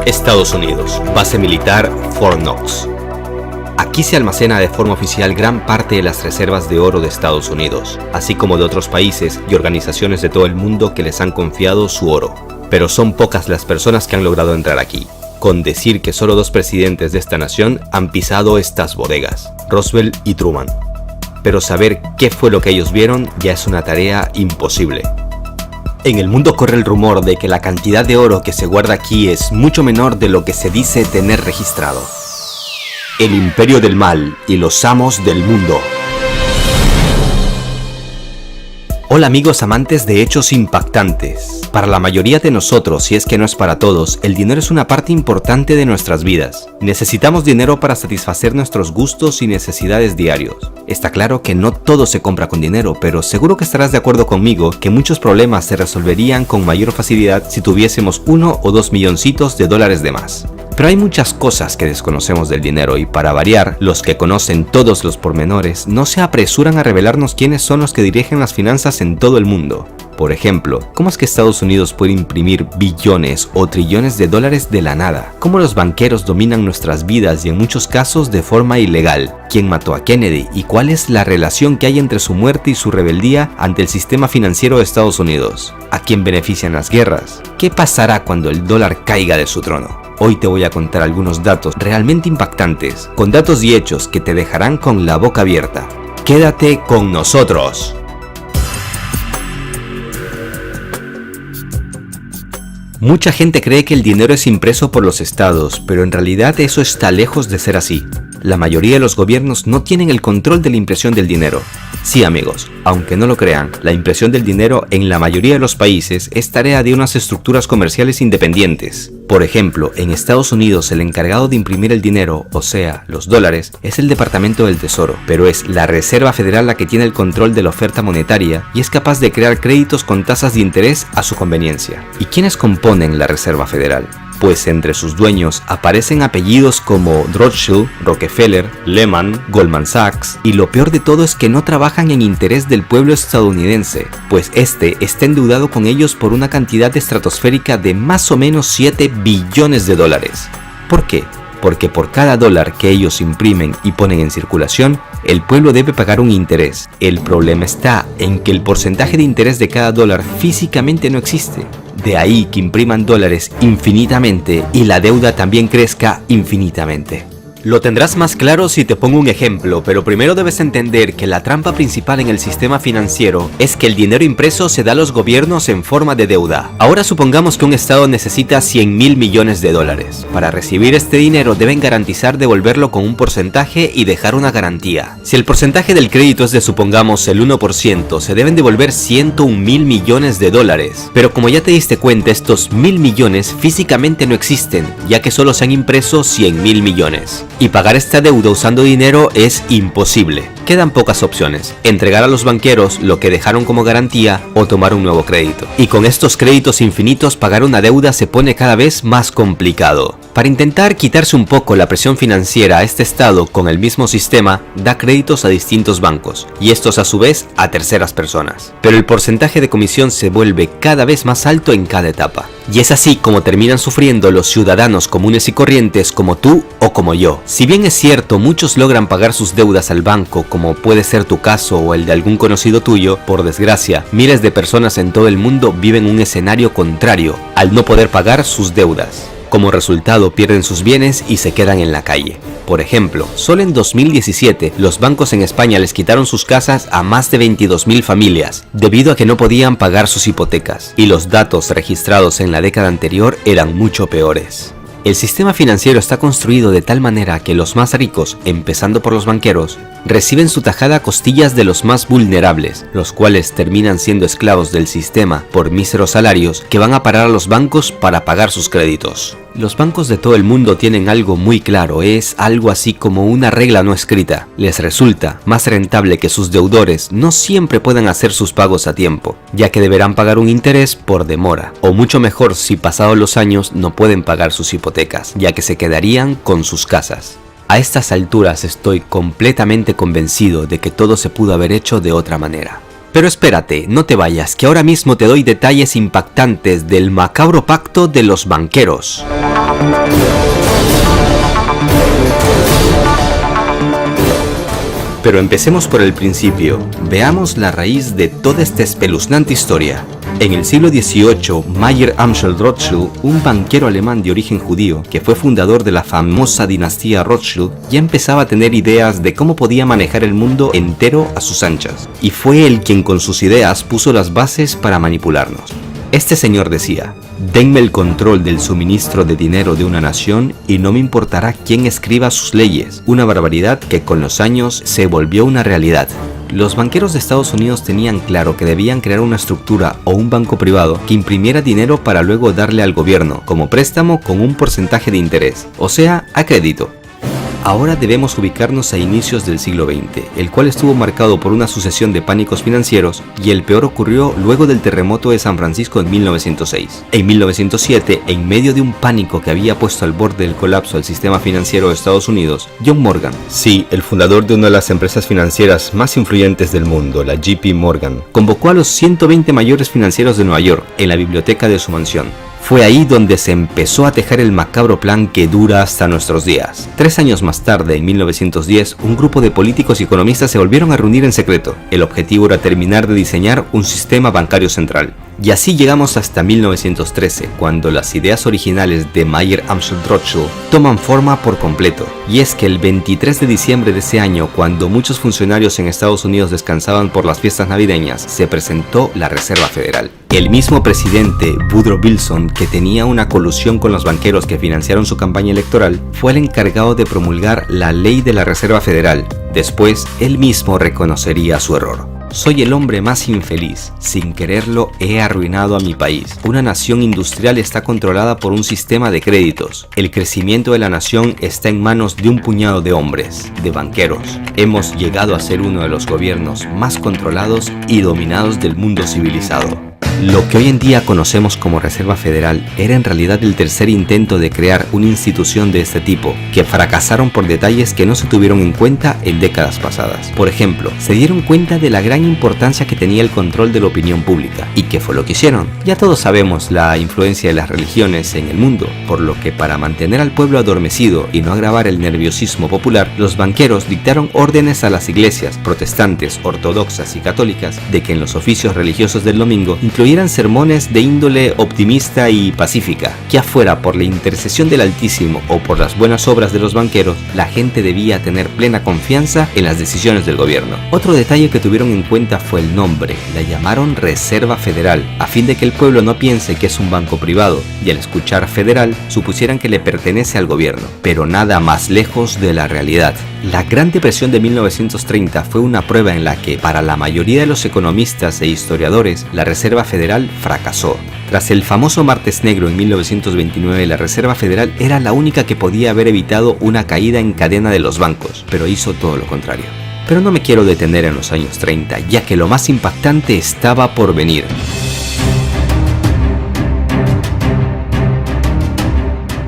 Estados Unidos, base militar Fort Knox. Aquí se almacena de forma oficial gran parte de las reservas de oro de Estados Unidos, así como de otros países y organizaciones de todo el mundo que les han confiado su oro. Pero son pocas las personas que han logrado entrar aquí, con decir que solo 2 presidentes de esta nación han pisado estas bodegas, Roosevelt y Truman. Pero saber qué fue lo que ellos vieron ya es una tarea imposible. En el mundo corre el rumor de que la cantidad de oro que se guarda aquí es mucho menor de lo que se dice tener registrado. El imperio del mal y los amos del mundo. Hola amigos amantes de hechos impactantes. Para la mayoría de nosotros, si es que no es para todos, el dinero es una parte importante de nuestras vidas. Necesitamos dinero para satisfacer nuestros gustos y necesidades diarios. Está claro que no todo se compra con dinero, pero seguro que estarás de acuerdo conmigo que muchos problemas se resolverían con mayor facilidad si tuviésemos 1 o 2 milloncitos de dólares de más. Pero hay muchas cosas que desconocemos del dinero y para variar, los que conocen todos los pormenores no se apresuran a revelarnos quiénes son los que dirigen las finanzas en todo el mundo. Por ejemplo, ¿cómo es que Estados Unidos puede imprimir billones o trillones de dólares de la nada? ¿Cómo los banqueros dominan nuestras vidas y en muchos casos de forma ilegal? ¿Quién mató a Kennedy? ¿Y cuál es la relación que hay entre su muerte y su rebeldía ante el sistema financiero de Estados Unidos? ¿A quién benefician las guerras? ¿Qué pasará cuando el dólar caiga de su trono? Hoy te voy a contar algunos datos realmente impactantes, con datos y hechos que te dejarán con la boca abierta. Quédate con nosotros. Mucha gente cree que el dinero es impreso por los estados, pero en realidad eso está lejos de ser así. La mayoría de los gobiernos no tienen el control de la impresión del dinero. Sí amigos, aunque no lo crean, la impresión del dinero en la mayoría de los países es tarea de unas estructuras comerciales independientes. Por ejemplo, en Estados Unidos el encargado de imprimir el dinero, o sea, los dólares, es el Departamento del Tesoro, pero es la Reserva Federal la que tiene el control de la oferta monetaria y es capaz de crear créditos con tasas de interés a su conveniencia. ¿Y quiénes componen la Reserva Federal? Pues entre sus dueños aparecen apellidos como Rothschild, Rockefeller, Lehman, Goldman Sachs, y lo peor de todo es que no trabajan en interés del pueblo estadounidense, pues este está endeudado con ellos por una cantidad estratosférica de más o menos 7 billones de dólares. ¿Por qué? Porque por cada dólar que ellos imprimen y ponen en circulación, el pueblo debe pagar un interés. El problema está en que el porcentaje de interés de cada dólar físicamente no existe. De ahí que impriman dólares infinitamente y la deuda también crezca infinitamente. Lo tendrás más claro si te pongo un ejemplo, pero primero debes entender que la trampa principal en el sistema financiero es que el dinero impreso se da a los gobiernos en forma de deuda. Ahora supongamos que un estado necesita 100.000 millones de dólares. Para recibir este dinero deben garantizar devolverlo con un porcentaje y dejar una garantía. Si el porcentaje del crédito es de supongamos el 1%, se deben devolver 101.000 millones de dólares. Pero como ya te diste cuenta, estos 1.000 millones físicamente no existen, ya que solo se han impreso 100.000 millones. Y pagar esta deuda usando dinero es imposible. Quedan pocas opciones: entregar a los banqueros lo que dejaron como garantía o tomar un nuevo crédito. Y con estos créditos infinitos pagar una deuda se pone cada vez más complicado. Para intentar quitarse un poco la presión financiera a este estado con el mismo sistema, da créditos a distintos bancos y estos a su vez a terceras personas. Pero el porcentaje de comisión se vuelve cada vez más alto en cada etapa. Y es así como terminan sufriendo los ciudadanos comunes y corrientes como tú o como yo. Si bien es cierto, muchos logran pagar sus deudas al banco, como puede ser tu caso o el de algún conocido tuyo, por desgracia, miles de personas en todo el mundo viven un escenario contrario, al no poder pagar sus deudas. Como resultado pierden sus bienes y se quedan en la calle. Por ejemplo, solo en 2017 los bancos en España les quitaron sus casas a más de 22.000 familias debido a que no podían pagar sus hipotecas, y los datos registrados en la década anterior eran mucho peores. El sistema financiero está construido de tal manera que los más ricos, empezando por los banqueros, reciben su tajada a costillas de los más vulnerables, los cuales terminan siendo esclavos del sistema por míseros salarios que van a parar a los bancos para pagar sus créditos. Los bancos de todo el mundo tienen algo muy claro, es algo así como una regla no escrita. Les resulta más rentable que sus deudores no siempre puedan hacer sus pagos a tiempo, ya que deberán pagar un interés por demora, o mucho mejor si pasados los años no pueden pagar sus hipotecas, ya que se quedarían con sus casas. A estas alturas estoy completamente convencido de que todo se pudo haber hecho de otra manera. Pero espérate, no te vayas, que ahora mismo te doy detalles impactantes del macabro pacto de los banqueros. Pero empecemos por el principio, veamos la raíz de toda esta espeluznante historia. En el siglo XVIII, Mayer Amschel Rothschild, un banquero alemán de origen judío, que fue fundador de la famosa dinastía Rothschild, ya empezaba a tener ideas de cómo podía manejar el mundo entero a sus anchas, y fue él quien con sus ideas puso las bases para manipularnos. Este señor decía: denme el control del suministro de dinero de una nación y no me importará quién escriba sus leyes, una barbaridad que con los años se volvió una realidad. Los banqueros de Estados Unidos tenían claro que debían crear una estructura o un banco privado que imprimiera dinero para luego darle al gobierno como préstamo con un porcentaje de interés, o sea, a crédito. Ahora debemos ubicarnos a inicios del siglo XX, el cual estuvo marcado por una sucesión de pánicos financieros, y el peor ocurrió luego del terremoto de San Francisco en 1906. En 1907, en medio de un pánico que había puesto al borde del colapso al sistema financiero de Estados Unidos, John Morgan, sí, el fundador de una de las empresas financieras más influyentes del mundo, la JP Morgan, convocó a los 120 mayores financieros de Nueva York en la biblioteca de su mansión. Fue ahí donde se empezó a tejer el macabro plan que dura hasta nuestros días. 3 años más tarde, en 1910, un grupo de políticos y economistas se volvieron a reunir en secreto. El objetivo era terminar de diseñar un sistema bancario central. Y así llegamos hasta 1913, cuando las ideas originales de Mayer Amschel Rothschild toman forma por completo. Y es que el 23 de diciembre de ese año, cuando muchos funcionarios en Estados Unidos descansaban por las fiestas navideñas, se presentó la Reserva Federal. El mismo presidente, Woodrow Wilson, que tenía una colusión con los banqueros que financiaron su campaña electoral, fue el encargado de promulgar la ley de la Reserva Federal. Después, él mismo reconocería su error. Soy el hombre más infeliz. Sin quererlo, he arruinado a mi país. Una nación industrial está controlada por un sistema de créditos. El crecimiento de la nación está en manos de un puñado de hombres, de banqueros. Hemos llegado a ser uno de los gobiernos más controlados y dominados del mundo civilizado. Lo que hoy en día conocemos como Reserva Federal era en realidad el tercer intento de crear una institución de este tipo, que fracasaron por detalles que no se tuvieron en cuenta en décadas pasadas. Por ejemplo, se dieron cuenta de la gran importancia que tenía el control de la opinión pública. ¿Y qué fue lo que hicieron? Ya todos sabemos la influencia de las religiones en el mundo, por lo que para mantener al pueblo adormecido y no agravar el nerviosismo popular, los banqueros dictaron órdenes a las iglesias protestantes, ortodoxas y católicas de que en los oficios religiosos del domingo incluyeran sermones de índole optimista y pacífica, ya fuera por la intercesión del Altísimo o por las buenas obras de los banqueros, la gente debía tener plena confianza en las decisiones del gobierno. Otro detalle que tuvieron en cuenta fue el nombre. La llamaron Reserva Federal, a fin de que el pueblo no piense que es un banco privado, y al escuchar federal supusieran que le pertenece al gobierno, pero nada más lejos de la realidad. La Gran Depresión de 1930 fue una prueba en la que, para la mayoría de los economistas e historiadores, la Reserva Federal fracasó. Tras el famoso Martes Negro en 1929, la Reserva Federal era la única que podía haber evitado una caída en cadena de los bancos, pero hizo todo lo contrario. Pero no me quiero detener en los años 30, ya que lo más impactante estaba por venir.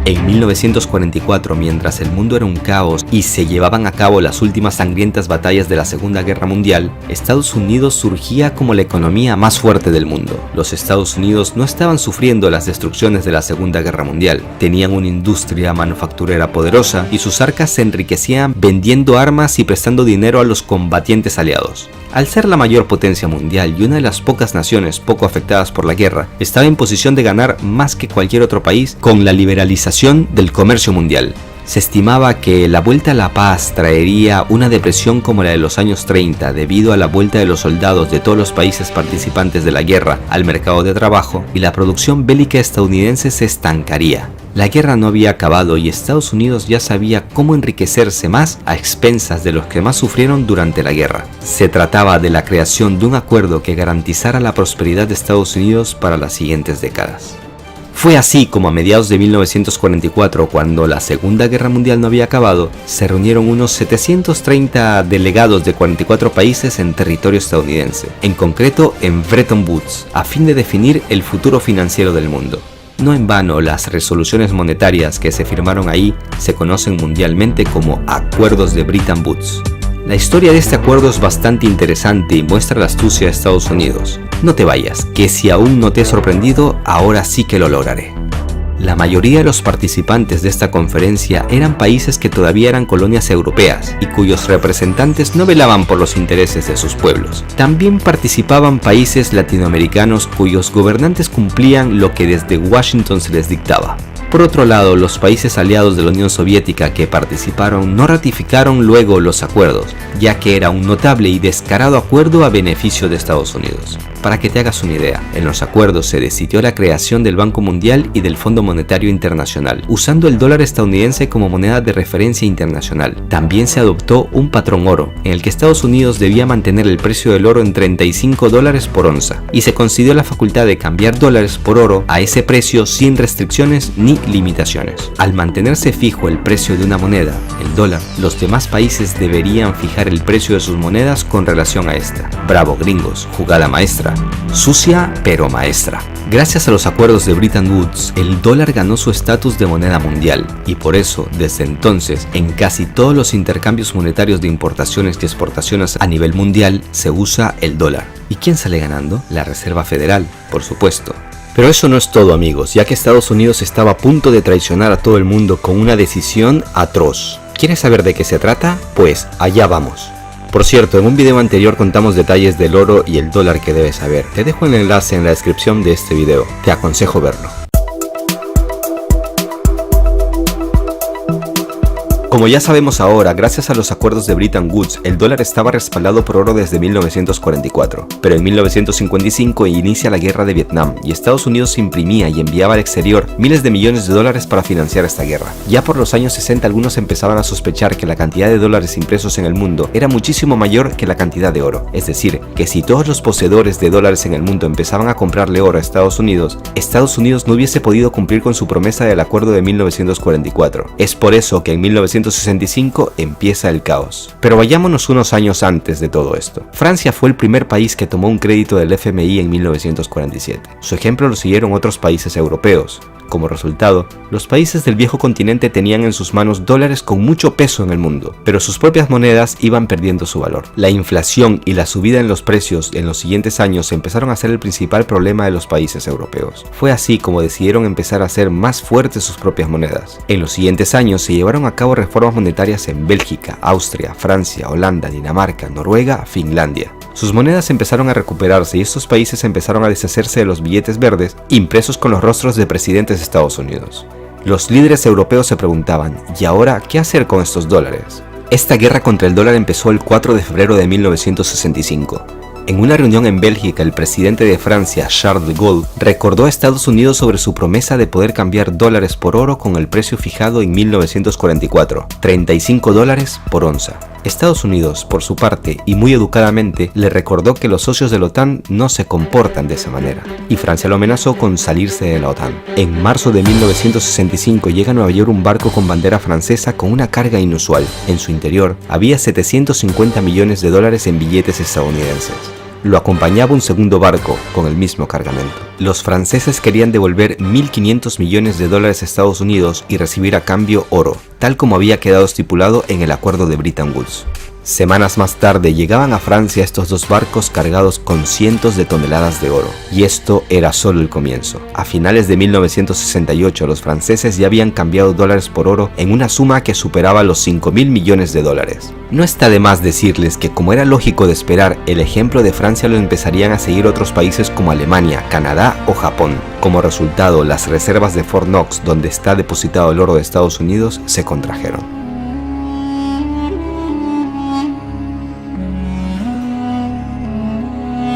En 1944, mientras el mundo era un caos y se llevaban a cabo las últimas sangrientas batallas de la Segunda Guerra Mundial, Estados Unidos surgía como la economía más fuerte del mundo. Los Estados Unidos no estaban sufriendo las destrucciones de la Segunda Guerra Mundial, tenían una industria manufacturera poderosa y sus arcas se enriquecían vendiendo armas y prestando dinero a los combatientes aliados. Al ser la mayor potencia mundial y una de las pocas naciones poco afectadas por la guerra, estaba en posición de ganar más que cualquier otro país con la liberalización del comercio mundial. Se estimaba que la vuelta a la paz traería una depresión como la de los años 30 debido a la vuelta de los soldados de todos los países participantes de la guerra al mercado de trabajo, y la producción bélica estadounidense se estancaría. La guerra no había acabado y Estados Unidos ya sabía cómo enriquecerse más a expensas de los que más sufrieron durante la guerra. Se trataba de la creación de un acuerdo que garantizara la prosperidad de Estados Unidos para las siguientes décadas. Fue así como a mediados de 1944, cuando la Segunda Guerra Mundial no había acabado, se reunieron unos 730 delegados de 44 países en territorio estadounidense, en concreto en Bretton Woods, a fin de definir el futuro financiero del mundo. No en vano, las resoluciones monetarias que se firmaron ahí se conocen mundialmente como Acuerdos de Bretton Woods. La historia de este acuerdo es bastante interesante y muestra la astucia de Estados Unidos. No te vayas, que si aún no te he sorprendido, ahora sí que lo lograré. La mayoría de los participantes de esta conferencia eran países que todavía eran colonias europeas y cuyos representantes no velaban por los intereses de sus pueblos. También participaban países latinoamericanos cuyos gobernantes cumplían lo que desde Washington se les dictaba. Por otro lado, los países aliados de la Unión Soviética que participaron no ratificaron luego los acuerdos, ya que era un notable y descarado acuerdo a beneficio de Estados Unidos. Para que te hagas una idea, en los acuerdos se decidió la creación del Banco Mundial y del Fondo Monetario Internacional, usando el dólar estadounidense como moneda de referencia internacional. También se adoptó un patrón oro, en el que Estados Unidos debía mantener el precio del oro en $35 por onza, y se concedió la facultad de cambiar dólares por oro a ese precio sin restricciones ni limitaciones. Al mantenerse fijo el precio de una moneda, el dólar, los demás países deberían fijar el precio de sus monedas con relación a esta. Bravo gringos, jugada maestra. Sucia pero maestra. Gracias a los acuerdos de Bretton Woods, el dólar ganó su estatus de moneda mundial y por eso, desde entonces, en casi todos los intercambios monetarios de importaciones y exportaciones a nivel mundial se usa el dólar. ¿Y quién sale ganando? La Reserva Federal, por supuesto. Pero eso no es todo, amigos, ya que Estados Unidos estaba a punto de traicionar a todo el mundo con una decisión atroz. ¿Quieres saber de qué se trata? Pues allá vamos. Por cierto, en un video anterior contamos detalles del oro y el dólar que debes saber. Te dejo el enlace en la descripción de este video. Te aconsejo verlo. Como ya sabemos ahora, gracias a los acuerdos de Bretton Woods, el dólar estaba respaldado por oro desde 1944, pero en 1955 inicia la guerra de Vietnam y Estados Unidos imprimía y enviaba al exterior miles de millones de dólares para financiar esta guerra. Ya por los años 60 algunos empezaban a sospechar que la cantidad de dólares impresos en el mundo era muchísimo mayor que la cantidad de oro, es decir, que si todos los poseedores de dólares en el mundo empezaban a comprarle oro a Estados Unidos no hubiese podido cumplir con su promesa del acuerdo de 1944. Es por eso que en 1965 empieza el caos. Pero vayámonos unos años antes de todo esto. Francia fue el primer país que tomó un crédito del FMI en 1947. Su ejemplo lo siguieron otros países europeos. Como resultado, los países del viejo continente tenían en sus manos dólares con mucho peso en el mundo, pero sus propias monedas iban perdiendo su valor. La inflación y la subida en los precios en los siguientes años empezaron a ser el principal problema de los países europeos. Fue así como decidieron empezar a hacer más fuertes sus propias monedas. En los siguientes años se llevaron a cabo reformas monetarias en Bélgica, Austria, Francia, Holanda, Dinamarca, Noruega, Finlandia. Sus monedas empezaron a recuperarse y estos países empezaron a deshacerse de los billetes verdes impresos con los rostros de presidentes de Estados Unidos. Los líderes europeos se preguntaban, ¿y ahora qué hacer con estos dólares? Esta guerra contra el dólar empezó el 4 de febrero de 1965. En una reunión en Bélgica, el presidente de Francia, Charles de Gaulle, recordó a Estados Unidos sobre su promesa de poder cambiar dólares por oro con el precio fijado en 1944, $35 por onza. Estados Unidos, por su parte, y muy educadamente, le recordó que los socios de la OTAN no se comportan de esa manera, y Francia lo amenazó con salirse de la OTAN. En marzo de 1965 llega a Nueva York un barco con bandera francesa con una carga inusual. En su interior había 750 millones de dólares en billetes estadounidenses. Lo acompañaba un segundo barco con el mismo cargamento. Los franceses querían devolver 1.500 millones de dólares a Estados Unidos y recibir a cambio oro, tal como había quedado estipulado en el acuerdo de Bretton Woods. Semanas más tarde llegaban a Francia estos dos barcos cargados con cientos de toneladas de oro, y esto era solo el comienzo. A finales de 1968 los franceses ya habían cambiado dólares por oro en una suma que superaba los 5.000 millones de dólares. No está de más decirles que, como era lógico de esperar, el ejemplo de Francia lo empezarían a seguir otros países como Alemania, Canadá o Japón. Como resultado, las reservas de Fort Knox, donde está depositado el oro de Estados Unidos, se contrajeron.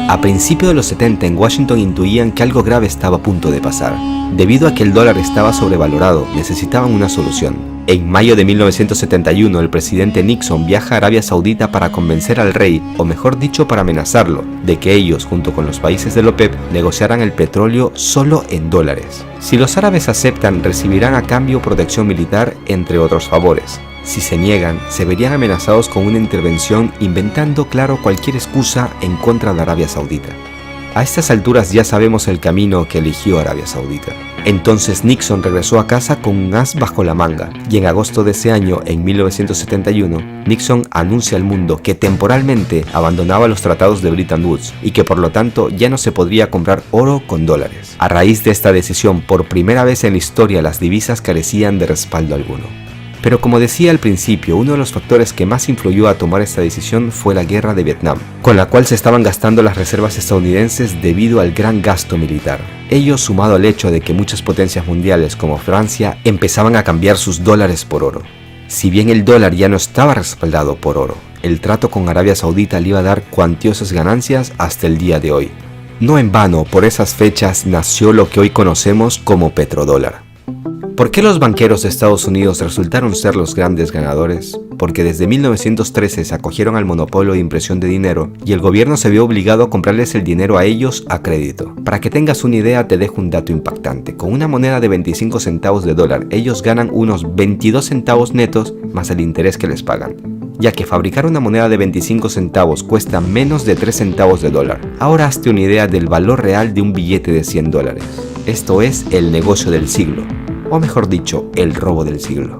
A principios de los 70 en Washington intuían que algo grave estaba a punto de pasar. Debido a que el dólar estaba sobrevalorado, necesitaban una solución. En mayo de 1971 el presidente Nixon viaja a Arabia Saudita para convencer al rey, o mejor dicho para amenazarlo, de que ellos, junto con los países de la OPEP, negociaran el petróleo solo en dólares. Si los árabes aceptan, recibirán a cambio protección militar, entre otros favores. Si se niegan, se verían amenazados con una intervención inventando, claro, cualquier excusa en contra de Arabia Saudita. A estas alturas ya sabemos el camino que eligió Arabia Saudita. Entonces Nixon regresó a casa con un as bajo la manga, y en agosto de ese año, en 1971, Nixon anuncia al mundo que temporalmente abandonaba los tratados de Bretton Woods y que por lo tanto ya no se podría comprar oro con dólares. A raíz de esta decisión, por primera vez en la historia las divisas carecían de respaldo alguno. Pero como decía al principio, uno de los factores que más influyó a tomar esta decisión fue la guerra de Vietnam, con la cual se estaban gastando las reservas estadounidenses debido al gran gasto militar. Ello sumado al hecho de que muchas potencias mundiales como Francia empezaban a cambiar sus dólares por oro. Si bien el dólar ya no estaba respaldado por oro, el trato con Arabia Saudita le iba a dar cuantiosas ganancias hasta el día de hoy. No en vano, por esas fechas nació lo que hoy conocemos como petrodólar. ¿Por qué los banqueros de Estados Unidos resultaron ser los grandes ganadores? Porque desde 1913 se acogieron al monopolio de impresión de dinero y el gobierno se vio obligado a comprarles el dinero a ellos a crédito. Para que tengas una idea, te dejo un dato impactante. Con una moneda de 25 centavos de dólar, ellos ganan unos 22 centavos netos más el interés que les pagan, ya que fabricar una moneda de 25 centavos cuesta menos de 3 centavos de dólar. Ahora hazte una idea del valor real de un billete de 100 dólares. Esto es el negocio del siglo. O mejor dicho, el robo del siglo.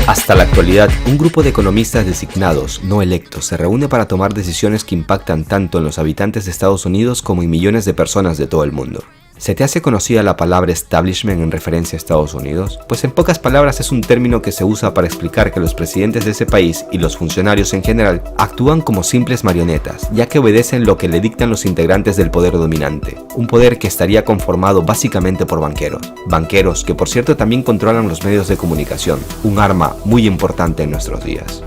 Hasta la actualidad, un grupo de economistas designados, no electos, se reúne para tomar decisiones que impactan tanto en los habitantes de Estados Unidos como en millones de personas de todo el mundo. ¿Se te hace conocida la palabra establishment en referencia a Estados Unidos? Pues en pocas palabras es un término que se usa para explicar que los presidentes de ese país y los funcionarios en general actúan como simples marionetas, ya que obedecen lo que le dictan los integrantes del poder dominante, un poder que estaría conformado básicamente por banqueros que por cierto también controlan los medios de comunicación, un arma muy importante en nuestros días.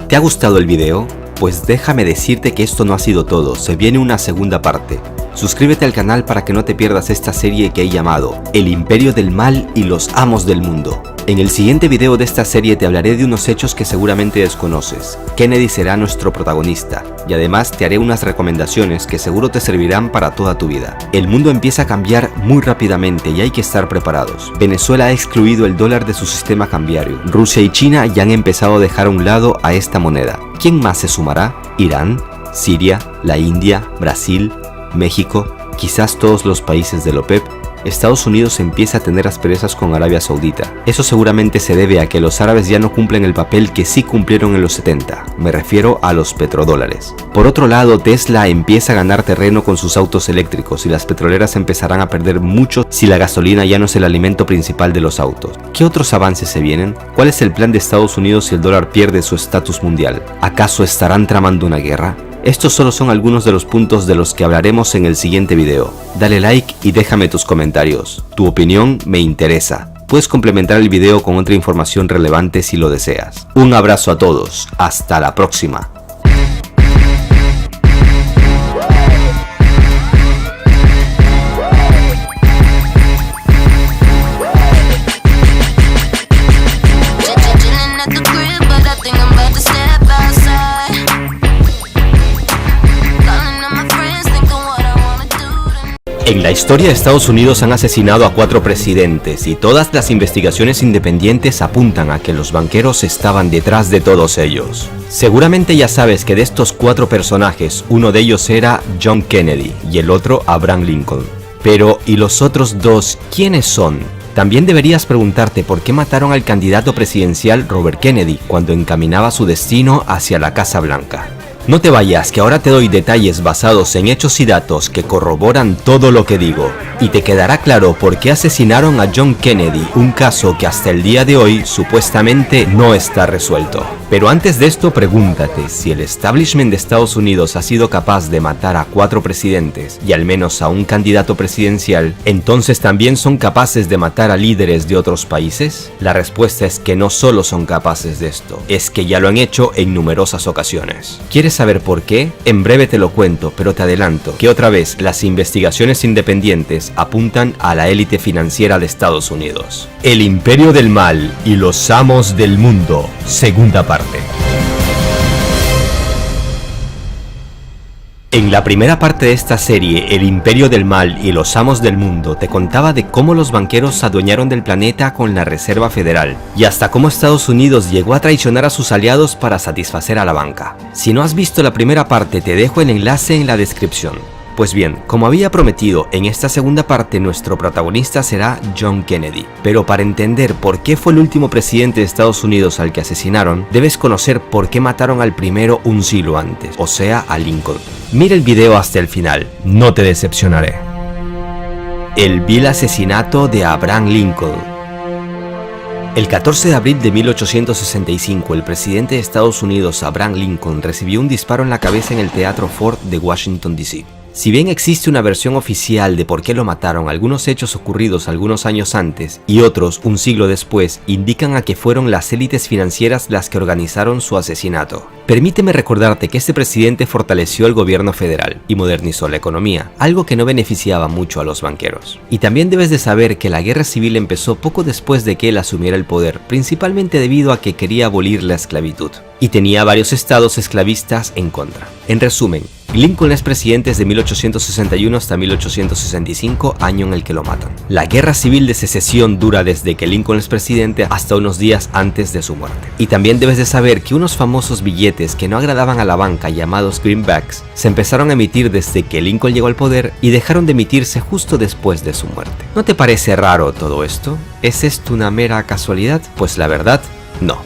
¿Te ha gustado el video? Pues déjame decirte que esto no ha sido todo, se viene una segunda parte. Suscríbete al canal para que no te pierdas esta serie que he llamado El Imperio del Mal y los Amos del Mundo. En el siguiente video de esta serie te hablaré de unos hechos que seguramente desconoces. Kennedy será nuestro protagonista y además te haré unas recomendaciones que seguro te servirán para toda tu vida. El mundo empieza a cambiar muy rápidamente y hay que estar preparados. Venezuela ha excluido el dólar de su sistema cambiario. Rusia y China ya han empezado a dejar a un lado a esta moneda. ¿Quién más se sumará? ¿Irán? ¿Siria? ¿La India? ¿Brasil? ¿México? ¿Quizás todos los países de la OPEP? Estados Unidos empieza a tener asperezas con Arabia Saudita. Eso seguramente se debe a que los árabes ya no cumplen el papel que sí cumplieron en los 70, me refiero a los petrodólares. Por otro lado, Tesla empieza a ganar terreno con sus autos eléctricos y las petroleras empezarán a perder mucho si la gasolina ya no es el alimento principal de los autos. ¿Qué otros avances se vienen? ¿Cuál es el plan de Estados Unidos si el dólar pierde su estatus mundial? ¿Acaso estarán tramando una guerra? Estos solo son algunos de los puntos de los que hablaremos en el siguiente video. Dale like y déjame tus comentarios. Tu opinión me interesa. Puedes complementar el video con otra información relevante si lo deseas. Un abrazo a todos. Hasta la próxima. En la historia de Estados Unidos han asesinado a 4 presidentes y todas las investigaciones independientes apuntan a que los banqueros estaban detrás de todos ellos. Seguramente ya sabes que de estos 4 personajes, uno de ellos era John Kennedy y el otro Abraham Lincoln. Pero, ¿y los otros 2 quiénes son? También deberías preguntarte por qué mataron al candidato presidencial Robert Kennedy cuando encaminaba su destino hacia la Casa Blanca. No te vayas, que ahora te doy detalles basados en hechos y datos que corroboran todo lo que digo. Y te quedará claro por qué asesinaron a John Kennedy, un caso que hasta el día de hoy supuestamente no está resuelto. Pero antes de esto pregúntate, si el establishment de Estados Unidos ha sido capaz de matar a 4 presidentes y al menos a un candidato presidencial, ¿entonces también son capaces de matar a líderes de otros países? La respuesta es que no solo son capaces de esto, es que ya lo han hecho en numerosas ocasiones. ¿Quieres saber por qué? En breve te lo cuento, pero te adelanto que otra vez las investigaciones independientes apuntan a la élite financiera de Estados Unidos. El Imperio del Mal y los Amos del Mundo, segunda parte. En la primera parte de esta serie, El Imperio del Mal y los Amos del Mundo, te contaba de cómo los banqueros se adueñaron del planeta con la Reserva Federal, y hasta cómo Estados Unidos llegó a traicionar a sus aliados para satisfacer a la banca. Si no has visto la primera parte, te dejo el enlace en la descripción. Pues bien, como había prometido, en esta segunda parte nuestro protagonista será John Kennedy. Pero para entender por qué fue el último presidente de Estados Unidos al que asesinaron, debes conocer por qué mataron al primero un siglo antes, o sea, a Lincoln. Mira el video hasta el final, no te decepcionaré. El vil asesinato de Abraham Lincoln. El 14 de abril de 1865, el presidente de Estados Unidos, Abraham Lincoln, recibió un disparo en la cabeza en el Teatro Ford de Washington, D.C. Si bien existe una versión oficial de por qué lo mataron, algunos hechos ocurridos algunos años antes y otros un siglo después indican a que fueron las élites financieras las que organizaron su asesinato. Permíteme recordarte que este presidente fortaleció el gobierno federal y modernizó la economía, algo que no beneficiaba mucho a los banqueros. Y también debes de saber que la guerra civil empezó poco después de que él asumiera el poder, principalmente debido a que quería abolir la esclavitud. Y tenía varios estados esclavistas en contra. En resumen, Lincoln es presidente desde 1861 hasta 1865, año en el que lo matan. La guerra civil de secesión dura desde que Lincoln es presidente hasta unos días antes de su muerte. Y también debes de saber que unos famosos billetes que no agradaban a la banca, llamados greenbacks, se empezaron a emitir desde que Lincoln llegó al poder y dejaron de emitirse justo después de su muerte. ¿No te parece raro todo esto? ¿Es esto una mera casualidad? Pues la verdad, no.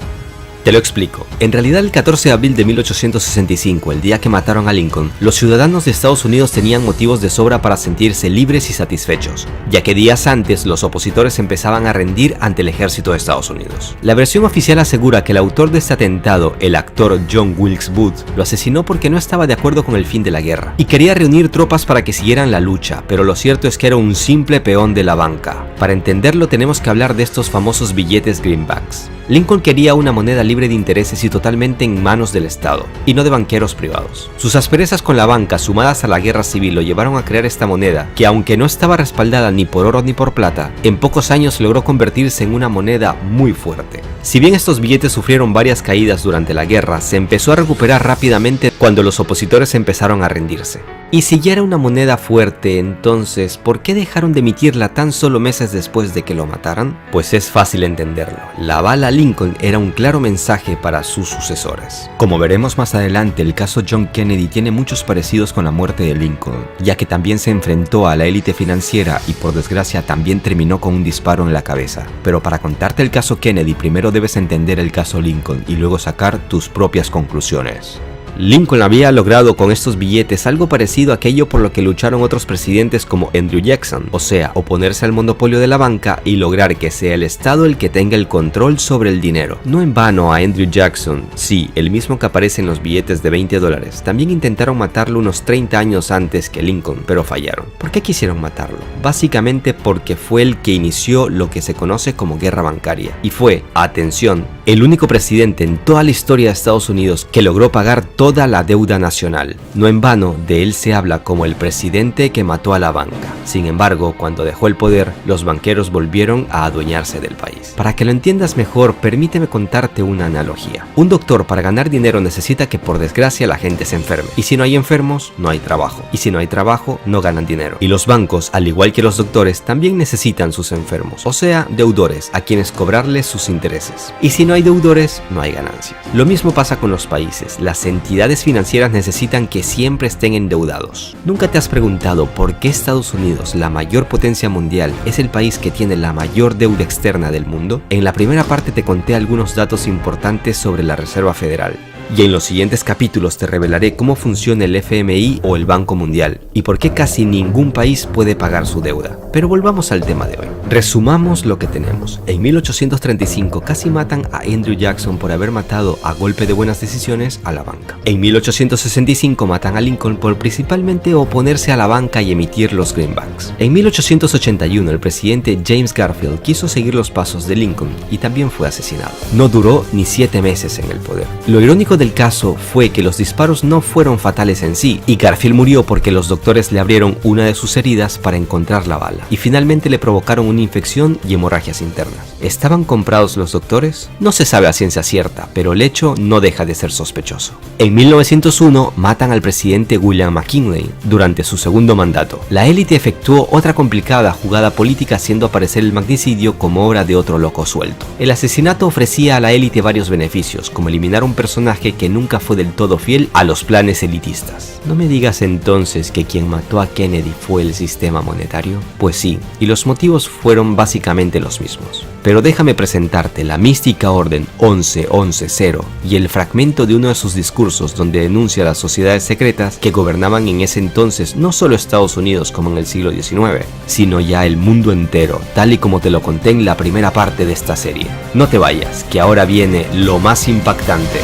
Te lo explico. En realidad, el 14 de abril de 1865, el día que mataron a Lincoln, los ciudadanos de Estados Unidos tenían motivos de sobra para sentirse libres y satisfechos, ya que días antes los opositores empezaban a rendir ante el ejército de Estados Unidos. La versión oficial asegura que el autor de este atentado, el actor John Wilkes Booth, lo asesinó porque no estaba de acuerdo con el fin de la guerra y quería reunir tropas para que siguieran la lucha, pero lo cierto es que era un simple peón de la banca. Para entenderlo tenemos que hablar de estos famosos billetes greenbacks. Lincoln quería una moneda libre de intereses y totalmente en manos del Estado, y no de banqueros privados. Sus asperezas con la banca, sumadas a la guerra civil, lo llevaron a crear esta moneda, que aunque no estaba respaldada ni por oro ni por plata, en pocos años logró convertirse en una moneda muy fuerte. Si bien estos billetes sufrieron varias caídas durante la guerra, se empezó a recuperar rápidamente cuando los opositores empezaron a rendirse. Y si ya era una moneda fuerte, entonces, ¿por qué dejaron de emitirla tan solo meses después de que lo mataran? Pues es fácil entenderlo. La bala Lincoln era un claro mensaje para sus sucesores. Como veremos más adelante, el caso John Kennedy tiene muchos parecidos con la muerte de Lincoln, ya que también se enfrentó a la élite financiera y por desgracia también terminó con un disparo en la cabeza. Pero para contarte el caso Kennedy, primero debes entender el caso Lincoln y luego sacar tus propias conclusiones. Lincoln había logrado con estos billetes algo parecido a aquello por lo que lucharon otros presidentes como Andrew Jackson, o sea, oponerse al monopolio de la banca y lograr que sea el Estado el que tenga el control sobre el dinero. No en vano a Andrew Jackson, sí, el mismo que aparece en los billetes de $20, también intentaron matarlo unos 30 años antes que Lincoln, pero fallaron. ¿Por qué quisieron matarlo? Básicamente porque fue el que inició lo que se conoce como guerra bancaria, y fue, atención, el único presidente en toda la historia de Estados Unidos que logró pagar toda la deuda nacional. No en vano, de él se habla como el presidente que mató a la banca. Sin embargo, cuando dejó el poder, los banqueros volvieron a adueñarse del país. Para que lo entiendas mejor, permíteme contarte una analogía. Un doctor para ganar dinero necesita que por desgracia la gente se enferme. Y si no hay enfermos, no hay trabajo. Y si no hay trabajo, no ganan dinero. Y los bancos, al igual que los doctores, también necesitan sus enfermos, o sea, deudores, a quienes cobrarles sus intereses. Y si no hay deudores, no hay ganancias. Lo mismo pasa con los países. Las entidades financieras necesitan que siempre estén endeudados. ¿Nunca te has preguntado por qué Estados Unidos, la mayor potencia mundial, es el país que tiene la mayor deuda externa del mundo? En la primera parte te conté algunos datos importantes sobre la Reserva Federal. Y en los siguientes capítulos te revelaré cómo funciona el FMI o el Banco Mundial y por qué casi ningún país puede pagar su deuda. Pero volvamos al tema de hoy. Resumamos lo que tenemos. En 1835 casi matan a Andrew Jackson por haber matado a golpe de buenas decisiones a la banca. En 1865 matan a Lincoln por principalmente oponerse a la banca y emitir los greenbacks. En 1881 el presidente James Garfield quiso seguir los pasos de Lincoln y también fue asesinado. No duró ni 7 meses en el poder. Lo irónico del caso fue que los disparos no fueron fatales en sí y Garfield murió porque los doctores le abrieron una de sus heridas para encontrar la bala y finalmente le provocaron un una infección y hemorragias internas. ¿Estaban comprados los doctores? No se sabe a ciencia cierta, pero el hecho no deja de ser sospechoso. En 1901 matan al presidente William McKinley durante su segundo mandato. La élite efectuó otra complicada jugada política haciendo aparecer el magnicidio como obra de otro loco suelto. El asesinato ofrecía a la élite varios beneficios, como eliminar un personaje que nunca fue del todo fiel a los planes elitistas. ¿No me digas entonces que quien mató a Kennedy fue el sistema monetario? Pues sí, y los motivos fueron básicamente los mismos. Pero déjame presentarte la mística orden 11-11-0 y el fragmento de uno de sus discursos donde denuncia a las sociedades secretas que gobernaban en ese entonces no solo Estados Unidos como en el siglo XIX, sino ya el mundo entero, tal y como te lo conté en la primera parte de esta serie. No te vayas, que ahora viene lo más impactante.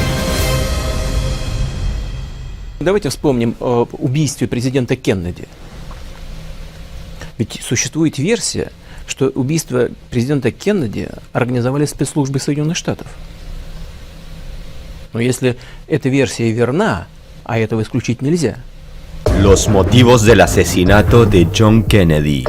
Давайте вспомним об убийстве президента Кеннеди. Ведь существует версия, что убийство президента Кеннеди организовали спецслужбы Соединенных Штатов. Но если эта версия верна, а этого исключить нельзя. Los motivos del asesinato de John Kennedy.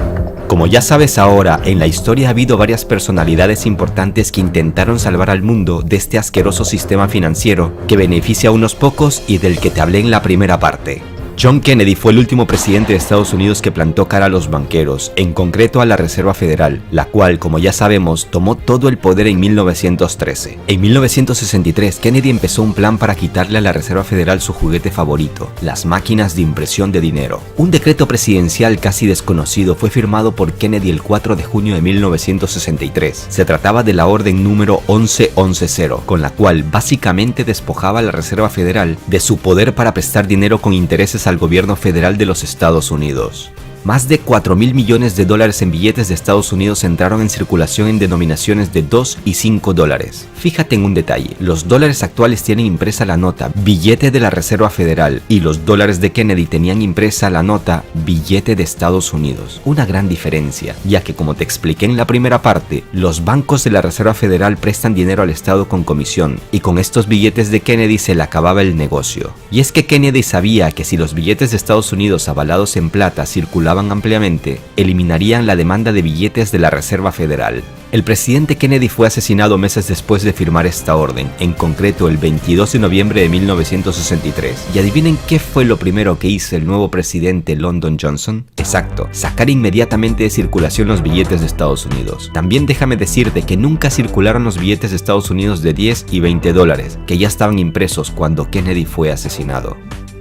Como ya sabes ahora, en la historia ha habido varias personalidades importantes que intentaron salvar al mundo de este asqueroso sistema financiero que beneficia a unos pocos y del que te hablé en la primera parte. John Kennedy fue el último presidente de Estados Unidos que plantó cara a los banqueros, en concreto a la Reserva Federal, la cual, como ya sabemos, tomó todo el poder en 1913. En 1963, Kennedy empezó un plan para quitarle a la Reserva Federal su juguete favorito, las máquinas de impresión de dinero. Un decreto presidencial casi desconocido fue firmado por Kennedy el 4 de junio de 1963. Se trataba de la orden número 11-11-0, con la cual básicamente despojaba a la Reserva Federal de su poder para prestar dinero con intereses al gobierno federal de los Estados Unidos. Más de 4.000 millones de dólares en billetes de Estados Unidos entraron en circulación en denominaciones de 2 y 5 dólares. Fíjate en un detalle, los dólares actuales tienen impresa la nota billete de la Reserva Federal y los dólares de Kennedy tenían impresa la nota billete de Estados Unidos. Una gran diferencia, ya que como te expliqué en la primera parte, los bancos de la Reserva Federal prestan dinero al Estado con comisión y con estos billetes de Kennedy se le acababa el negocio. Y es que Kennedy sabía que si los billetes de Estados Unidos avalados en plata circulaban ampliamente, eliminarían la demanda de billetes de la Reserva Federal. El presidente Kennedy fue asesinado meses después de firmar esta orden, en concreto el 22 de noviembre de 1963. ¿Y adivinen qué fue lo primero que hizo el nuevo presidente Lyndon Johnson? Exacto, sacar inmediatamente de circulación los billetes de Estados Unidos. También déjame decirte que nunca circularon los billetes de Estados Unidos de 10 y 20 dólares, que ya estaban impresos cuando Kennedy fue asesinado.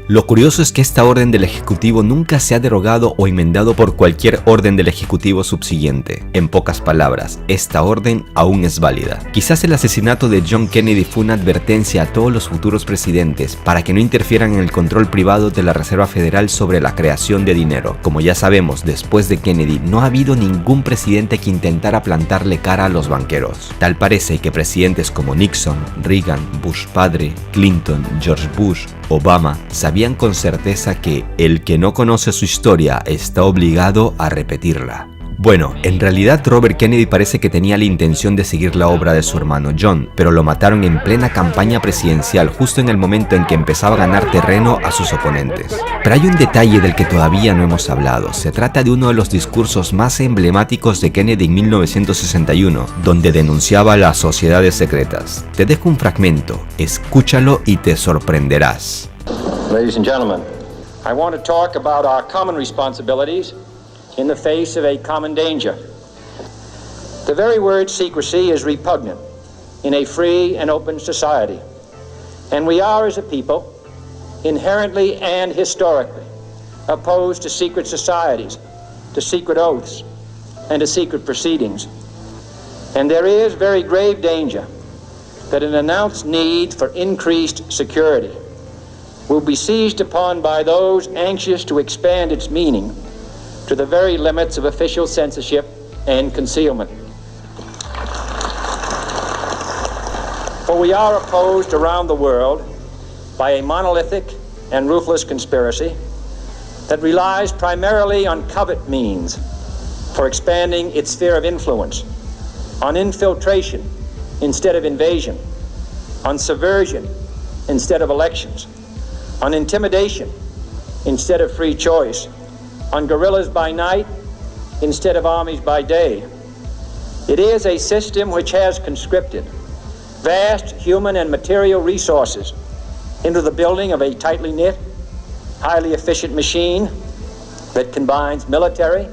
Lo curioso es que esta orden del Ejecutivo nunca se ha derogado o enmendado por cualquier orden del Ejecutivo subsiguiente. En pocas palabras, esta orden aún es válida. Quizás el asesinato de John Kennedy fue una advertencia a todos los futuros presidentes para que no interfieran en el control privado de la Reserva Federal sobre la creación de dinero. Como ya sabemos, después de Kennedy no ha habido ningún presidente que intentara plantarle cara a los banqueros. Tal parece que presidentes como Nixon, Reagan, Bush padre, Clinton, George Bush, Obama sabían con certeza que el que no conoce su historia está obligado a repetirla. Bueno, en realidad Robert Kennedy parece que tenía la intención de seguir la obra de su hermano John, pero lo mataron en plena campaña presidencial justo en el momento en que empezaba a ganar terreno a sus oponentes. Pero hay un detalle del que todavía no hemos hablado. Se trata de uno de los discursos más emblemáticos de Kennedy en 1961, donde denunciaba a las sociedades secretas. Te dejo un fragmento, escúchalo y te sorprenderás. Ladies and gentlemen, I want to talk about our common responsibilities in the face of a common danger. The very word secrecy is repugnant in a free and open society, and we are, as a people, inherently and historically opposed to secret societies, to secret oaths, and to secret proceedings. And there is very grave danger that an announced need for increased security will be seized upon by those anxious to expand its meaning to the very limits of official censorship and concealment. For we are opposed around the world by a monolithic and ruthless conspiracy that relies primarily on covert means for expanding its sphere of influence, on infiltration instead of invasion, on subversion instead of elections, on intimidation instead of free choice, on guerrillas by night instead of armies by day, It is a system which has conscripted vast human and material resources into the building of a tightly knit, highly efficient machine that combines military,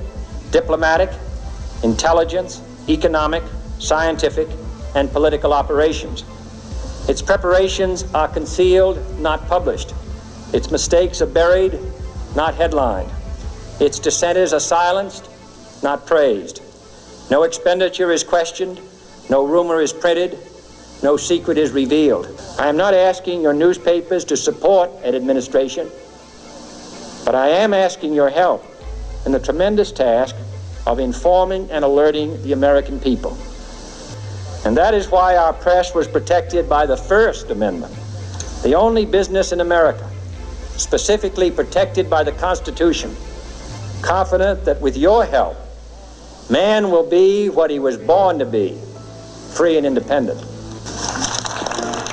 diplomatic, intelligence, economic, scientific, and political operations. Its preparations are concealed, not published. Its mistakes are buried, not headlined. Its dissenters are silenced, not praised. No expenditure is questioned, no rumor is printed, no secret is revealed. I am not asking your newspapers to support an administration, but I am asking your help in the tremendous task of informing and alerting the American people. And that is why our press was protected by the First Amendment, the only business in America specifically protected by the Constitution, confident that with your help, man will be what he was born to be, free and independent.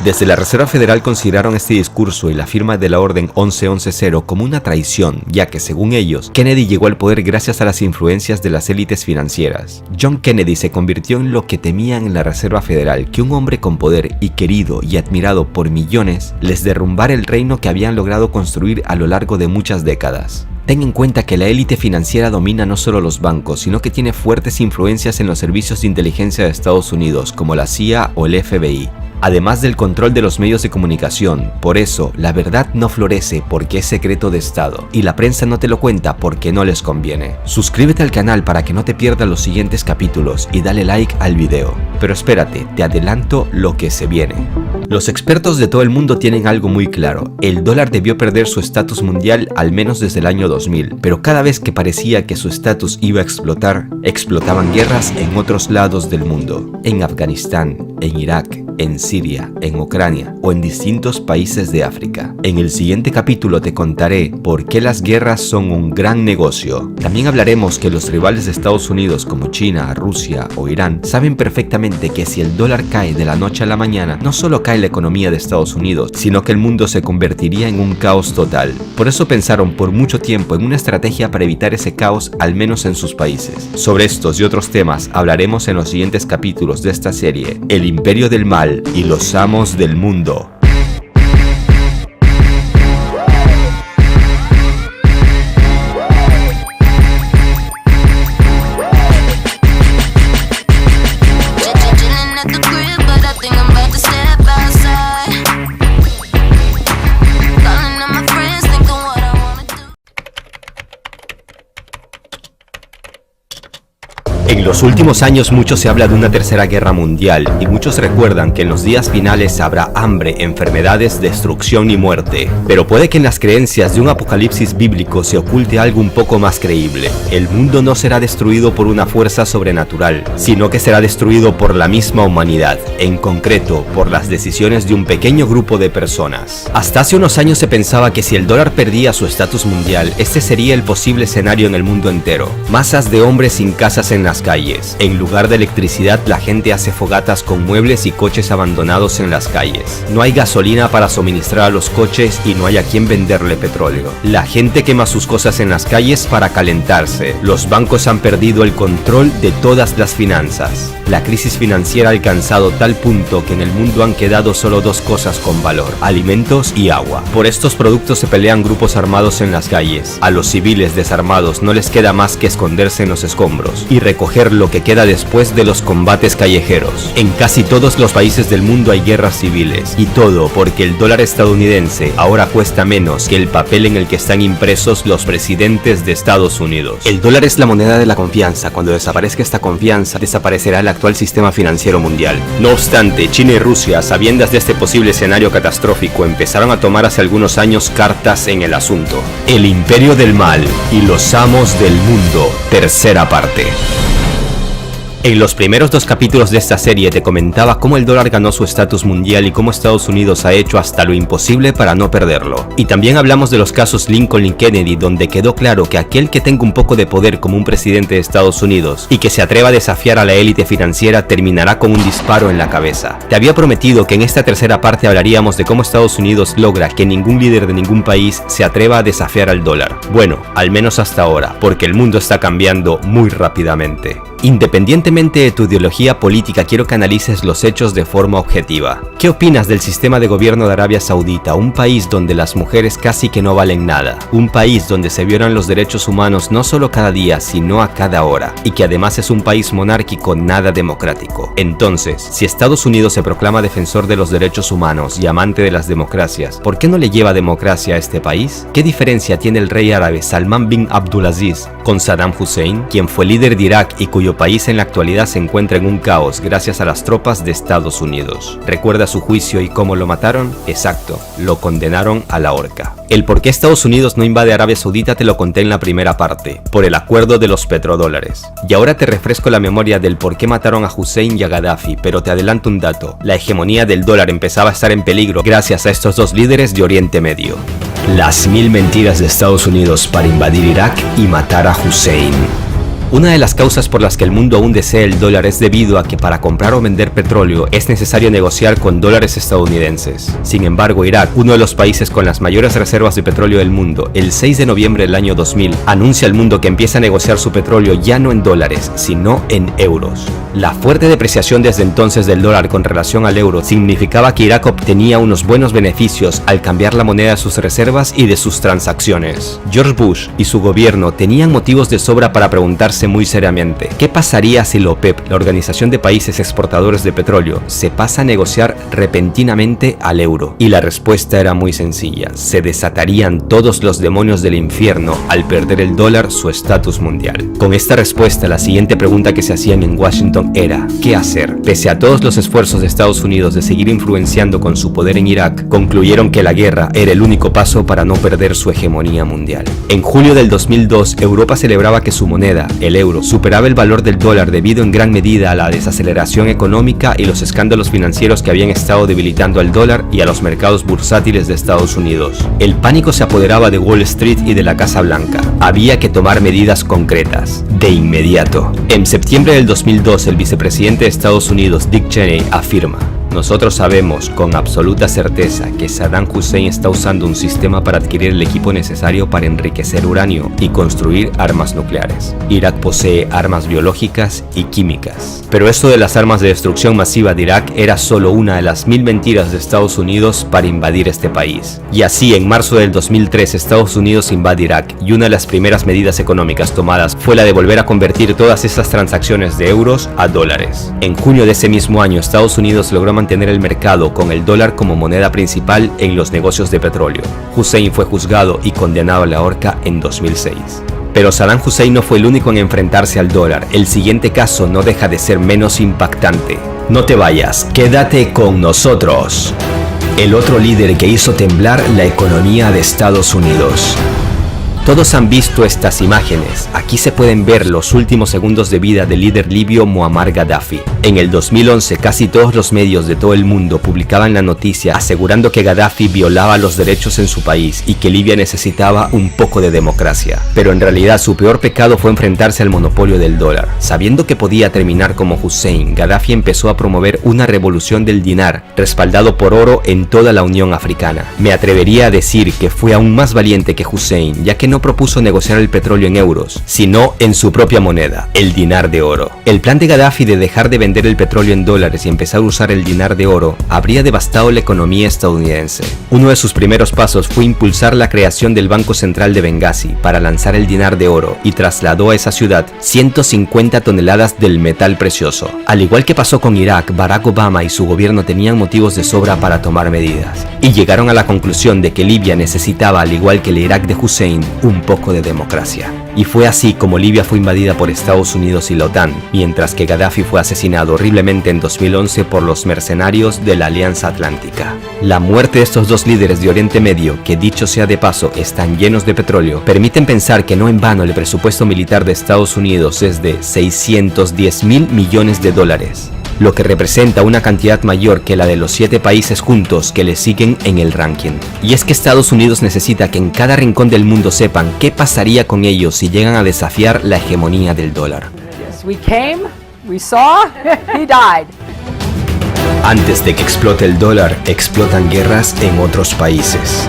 Desde la Reserva Federal consideraron este discurso y la firma de la Orden 11-11-0 como una traición, ya que según ellos, Kennedy llegó al poder gracias a las influencias de las élites financieras. John Kennedy se convirtió en lo que temían en la Reserva Federal, que un hombre con poder y querido y admirado por millones les derrumbara el reino que habían logrado construir a lo largo de muchas décadas. Ten en cuenta que la élite financiera domina no solo los bancos, sino que tiene fuertes influencias en los servicios de inteligencia de Estados Unidos, como la CIA o el FBI. Además del control de los medios de comunicación. Por eso, la verdad no florece porque es secreto de Estado, y la prensa no te lo cuenta porque no les conviene. Suscríbete al canal para que no te pierdas los siguientes capítulos y dale like al video. Pero espérate, te adelanto lo que se viene. Los expertos de todo el mundo tienen algo muy claro: el dólar debió perder su estatus mundial al menos desde el año 2000, pero cada vez que parecía que su estatus iba a explotar, explotaban guerras en otros lados del mundo, en Afganistán, en Irak, en Siria, en Ucrania o en distintos países de África. En el siguiente capítulo te contaré por qué las guerras son un gran negocio. También hablaremos que los rivales de Estados Unidos como China, Rusia o Irán saben perfectamente que si el dólar cae de la noche a la mañana, no solo cae la economía de Estados Unidos, sino que el mundo se convertiría en un caos total. Por eso pensaron por mucho tiempo en una estrategia para evitar ese caos, al menos en sus países. Sobre estos y otros temas hablaremos en los siguientes capítulos de esta serie: El Imperio del Mal y los amos del mundo. En los últimos años mucho se habla de una tercera guerra mundial y muchos recuerdan que en los días finales habrá hambre, enfermedades, destrucción y muerte. Pero puede que en las creencias de un apocalipsis bíblico se oculte algo un poco más creíble. El mundo no será destruido por una fuerza sobrenatural, sino que será destruido por la misma humanidad, en concreto por las decisiones de un pequeño grupo de personas. Hasta hace unos años se pensaba que si el dólar perdía su estatus mundial, este sería el posible escenario en el mundo entero. Masas de hombres sin casas en las calles. En lugar de electricidad, la gente hace fogatas con muebles y coches abandonados en las calles. No hay gasolina para suministrar a los coches y no hay a quien venderle petróleo. La gente quema sus cosas en las calles para calentarse. Los bancos han perdido el control de todas las finanzas. La crisis financiera ha alcanzado tal punto que en el mundo han quedado solo dos cosas con valor: alimentos y agua. Por estos productos se pelean grupos armados en las calles. A los civiles desarmados no les queda más que esconderse en los escombros y recoger lo que queda después de los combates callejeros. En casi todos los países del mundo hay guerras civiles, y todo porque el dólar estadounidense ahora cuesta menos que el papel en el que están impresos los presidentes de Estados Unidos. El dólar es la moneda de la confianza. Cuando desaparezca esta confianza, desaparecerá el actual sistema financiero mundial. No obstante, China y Rusia, sabiendas de este posible escenario catastrófico, empezaron a tomar hace algunos años cartas en el asunto. El Imperio del Mal y los amos del mundo, tercera parte. En los primeros dos capítulos de esta serie te comentaba cómo el dólar ganó su estatus mundial y cómo Estados Unidos ha hecho hasta lo imposible para no perderlo. Y también hablamos de los casos Lincoln y Kennedy, donde quedó claro que aquel que tenga un poco de poder como un presidente de Estados Unidos y que se atreva a desafiar a la élite financiera terminará con un disparo en la cabeza. Te había prometido que en esta tercera parte hablaríamos de cómo Estados Unidos logra que ningún líder de ningún país se atreva a desafiar al dólar. Bueno, al menos hasta ahora, porque el mundo está cambiando muy rápidamente. Independientemente de tu ideología política, quiero que analices los hechos de forma objetiva. ¿Qué opinas del sistema de gobierno de Arabia Saudita, un país donde las mujeres casi que no valen nada? Un país donde se violan los derechos humanos no solo cada día, sino a cada hora, y que además es un país monárquico nada democrático. Entonces, si Estados Unidos se proclama defensor de los derechos humanos y amante de las democracias, ¿por qué no le lleva democracia a este país? ¿Qué diferencia tiene el rey árabe Salman bin Abdulaziz con Saddam Hussein, quien fue líder de Irak y cuyo país en la actualidad se encuentra en un caos gracias a las tropas de Estados Unidos? ¿Recuerda su juicio y cómo lo mataron? Exacto, lo condenaron a la horca. El por qué Estados Unidos no invade Arabia Saudita te lo conté en la primera parte, por el acuerdo de los petrodólares. Y ahora te refresco la memoria del por qué mataron a Hussein y a Gaddafi, pero te adelanto un dato: la hegemonía del dólar empezaba a estar en peligro gracias a estos dos líderes de Oriente Medio. Las 1000 mentiras de Estados Unidos para invadir Irak y matar a Hussein. Una de las causas por las que el mundo aún desea el dólar es debido a que para comprar o vender petróleo es necesario negociar con dólares estadounidenses. Sin embargo, Irak, uno de los países con las mayores reservas de petróleo del mundo, el 6 de noviembre del año 2000, anuncia al mundo que empieza a negociar su petróleo ya no en dólares, sino en euros. La fuerte depreciación desde entonces del dólar con relación al euro significaba que Irak obtenía unos buenos beneficios al cambiar la moneda de sus reservas y de sus transacciones. George Bush y su gobierno tenían motivos de sobra para preguntarse muy seriamente: ¿qué pasaría si la OPEP, la Organización de Países Exportadores de Petróleo, se pasa a negociar repentinamente al euro? Y la respuesta era muy sencilla: se desatarían todos los demonios del infierno al perder el dólar su estatus mundial. Con esta respuesta, la siguiente pregunta que se hacían en Washington era: ¿qué hacer? Pese a todos los esfuerzos de Estados Unidos de seguir influenciando con su poder en Irak, concluyeron que la guerra era el único paso para no perder su hegemonía mundial. En julio del 2002, Europa celebraba que su moneda, el euro, superaba el valor del dólar debido en gran medida a la desaceleración económica y los escándalos financieros que habían estado debilitando al dólar y a los mercados bursátiles de Estados Unidos. El pánico se apoderaba de Wall Street y de la Casa Blanca. Había que tomar medidas concretas, de inmediato. En septiembre del 2002, el vicepresidente de Estados Unidos, Dick Cheney, afirma: nosotros sabemos con absoluta certeza que Saddam Hussein está usando un sistema para adquirir el equipo necesario para enriquecer uranio y construir armas nucleares. Irak posee armas biológicas y químicas. Pero esto de las armas de destrucción masiva de Irak era solo una de las 1000 mentiras de Estados Unidos para invadir este país. Y así, en marzo del 2003, Estados Unidos invade Irak, y una de las primeras medidas económicas tomadas fue la de volver a convertir todas esas transacciones de euros a dólares. En junio de ese mismo año, Estados Unidos logró mantener el mercado con el dólar como moneda principal en los negocios de petróleo. Hussein fue juzgado y condenado a la horca en 2006. Pero Saddam Hussein no fue el único en enfrentarse al dólar. El siguiente caso no deja de ser menos impactante. No te vayas, quédate con nosotros. El otro líder que hizo temblar la economía de Estados Unidos. Todos han visto estas imágenes. Aquí se pueden ver los últimos segundos de vida del líder libio Muammar Gaddafi. En el 2011, casi todos los medios de todo el mundo publicaban la noticia asegurando que Gaddafi violaba los derechos en su país y que Libia necesitaba un poco de democracia. Pero en realidad su peor pecado fue enfrentarse al monopolio del dólar. Sabiendo que podía terminar como Hussein, Gaddafi empezó a promover una revolución del dinar, respaldado por oro en toda la Unión Africana. Me atrevería a decir que fue aún más valiente que Hussein, ya que no propuso negociar el petróleo en euros, sino en su propia moneda, el dinar de oro. El plan de Gaddafi de dejar de vender el petróleo en dólares y empezar a usar el dinar de oro habría devastado la economía estadounidense. Uno de sus primeros pasos fue impulsar la creación del Banco Central de Benghazi para lanzar el dinar de oro, y trasladó a esa ciudad 150 toneladas del metal precioso. Al igual que pasó con Irak, Barack Obama y su gobierno tenían motivos de sobra para tomar medidas, y llegaron a la conclusión de que Libia necesitaba, al igual que el Irak de Hussein, un poco de democracia. Y fue así como Libia fue invadida por Estados Unidos y la OTAN, mientras que Gaddafi fue asesinado horriblemente en 2011 por los mercenarios de la Alianza Atlántica. La muerte de estos dos líderes de Oriente Medio, que dicho sea de paso están llenos de petróleo, permiten pensar que no en vano el presupuesto militar de Estados Unidos es de 610.000 millones de dólares. Lo que representa una cantidad mayor que la de los 7 países juntos que le siguen en el ranking. Y es que Estados Unidos necesita que en cada rincón del mundo sepan qué pasaría con ellos si llegan a desafiar la hegemonía del dólar. Yes, we came, we saw, he died. Antes de que explote el dólar, explotan guerras en otros países.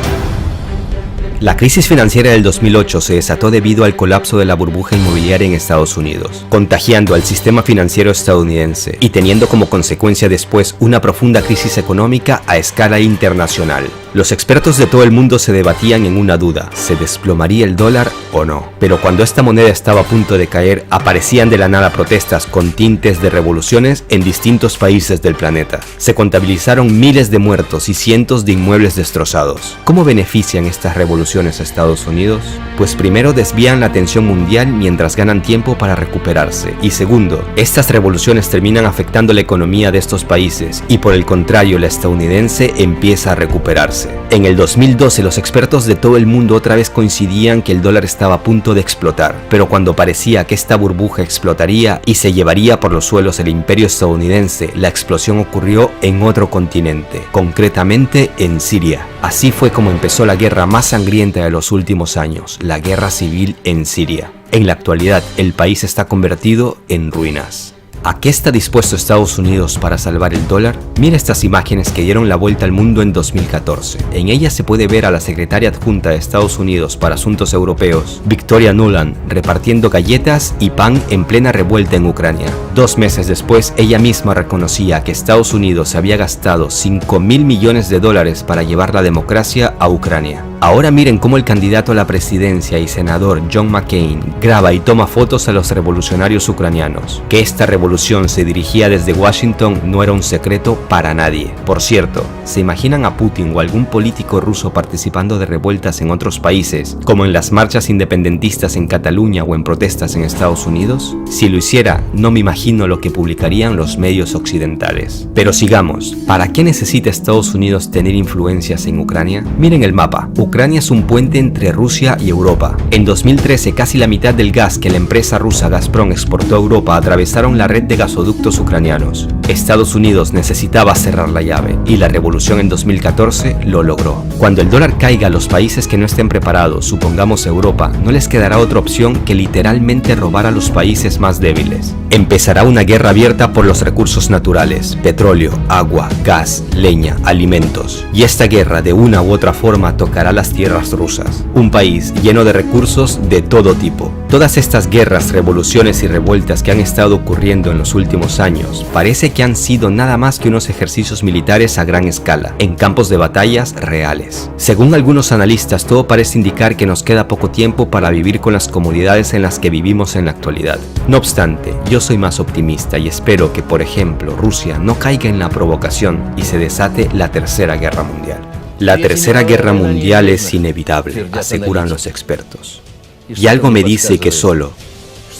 La crisis financiera del 2008 se desató debido al colapso de la burbuja inmobiliaria en Estados Unidos, contagiando al sistema financiero estadounidense y teniendo como consecuencia después una profunda crisis económica a escala internacional. Los expertos de todo el mundo se debatían en una duda: ¿se desplomaría el dólar o no? Pero cuando esta moneda estaba a punto de caer, aparecían de la nada protestas con tintes de revoluciones en distintos países del planeta. Se contabilizaron miles de muertos y cientos de inmuebles destrozados. ¿Cómo benefician estas revoluciones a Estados Unidos? Pues primero desvían la atención mundial mientras ganan tiempo para recuperarse. Y segundo, estas revoluciones terminan afectando la economía de estos países y por el contrario la estadounidense empieza a recuperarse. En el 2012 los expertos de todo el mundo otra vez coincidían que el dólar estaba a punto de explotar, pero cuando parecía que esta burbuja explotaría y se llevaría por los suelos el imperio estadounidense, la explosión ocurrió en otro continente, concretamente en Siria. Así fue como empezó la guerra más sangrienta de los últimos años, la guerra civil en Siria. En la actualidad, el país está convertido en ruinas. ¿A qué está dispuesto Estados Unidos para salvar el dólar? Mira estas imágenes que dieron la vuelta al mundo en 2014. En ellas se puede ver a la secretaria adjunta de Estados Unidos para Asuntos Europeos, Victoria Nuland, repartiendo galletas y pan en plena revuelta en Ucrania. 2 meses después, ella misma reconocía que Estados Unidos había gastado $5.000 millones para llevar la democracia a Ucrania. Ahora miren cómo el candidato a la presidencia y senador John McCain graba y toma fotos a los revolucionarios ucranianos. Que esta revolución se dirigía desde Washington no era un secreto para nadie. Por cierto, ¿se imaginan a Putin o algún político ruso participando de revueltas en otros países, como en las marchas independentistas en Cataluña o en protestas en Estados Unidos? Si lo hiciera, no me imagino lo que publicarían los medios occidentales. Pero sigamos, ¿para qué necesita Estados Unidos tener influencias en Ucrania? Miren el mapa. Ucrania es un puente entre Rusia y Europa. En 2013, casi la mitad del gas que la empresa rusa Gazprom exportó a Europa atravesaron la red de gasoductos ucranianos. Estados Unidos necesitaba cerrar la llave y la revolución en 2014 lo logró. Cuando el dólar caiga a los países que no estén preparados, supongamos Europa, no les quedará otra opción que literalmente robar a los países más débiles. Empezará una guerra abierta por los recursos naturales: petróleo, agua, gas, leña, alimentos. Y esta guerra de una u otra forma tocará las tierras rusas, un país lleno de recursos de todo tipo. Todas estas guerras, revoluciones y revueltas que han estado ocurriendo en los últimos años parece que han sido nada más que unos ejercicios militares a gran escala, en campos de batallas reales. Según algunos analistas, todo parece indicar que nos queda poco tiempo para vivir con las comodidades en las que vivimos en la actualidad. No obstante, yo soy más optimista y espero que, por ejemplo, Rusia no caiga en la provocación y se desate la Tercera Guerra Mundial. La Tercera Guerra Mundial es inevitable, aseguran los expertos. Y algo me dice que solo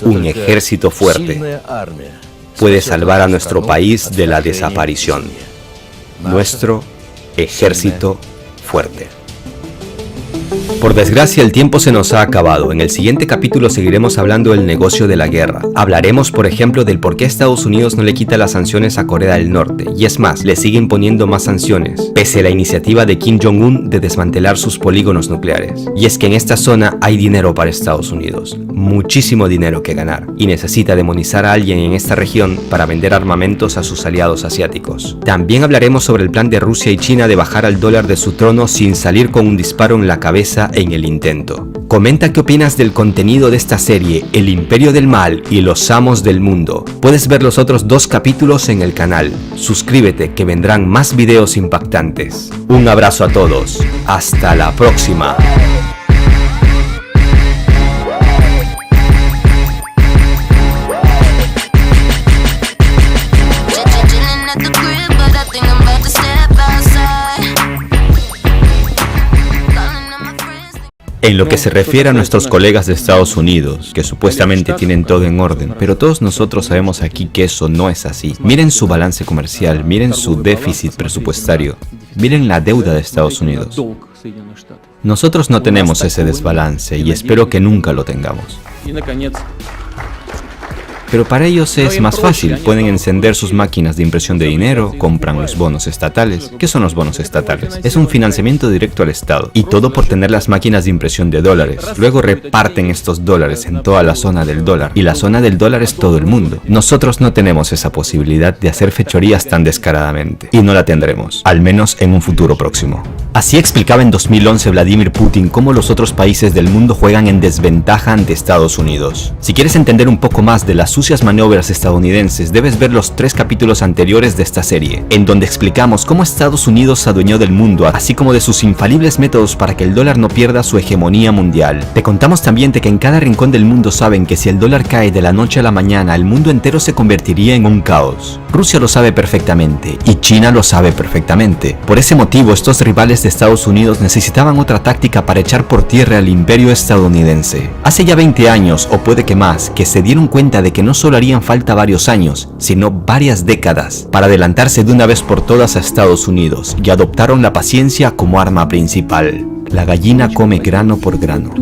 un ejército fuerte puede salvar a nuestro país de la desaparición. Nuestro ejército fuerte. Por desgracia, el tiempo se nos ha acabado. En el siguiente capítulo seguiremos hablando del negocio de la guerra. Hablaremos, por ejemplo, del por qué Estados Unidos no le quita las sanciones a Corea del Norte. Y es más, le sigue imponiendo más sanciones, pese a la iniciativa de Kim Jong-un de desmantelar sus polígonos nucleares. Y es que en esta zona hay dinero para Estados Unidos. Muchísimo dinero que ganar. Y necesita demonizar a alguien en esta región para vender armamentos a sus aliados asiáticos. También hablaremos sobre el plan de Rusia y China de bajar al dólar de su trono sin salir con un disparo en la cabeza en el intento. Comenta qué opinas del contenido de esta serie, El Imperio del Mal y Los Amos del Mundo. Puedes ver los otros 2 capítulos en el canal. Suscríbete que vendrán más videos impactantes. Un abrazo a todos. Hasta la próxima. En lo que se refiere a nuestros colegas de Estados Unidos, que supuestamente tienen todo en orden, pero todos nosotros sabemos aquí que eso no es así. Miren su balance comercial, miren su déficit presupuestario, miren la deuda de Estados Unidos. Nosotros no tenemos ese desbalance y espero que nunca lo tengamos. Pero para ellos es más fácil, pueden encender sus máquinas de impresión de dinero, compran los bonos estatales. ¿Qué son los bonos estatales? Es un financiamiento directo al Estado, y todo por tener las máquinas de impresión de dólares. Luego reparten estos dólares en toda la zona del dólar, y la zona del dólar es todo el mundo. Nosotros no tenemos esa posibilidad de hacer fechorías tan descaradamente, y no la tendremos, al menos en un futuro próximo. Así explicaba en 2011 Vladimir Putin cómo los otros países del mundo juegan en desventaja ante Estados Unidos. Si quieres entender un poco más de las sucias maniobras estadounidenses, debes ver los 3 capítulos anteriores de esta serie, en donde explicamos cómo Estados Unidos se adueñó del mundo, así como de sus infalibles métodos para que el dólar no pierda su hegemonía mundial. Te contamos también de que en cada rincón del mundo saben que si el dólar cae de la noche a la mañana, el mundo entero se convertiría en un caos. Rusia lo sabe perfectamente y China lo sabe perfectamente. Por ese motivo, estos rivales de Estados Unidos necesitaban otra táctica para echar por tierra al imperio estadounidense. Hace ya 20 años, o puede que más, que se dieron cuenta de que no solo harían falta varios años, sino varias décadas, para adelantarse de una vez por todas a Estados Unidos, y adoptaron la paciencia como arma principal. La gallina come grano por grano.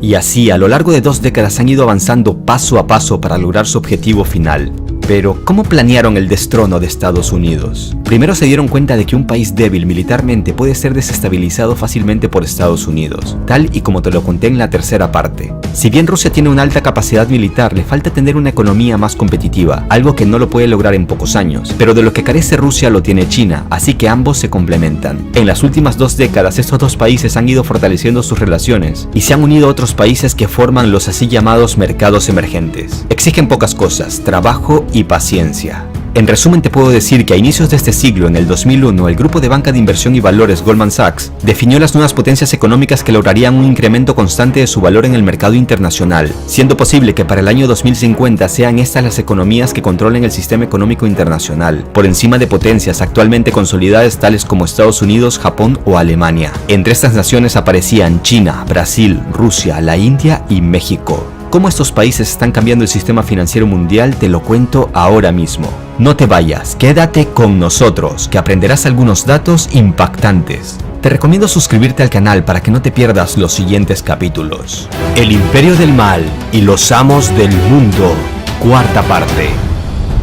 Y así, a lo largo de 2 décadas han ido avanzando paso a paso para lograr su objetivo final. Pero, ¿cómo planearon el destrono de Estados Unidos? Primero se dieron cuenta de que un país débil militarmente puede ser desestabilizado fácilmente por Estados Unidos, tal y como te lo conté en la tercera parte. Si bien Rusia tiene una alta capacidad militar, le falta tener una economía más competitiva, algo que no lo puede lograr en pocos años, pero de lo que carece Rusia lo tiene China, así que ambos se complementan. En las últimas 2 décadas estos 2 países han ido fortaleciendo sus relaciones y se han unido a otros países que forman los así llamados mercados emergentes. Exigen pocas cosas: trabajo y paciencia. En resumen, te puedo decir que a inicios de este siglo, en el 2001, el grupo de banca de inversión y valores Goldman Sachs definió las nuevas potencias económicas que lograrían un incremento constante de su valor en el mercado internacional, siendo posible que para el año 2050 sean estas las economías que controlen el sistema económico internacional, por encima de potencias actualmente consolidadas tales como Estados Unidos, Japón o Alemania. Entre estas naciones aparecían China, Brasil, Rusia, la India y México. Cómo estos países están cambiando el sistema financiero mundial te lo cuento ahora mismo. No te vayas, quédate con nosotros, que aprenderás algunos datos impactantes. Te recomiendo suscribirte al canal para que no te pierdas los siguientes capítulos. El Imperio del Mal y los Amos del Mundo, 4ª parte.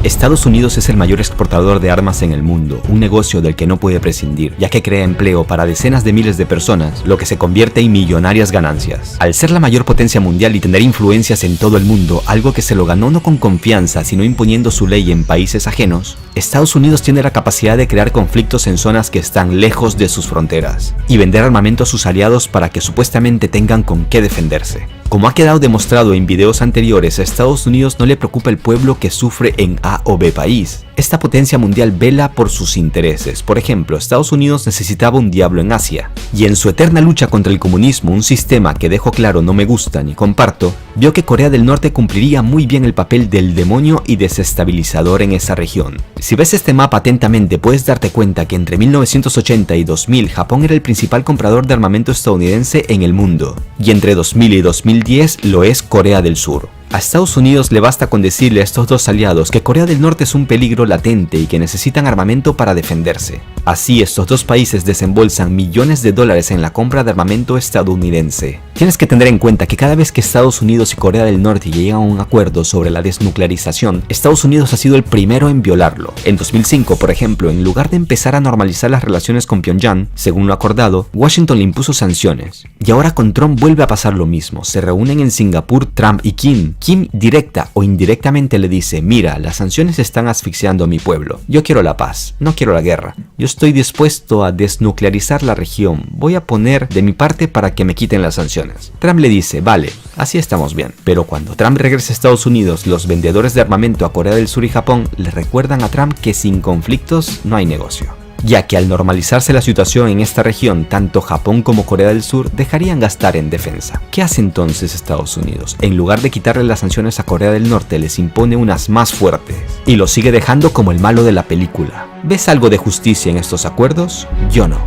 Estados Unidos es el mayor exportador de armas en el mundo, un negocio del que no puede prescindir, ya que crea empleo para decenas de miles de personas, lo que se convierte en millonarias ganancias. Al ser la mayor potencia mundial y tener influencias en todo el mundo, algo que se lo ganó no con confianza, sino imponiendo su ley en países ajenos, Estados Unidos tiene la capacidad de crear conflictos en zonas que están lejos de sus fronteras, y vender armamento a sus aliados para que supuestamente tengan con qué defenderse. Como ha quedado demostrado en videos anteriores, a Estados Unidos no le preocupa el pueblo que sufre en A o B país. Esta potencia mundial vela por sus intereses. Por ejemplo, Estados Unidos necesitaba un diablo en Asia, y en su eterna lucha contra el comunismo, un sistema que dejo claro no me gusta ni comparto, vio que Corea del Norte cumpliría muy bien el papel del demonio y desestabilizador en esa región. Si ves este mapa atentamente, puedes darte cuenta que entre 1980 y 2000 Japón era el principal comprador de armamento estadounidense en el mundo, y entre 2000 y 2010 lo es Corea del Sur. A Estados Unidos le basta con decirle a estos 2 aliados que Corea del Norte es un peligro latente y que necesitan armamento para defenderse. Así, estos 2 países desembolsan millones de dólares en la compra de armamento estadounidense. Tienes que tener en cuenta que cada vez que Estados Unidos y Corea del Norte llegan a un acuerdo sobre la desnuclearización, Estados Unidos ha sido el primero en violarlo. En 2005, por ejemplo, en lugar de empezar a normalizar las relaciones con Pyongyang, según lo acordado, Washington le impuso sanciones. Y ahora con Trump vuelve a pasar lo mismo. Se reúnen en Singapur Trump y Kim. Kim directa o indirectamente le dice: mira, las sanciones están asfixiando a mi pueblo. Yo quiero la paz, no quiero la guerra. Yo estoy dispuesto a desnuclearizar la región. Voy a poner de mi parte para que me quiten las sanciones. Trump le dice: vale, así estamos bien. Pero cuando Trump regresa a Estados Unidos, los vendedores de armamento a Corea del Sur y Japón le recuerdan a Trump que sin conflictos no hay negocio, ya que al normalizarse la situación en esta región, tanto Japón como Corea del Sur dejarían gastar en defensa. ¿Qué hace entonces Estados Unidos? En lugar de quitarle las sanciones a Corea del Norte, les impone unas más fuertes, y lo sigue dejando como el malo de la película. ¿Ves algo de justicia en estos acuerdos? Yo no.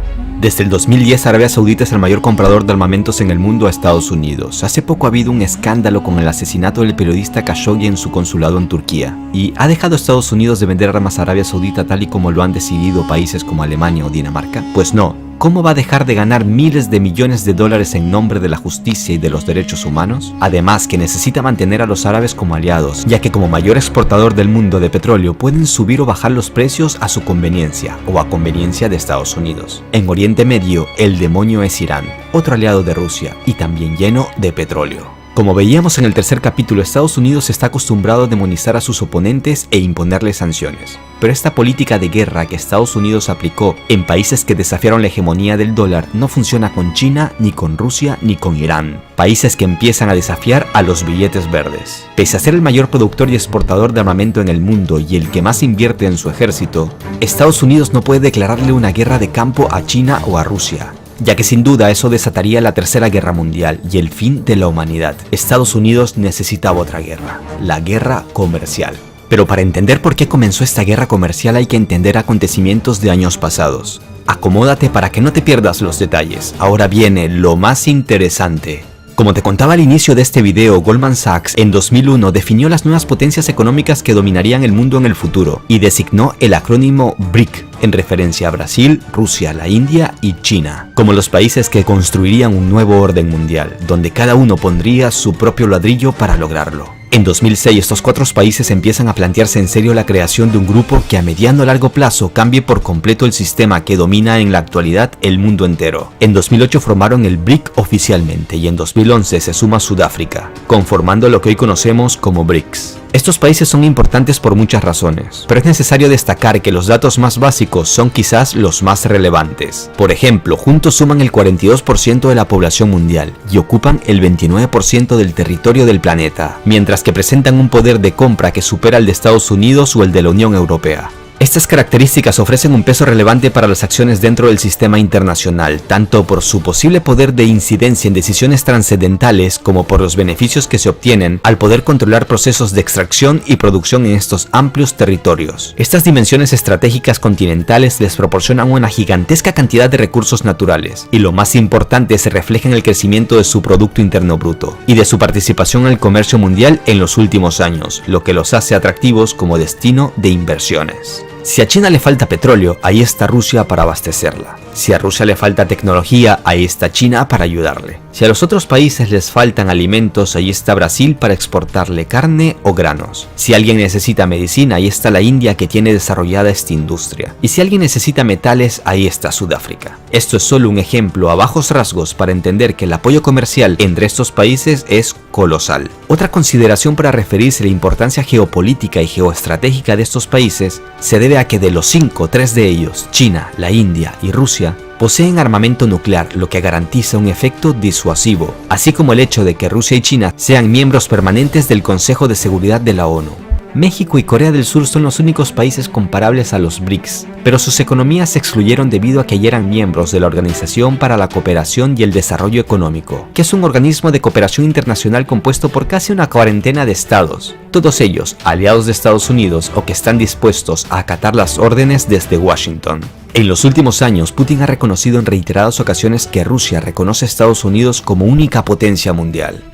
Desde el 2010, Arabia Saudita es el mayor comprador de armamentos en el mundo a Estados Unidos. Hace poco ha habido un escándalo con el asesinato del periodista Khashoggi en su consulado en Turquía. ¿Y ha dejado Estados Unidos de vender armas a Arabia Saudita tal y como lo han decidido países como Alemania o Dinamarca? Pues no. ¿Cómo va a dejar de ganar miles de millones de dólares en nombre de la justicia y de los derechos humanos? Además, que necesita mantener a los árabes como aliados, ya que como mayor exportador del mundo de petróleo pueden subir o bajar los precios a su conveniencia o a conveniencia de Estados Unidos. En Oriente Medio, el demonio es Irán, otro aliado de Rusia y también lleno de petróleo. Como veíamos en el tercer capítulo, Estados Unidos está acostumbrado a demonizar a sus oponentes e imponerles sanciones. Pero esta política de guerra que Estados Unidos aplicó en países que desafiaron la hegemonía del dólar no funciona con China, ni con Rusia, ni con Irán. Países que empiezan a desafiar a los billetes verdes. Pese a ser el mayor productor y exportador de armamento en el mundo y el que más invierte en su ejército, Estados Unidos no puede declararle una guerra de campo a China o a Rusia, ya que sin duda eso desataría la Tercera Guerra Mundial y el fin de la humanidad. Estados Unidos necesitaba otra guerra, la guerra comercial. Pero para entender por qué comenzó esta guerra comercial hay que entender acontecimientos de años pasados. Acomódate para que no te pierdas los detalles. Ahora viene lo más interesante. Como te contaba al inicio de este video, Goldman Sachs en 2001 definió las nuevas potencias económicas que dominarían el mundo en el futuro y designó el acrónimo BRIC en referencia a Brasil, Rusia, la India y China, como los países que construirían un nuevo orden mundial, donde cada uno pondría su propio ladrillo para lograrlo. En 2006 estos 4 países empiezan a plantearse en serio la creación de un grupo que a mediano a largo plazo cambie por completo el sistema que domina en la actualidad el mundo entero. En 2008 formaron el BRIC oficialmente y en 2011 se suma Sudáfrica, conformando lo que hoy conocemos como BRICS. Estos países son importantes por muchas razones, pero es necesario destacar que los datos más básicos son quizás los más relevantes. Por ejemplo, juntos suman el 42% de la población mundial y ocupan el 29% del territorio del planeta, mientras que presentan un poder de compra que supera el de Estados Unidos o el de la Unión Europea. Estas características ofrecen un peso relevante para las acciones dentro del sistema internacional, tanto por su posible poder de incidencia en decisiones trascendentales como por los beneficios que se obtienen al poder controlar procesos de extracción y producción en estos amplios territorios. Estas dimensiones estratégicas continentales les proporcionan una gigantesca cantidad de recursos naturales, y lo más importante se refleja en el crecimiento de su Producto Interno Bruto y de su participación en el comercio mundial en los últimos años, lo que los hace atractivos como destino de inversiones. Si a China le falta petróleo, ahí está Rusia para abastecerla. Si a Rusia le falta tecnología, ahí está China para ayudarle. Si a los otros países les faltan alimentos, ahí está Brasil para exportarle carne o granos. Si alguien necesita medicina, ahí está la India que tiene desarrollada esta industria. Y si alguien necesita metales, ahí está Sudáfrica. Esto es solo un ejemplo a bajos rasgos para entender que el apoyo comercial entre estos países es colosal. Otra consideración para referirse a la importancia geopolítica y geoestratégica de estos países se debe a que de los 5, 3 de ellos, China, la India y Rusia, poseen armamento nuclear, lo que garantiza un efecto disuasivo, así como el hecho de que Rusia y China sean miembros permanentes del Consejo de Seguridad de la ONU. México y Corea del Sur son los únicos países comparables a los BRICS, pero sus economías se excluyeron debido a que ya eran miembros de la Organización para la Cooperación y el Desarrollo Económico, que es un organismo de cooperación internacional compuesto por casi una cuarentena de estados, todos ellos aliados de Estados Unidos o que están dispuestos a acatar las órdenes desde Washington. En los últimos años, Putin ha reconocido en reiteradas ocasiones que Rusia reconoce a Estados Unidos como única potencia mundial.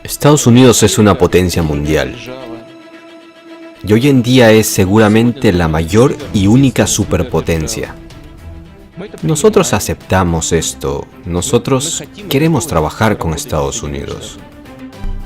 Estados Unidos es una potencia mundial. Y hoy en día es seguramente la mayor y única superpotencia. Nosotros aceptamos esto, nosotros queremos trabajar con Estados Unidos.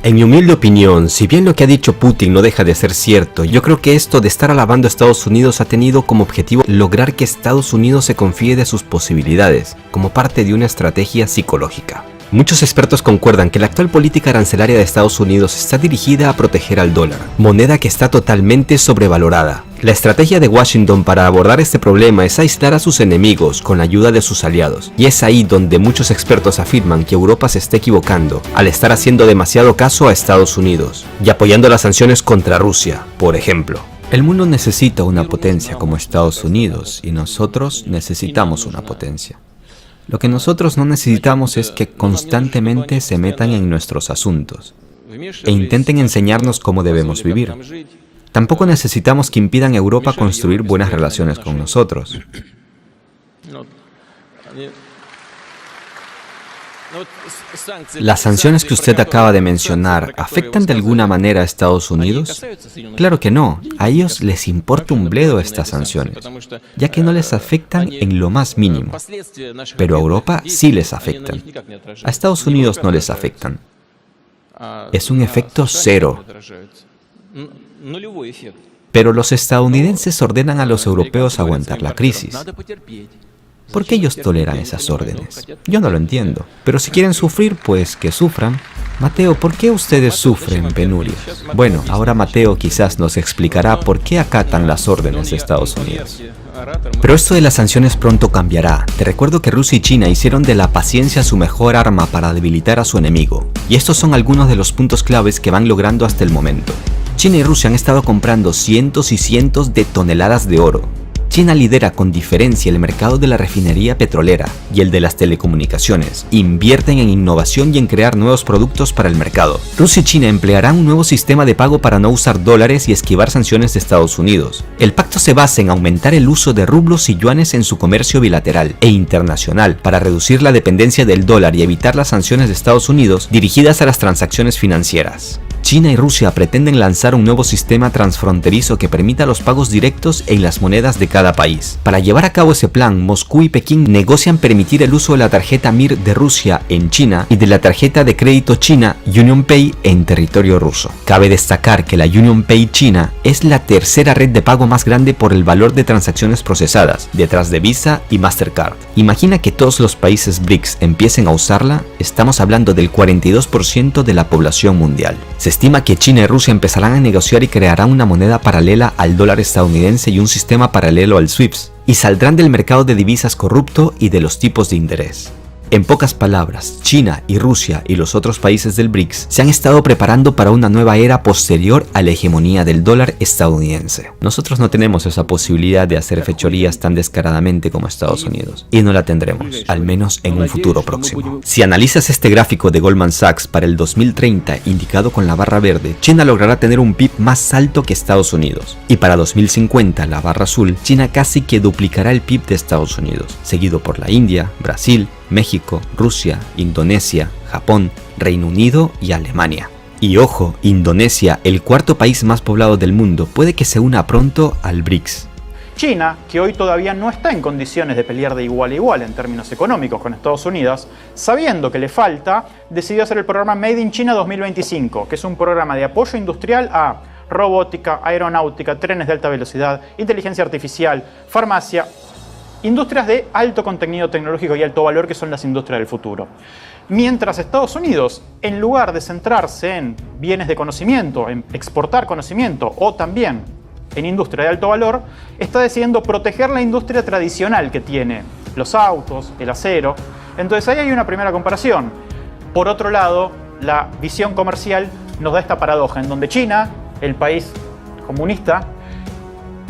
En mi humilde opinión, si bien lo que ha dicho Putin no deja de ser cierto, yo creo que esto de estar alabando a Estados Unidos ha tenido como objetivo lograr que Estados Unidos se confíe de sus posibilidades, como parte de una estrategia psicológica. Muchos expertos concuerdan que la actual política arancelaria de Estados Unidos está dirigida a proteger al dólar, moneda que está totalmente sobrevalorada. La estrategia de Washington para abordar este problema es aislar a sus enemigos con la ayuda de sus aliados, y es ahí donde muchos expertos afirman que Europa se está equivocando al estar haciendo demasiado caso a Estados Unidos y apoyando las sanciones contra Rusia, por ejemplo. El mundo necesita una potencia como Estados Unidos y nosotros necesitamos una potencia. Lo que nosotros no necesitamos es que constantemente se metan en nuestros asuntos e intenten enseñarnos cómo debemos vivir. Tampoco necesitamos que impidan a Europa construir buenas relaciones con nosotros. ¿Las sanciones que usted acaba de mencionar afectan de alguna manera a Estados Unidos? Claro que no, a ellos les importa un bledo estas sanciones, ya que no les afectan en lo más mínimo. Pero a Europa sí les afectan. A Estados Unidos no les afectan. Es un efecto cero. Pero los estadounidenses ordenan a los europeos aguantar la crisis. ¿Por qué ellos toleran esas órdenes? Yo no lo entiendo. Pero si quieren sufrir, pues que sufran. Mateo, ¿por qué ustedes sufren penurias? Bueno, ahora Mateo quizás nos explicará por qué acatan las órdenes de Estados Unidos. Pero esto de las sanciones pronto cambiará. Te recuerdo que Rusia y China hicieron de la paciencia su mejor arma para debilitar a su enemigo. Y estos son algunos de los puntos claves que van logrando hasta el momento. China y Rusia han estado comprando cientos y cientos de toneladas de oro. China lidera con diferencia el mercado de la refinería petrolera y el de las telecomunicaciones. Invierten en innovación y en crear nuevos productos para el mercado. Rusia y China emplearán un nuevo sistema de pago para no usar dólares y esquivar sanciones de Estados Unidos. El pacto se basa en aumentar el uso de rublos y yuanes en su comercio bilateral e internacional para reducir la dependencia del dólar y evitar las sanciones de Estados Unidos dirigidas a las transacciones financieras. China y Rusia pretenden lanzar un nuevo sistema transfronterizo que permita los pagos directos en las monedas de cada país. Para llevar a cabo ese plan, Moscú y Pekín negocian permitir el uso de la tarjeta Mir de Rusia en China y de la tarjeta de crédito china UnionPay en territorio ruso. Cabe destacar que la UnionPay china es la tercera red de pago más grande por el valor de transacciones procesadas, detrás de Visa y Mastercard. Imagina que todos los países BRICS empiecen a usarla, estamos hablando del 42% de la población mundial. Se estima que China y Rusia empezarán a negociar y crearán una moneda paralela al dólar estadounidense y un sistema paralelo al SWIFT, y saldrán del mercado de divisas corrupto y de los tipos de interés. En pocas palabras, China y Rusia y los otros países del BRICS se han estado preparando para una nueva era posterior a la hegemonía del dólar estadounidense. Nosotros no tenemos esa posibilidad de hacer fechorías tan descaradamente como Estados Unidos, y no la tendremos, al menos en un futuro próximo. Si analizas este gráfico de Goldman Sachs para el 2030 indicado con la barra verde, China logrará tener un PIB más alto que Estados Unidos, y para 2050, la barra azul, China casi que duplicará el PIB de Estados Unidos, seguido por la India, Brasil, México, Rusia, Indonesia, Japón, Reino Unido y Alemania. Y ojo, Indonesia, el cuarto país más poblado del mundo, puede que se una pronto al BRICS. China, que hoy todavía no está en condiciones de pelear de igual a igual en términos económicos con Estados Unidos, sabiendo que le falta, decidió hacer el programa Made in China 2025, que es un programa de apoyo industrial a robótica, aeronáutica, trenes de alta velocidad, inteligencia artificial, farmacia, industrias de alto contenido tecnológico y alto valor, que son las industrias del futuro. Mientras Estados Unidos, en lugar de centrarse en bienes de conocimiento, en exportar conocimiento o también en industria de alto valor, está decidiendo proteger la industria tradicional que tiene, los autos, el acero. Entonces ahí hay una primera comparación. Por otro lado, la visión comercial nos da esta paradoja, en donde China, el país comunista,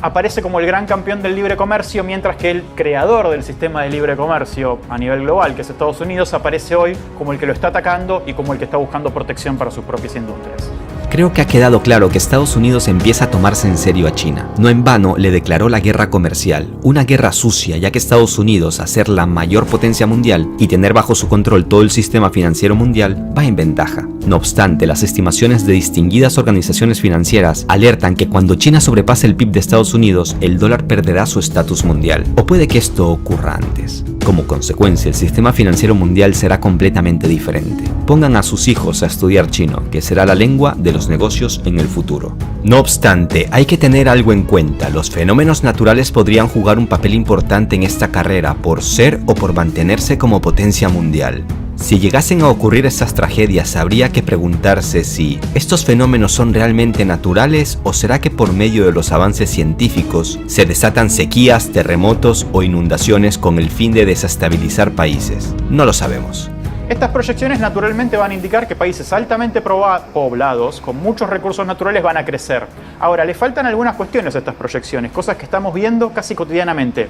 aparece como el gran campeón del libre comercio, mientras que el creador del sistema de libre comercio a nivel global, que es Estados Unidos, aparece hoy como el que lo está atacando y como el que está buscando protección para sus propias industrias. Creo que ha quedado claro que Estados Unidos empieza a tomarse en serio a China. No en vano le declaró la guerra comercial, una guerra sucia, ya que Estados Unidos, a ser la mayor potencia mundial y tener bajo su control todo el sistema financiero mundial, va en ventaja. No obstante, las estimaciones de distinguidas organizaciones financieras alertan que cuando China sobrepase el PIB de Estados Unidos, el dólar perderá su estatus mundial. O puede que esto ocurra antes. Como consecuencia, el sistema financiero mundial será completamente diferente. Pongan a sus hijos a estudiar chino, que será la lengua de los negocios en el futuro. No obstante, hay que tener algo en cuenta. Los fenómenos naturales podrían jugar un papel importante en esta carrera por ser o por mantenerse como potencia mundial. Si llegasen a ocurrir estas tragedias, habría que preguntarse si estos fenómenos son realmente naturales o será que por medio de los avances científicos se desatan sequías, terremotos o inundaciones con el fin de desestabilizar países. No lo sabemos. Estas proyecciones naturalmente van a indicar que países altamente poblados, con muchos recursos naturales, van a crecer. Ahora, le faltan algunas cuestiones a estas proyecciones, cosas que estamos viendo casi cotidianamente.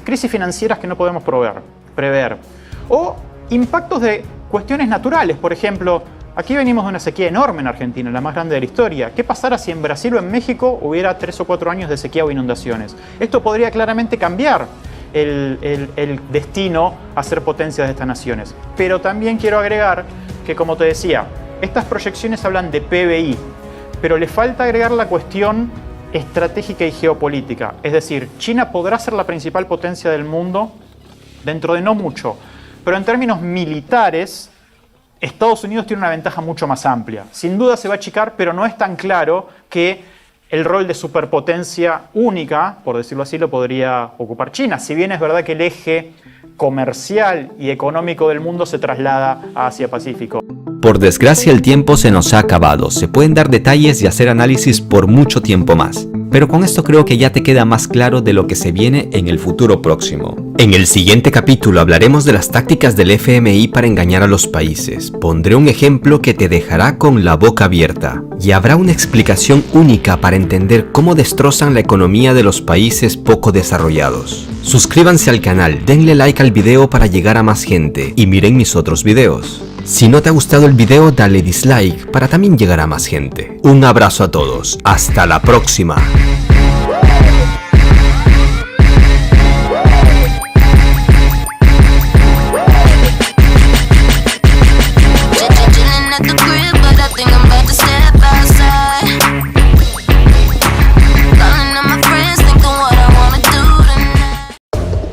Crisis financieras que no podemos prever. O impactos de cuestiones naturales. Por ejemplo, aquí venimos de una sequía enorme en Argentina, la más grande de la historia. ¿Qué pasará si en Brasil o en México hubiera 3 o 4 años de sequía o inundaciones? Esto podría claramente cambiar el destino a ser potencias de estas naciones. Pero también quiero agregar que, como te decía, estas proyecciones hablan de PBI, pero le falta agregar la cuestión estratégica y geopolítica. Es decir, China podrá ser la principal potencia del mundo dentro de no mucho, pero en términos militares, Estados Unidos tiene una ventaja mucho más amplia. Sin duda se va a achicar, pero no es tan claro que el rol de superpotencia única, por decirlo así, lo podría ocupar China. Si bien es verdad que el eje comercial y económico del mundo se traslada a Asia-Pacífico. Por desgracia, el tiempo se nos ha acabado. Se pueden dar detalles y hacer análisis por mucho tiempo más. Pero con esto creo que ya te queda más claro de lo que se viene en el futuro próximo. En el siguiente capítulo hablaremos de las tácticas del FMI para engañar a los países. Pondré un ejemplo que te dejará con la boca abierta. Y habrá una explicación única para entender cómo destrozan la economía de los países poco desarrollados. Suscríbanse al canal, denle like al video para llegar a más gente y miren mis otros videos. Si no te ha gustado el video, dale dislike para también llegar a más gente. Un abrazo a todos, hasta la próxima.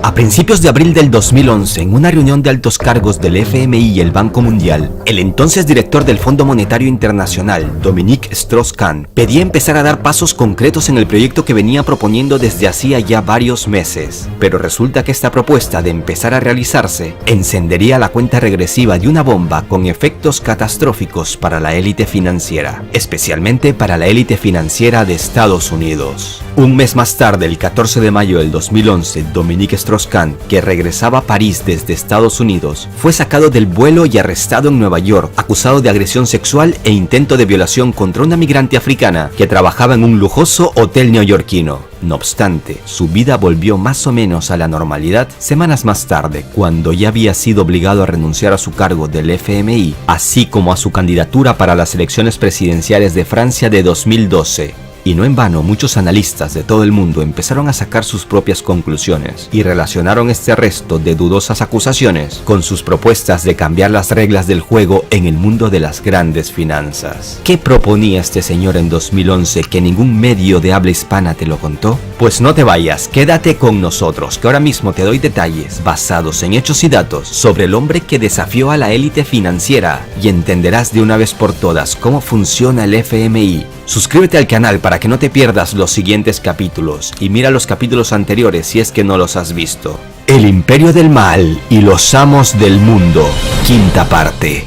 A principios de abril del 2011, en una reunión de altos cargos del FMI y el Banco Mundial, el entonces director del Fondo Monetario Internacional, Dominique Strauss-Kahn, pedía empezar a dar pasos concretos en el proyecto que venía proponiendo desde hacía ya varios meses. Pero resulta que esta propuesta de empezar a realizarse encendería la cuenta regresiva de una bomba con efectos catastróficos para la élite financiera, especialmente para la élite financiera de Estados Unidos. Un mes más tarde, el 14 de mayo del 2011, Dominique Strauss-Kahn, que regresaba a París desde Estados Unidos, fue sacado del vuelo y arrestado en Nueva York, acusado de agresión sexual e intento de violación contra una migrante africana que trabajaba en un lujoso hotel neoyorquino. No obstante, su vida volvió más o menos a la normalidad semanas más tarde, cuando ya había sido obligado a renunciar a su cargo del FMI, así como a su candidatura para las elecciones presidenciales de Francia de 2012. Y no en vano, muchos analistas de todo el mundo empezaron a sacar sus propias conclusiones y relacionaron este arresto de dudosas acusaciones con sus propuestas de cambiar las reglas del juego en el mundo de las grandes finanzas. ¿Qué proponía este señor en 2011 que ningún medio de habla hispana te lo contó? Pues no te vayas, quédate con nosotros, que ahora mismo te doy detalles basados en hechos y datos sobre el hombre que desafió a la élite financiera y entenderás de una vez por todas cómo funciona el FMI. Suscríbete al canal para que no te pierdas los siguientes capítulos y mira los capítulos anteriores si es que no los has visto. El Imperio del Mal y los Amos del Mundo, quinta parte.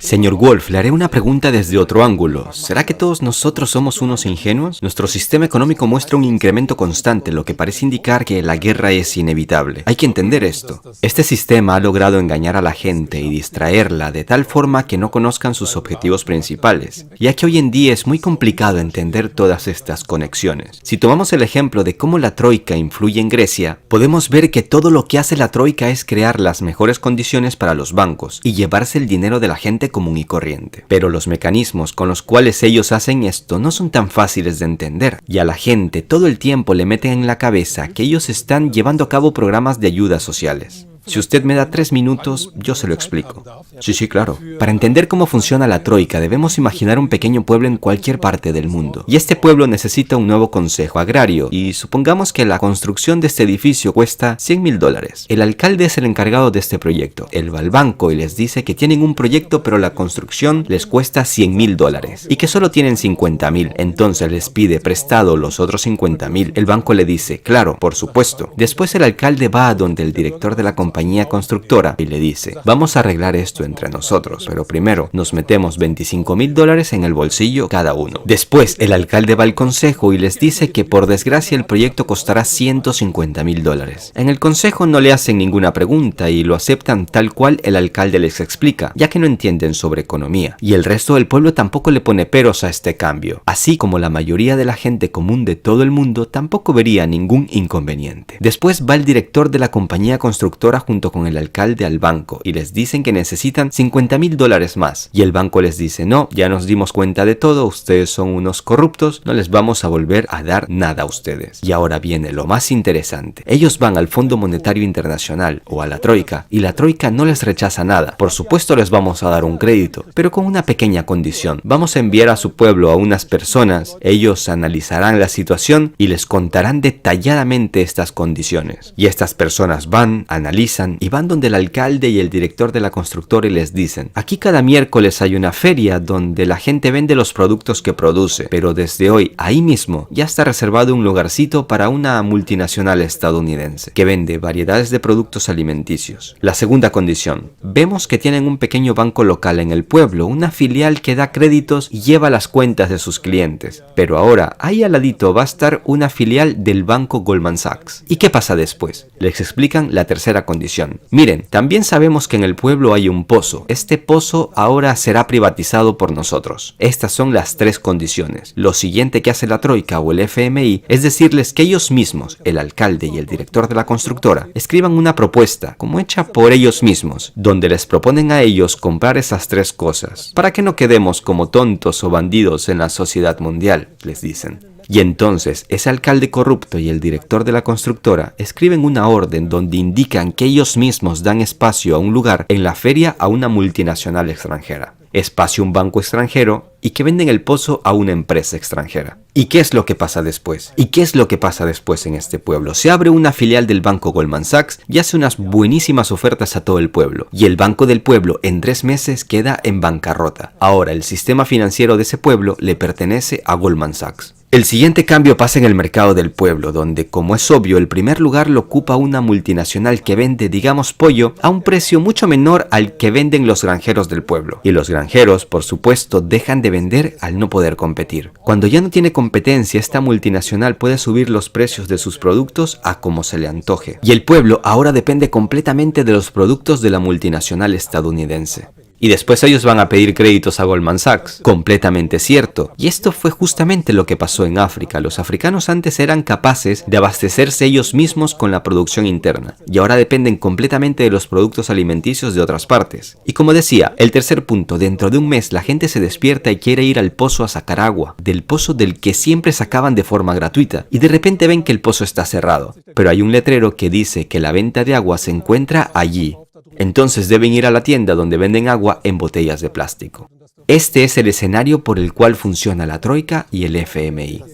Señor Wolf, le haré una pregunta desde otro ángulo. ¿Será que todos nosotros somos unos ingenuos? Nuestro sistema económico muestra un incremento constante, lo que parece indicar que la guerra es inevitable. Hay que entender esto. Este sistema ha logrado engañar a la gente y distraerla de tal forma que no conozcan sus objetivos principales, ya que hoy en día es muy complicado entender todas estas conexiones. Si tomamos el ejemplo de cómo la Troika influye en Grecia, podemos ver que todo lo que hace la Troika es crear las mejores condiciones para los bancos y llevarse el dinero de la gente común y corriente. Pero los mecanismos con los cuales ellos hacen esto no son tan fáciles de entender, y a la gente todo el tiempo le meten en la cabeza que ellos están llevando a cabo programas de ayudas sociales. Si usted me da 3 minutos, yo se lo explico. Sí, claro. Para entender cómo funciona la Troika, debemos imaginar un pequeño pueblo en cualquier parte del mundo. Y este pueblo necesita un nuevo consejo agrario, y supongamos que la construcción de este edificio cuesta $100,000. El alcalde es el encargado de este proyecto. Él va al banco y les dice que tienen un proyecto, pero la construcción les cuesta $100,000 y que solo tienen $50,000. Entonces les pide prestado los otros $50,000. El banco le dice, claro, por supuesto. Después el alcalde va a donde el director de la compañía constructora y le dice, vamos a arreglar esto entre nosotros, pero primero nos metemos $25,000 en el bolsillo cada uno. Después el alcalde va al consejo y les dice que por desgracia el proyecto costará $150,000. En el consejo no le hacen ninguna pregunta y lo aceptan tal cual el alcalde les explica, ya que no entienden sobre economía, y el resto del pueblo tampoco le pone peros a este cambio, así como la mayoría de la gente común de todo el mundo tampoco vería ningún inconveniente. Después va el director de la compañía constructora junto con el alcalde al banco y les dicen que necesitan $50,000 más, y el banco les dice, no, ya nos dimos cuenta de todo, ustedes son unos corruptos, no les vamos a volver a dar nada a ustedes. Y ahora viene lo más interesante, ellos van al Fondo Monetario Internacional o a la Troika y la Troika no les rechaza nada. Por supuesto les vamos a dar un crédito, pero con una pequeña condición, vamos a enviar a su pueblo a unas personas, ellos analizarán la situación y les contarán detalladamente estas condiciones, y estas personas van, analizan organizan y van donde el alcalde y el director de la constructora y les dicen: aquí cada miércoles hay una feria donde la gente vende los productos que produce, pero desde hoy, ahí mismo, ya está reservado un lugarcito para una multinacional estadounidense que vende variedades de productos alimenticios. La segunda condición: vemos que tienen un pequeño banco local en el pueblo, una filial que da créditos y lleva las cuentas de sus clientes, pero ahora ahí al ladito va a estar una filial del banco Goldman Sachs. ¿Y qué pasa después? Les explican la tercera condición. Miren, también sabemos que en el pueblo hay un pozo. Este pozo ahora será privatizado por nosotros. Estas son las tres condiciones. Lo siguiente que hace la Troika o el FMI es decirles que ellos mismos, el alcalde y el director de la constructora, escriban una propuesta, como hecha por ellos mismos, donde les proponen a ellos comprar esas tres cosas, para que no quedemos como tontos o bandidos en la sociedad mundial, les dicen. Y entonces, ese alcalde corrupto y el director de la constructora escriben una orden donde indican que ellos mismos dan espacio a un lugar en la feria a una multinacional extranjera, espacio a un banco extranjero y que venden el pozo a una empresa extranjera. ¿Y qué es lo que pasa después? ¿Y qué es lo que pasa después en este pueblo? Se abre una filial del banco Goldman Sachs y hace unas buenísimas ofertas a todo el pueblo. Y el banco del pueblo en 3 meses queda en bancarrota. Ahora el sistema financiero de ese pueblo le pertenece a Goldman Sachs. El siguiente cambio pasa en el mercado del pueblo, donde, como es obvio, el primer lugar lo ocupa una multinacional que vende, digamos, pollo a un precio mucho menor al que venden los granjeros del pueblo. Y los granjeros, por supuesto, dejan de vender al no poder competir. Cuando ya no tiene competencia, esta multinacional puede subir los precios de sus productos a como se le antoje. Y el pueblo ahora depende completamente de los productos de la multinacional estadounidense. Y después ellos van a pedir créditos a Goldman Sachs. Completamente cierto. Y esto fue justamente lo que pasó en África. Los africanos antes eran capaces de abastecerse ellos mismos con la producción interna. Y ahora dependen completamente de los productos alimenticios de otras partes. Y como decía, el tercer punto, dentro de un mes la gente se despierta y quiere ir al pozo a sacar agua. Del pozo del que siempre sacaban de forma gratuita. Y de repente ven que el pozo está cerrado. Pero hay un letrero que dice que la venta de agua se encuentra allí. Entonces deben ir a la tienda donde venden agua en botellas de plástico. Este es el escenario por el cual funciona la Troika y el FMI.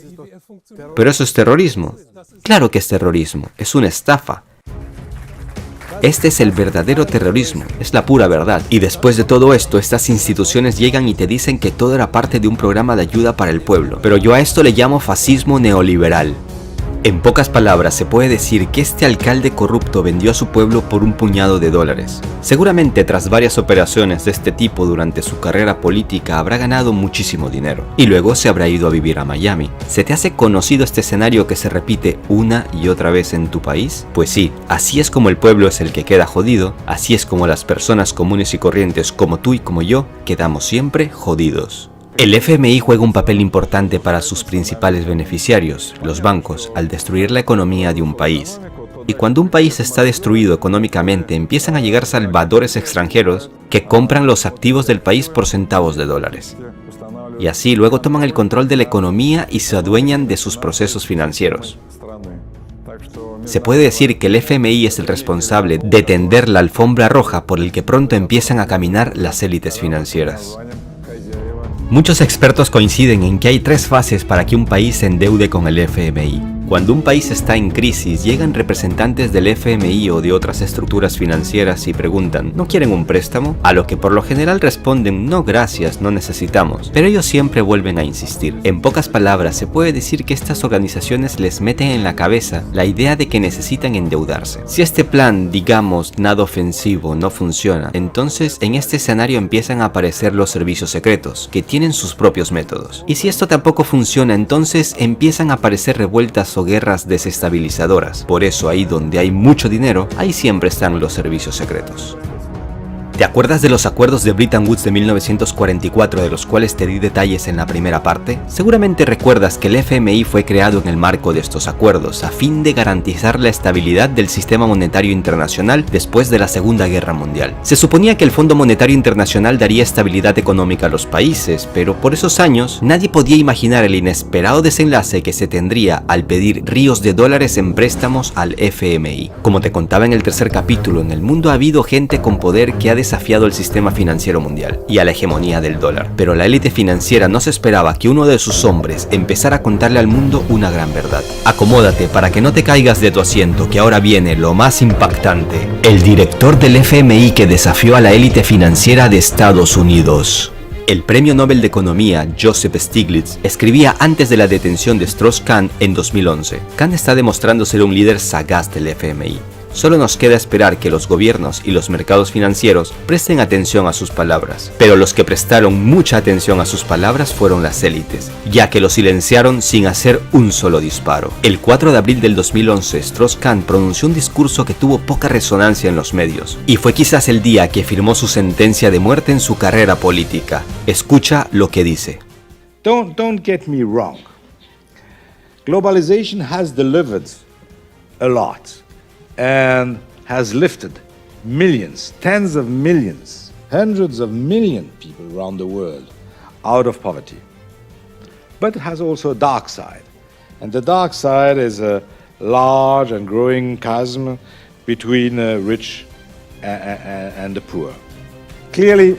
¿Pero eso es terrorismo? Claro que es terrorismo, es una estafa. Este es el verdadero terrorismo, es la pura verdad. Y después de todo esto, estas instituciones llegan y te dicen que todo era parte de un programa de ayuda para el pueblo. Pero yo a esto le llamo fascismo neoliberal. En pocas palabras, se puede decir que este alcalde corrupto vendió a su pueblo por un puñado de dólares. Seguramente tras varias operaciones de este tipo durante su carrera política habrá ganado muchísimo dinero. Y luego se habrá ido a vivir a Miami. ¿Se te hace conocido este escenario que se repite una y otra vez en tu país? Pues sí, así es como el pueblo es el que queda jodido, así es como las personas comunes y corrientes como tú y como yo quedamos siempre jodidos. El FMI juega un papel importante para sus principales beneficiarios, los bancos, al destruir la economía de un país. Y cuando un país está destruido económicamente, empiezan a llegar salvadores extranjeros que compran los activos del país por centavos de dólares. Y así luego toman el control de la economía y se adueñan de sus procesos financieros. Se puede decir que el FMI es el responsable de tender la alfombra roja por el que pronto empiezan a caminar las élites financieras. Muchos expertos coinciden en que hay 3 fases para que un país se endeude con el FMI. Cuando un país está en crisis, llegan representantes del FMI o de otras estructuras financieras y preguntan, ¿no quieren un préstamo? A lo que por lo general responden, no gracias, no necesitamos. Pero ellos siempre vuelven a insistir. En pocas palabras, se puede decir que estas organizaciones les meten en la cabeza la idea de que necesitan endeudarse. Si este plan, digamos, nada ofensivo, no funciona, entonces en este escenario empiezan a aparecer los servicios secretos, que tienen sus propios métodos. Y si esto tampoco funciona, entonces empiezan a aparecer revueltas o guerras desestabilizadoras. Por eso ahí donde hay mucho dinero, ahí siempre están los servicios secretos. ¿Te acuerdas de los acuerdos de Bretton Woods de 1944 de los cuales te di detalles en la primera parte? Seguramente recuerdas que el FMI fue creado en el marco de estos acuerdos a fin de garantizar la estabilidad del sistema monetario internacional después de la Segunda Guerra Mundial. Se suponía que el Fondo Monetario Internacional daría estabilidad económica a los países, pero por esos años nadie podía imaginar el inesperado desenlace que se tendría al pedir ríos de dólares en préstamos al FMI. Como te contaba en el tercer capítulo, en el mundo ha habido gente con poder que ha desafiado el sistema financiero mundial y a la hegemonía del dólar. Pero la élite financiera no se esperaba que uno de sus hombres empezara a contarle al mundo una gran verdad. Acomódate para que no te caigas de tu asiento, que ahora viene lo más impactante. El director del FMI que desafió a la élite financiera de Estados Unidos. El premio Nobel de Economía Joseph Stiglitz escribía antes de la detención de Strauss-Kahn en 2011. Kahn está demostrando ser un líder sagaz del FMI. Solo nos queda esperar que los gobiernos y los mercados financieros presten atención a sus palabras. Pero los que prestaron mucha atención a sus palabras fueron las élites, ya que lo silenciaron sin hacer un solo disparo. El 4 de abril del 2011, Strauss-Kahn pronunció un discurso que tuvo poca resonancia en los medios, y fue quizás el día que firmó su sentencia de muerte en su carrera política. Escucha lo que dice. Don't get me wrong. Globalization has delivered a lot. And has lifted millions, tens of millions, hundreds of million people around the world out of poverty. But it has also a dark side. And the dark side is a large and growing chasm between the rich and the poor. Clearly,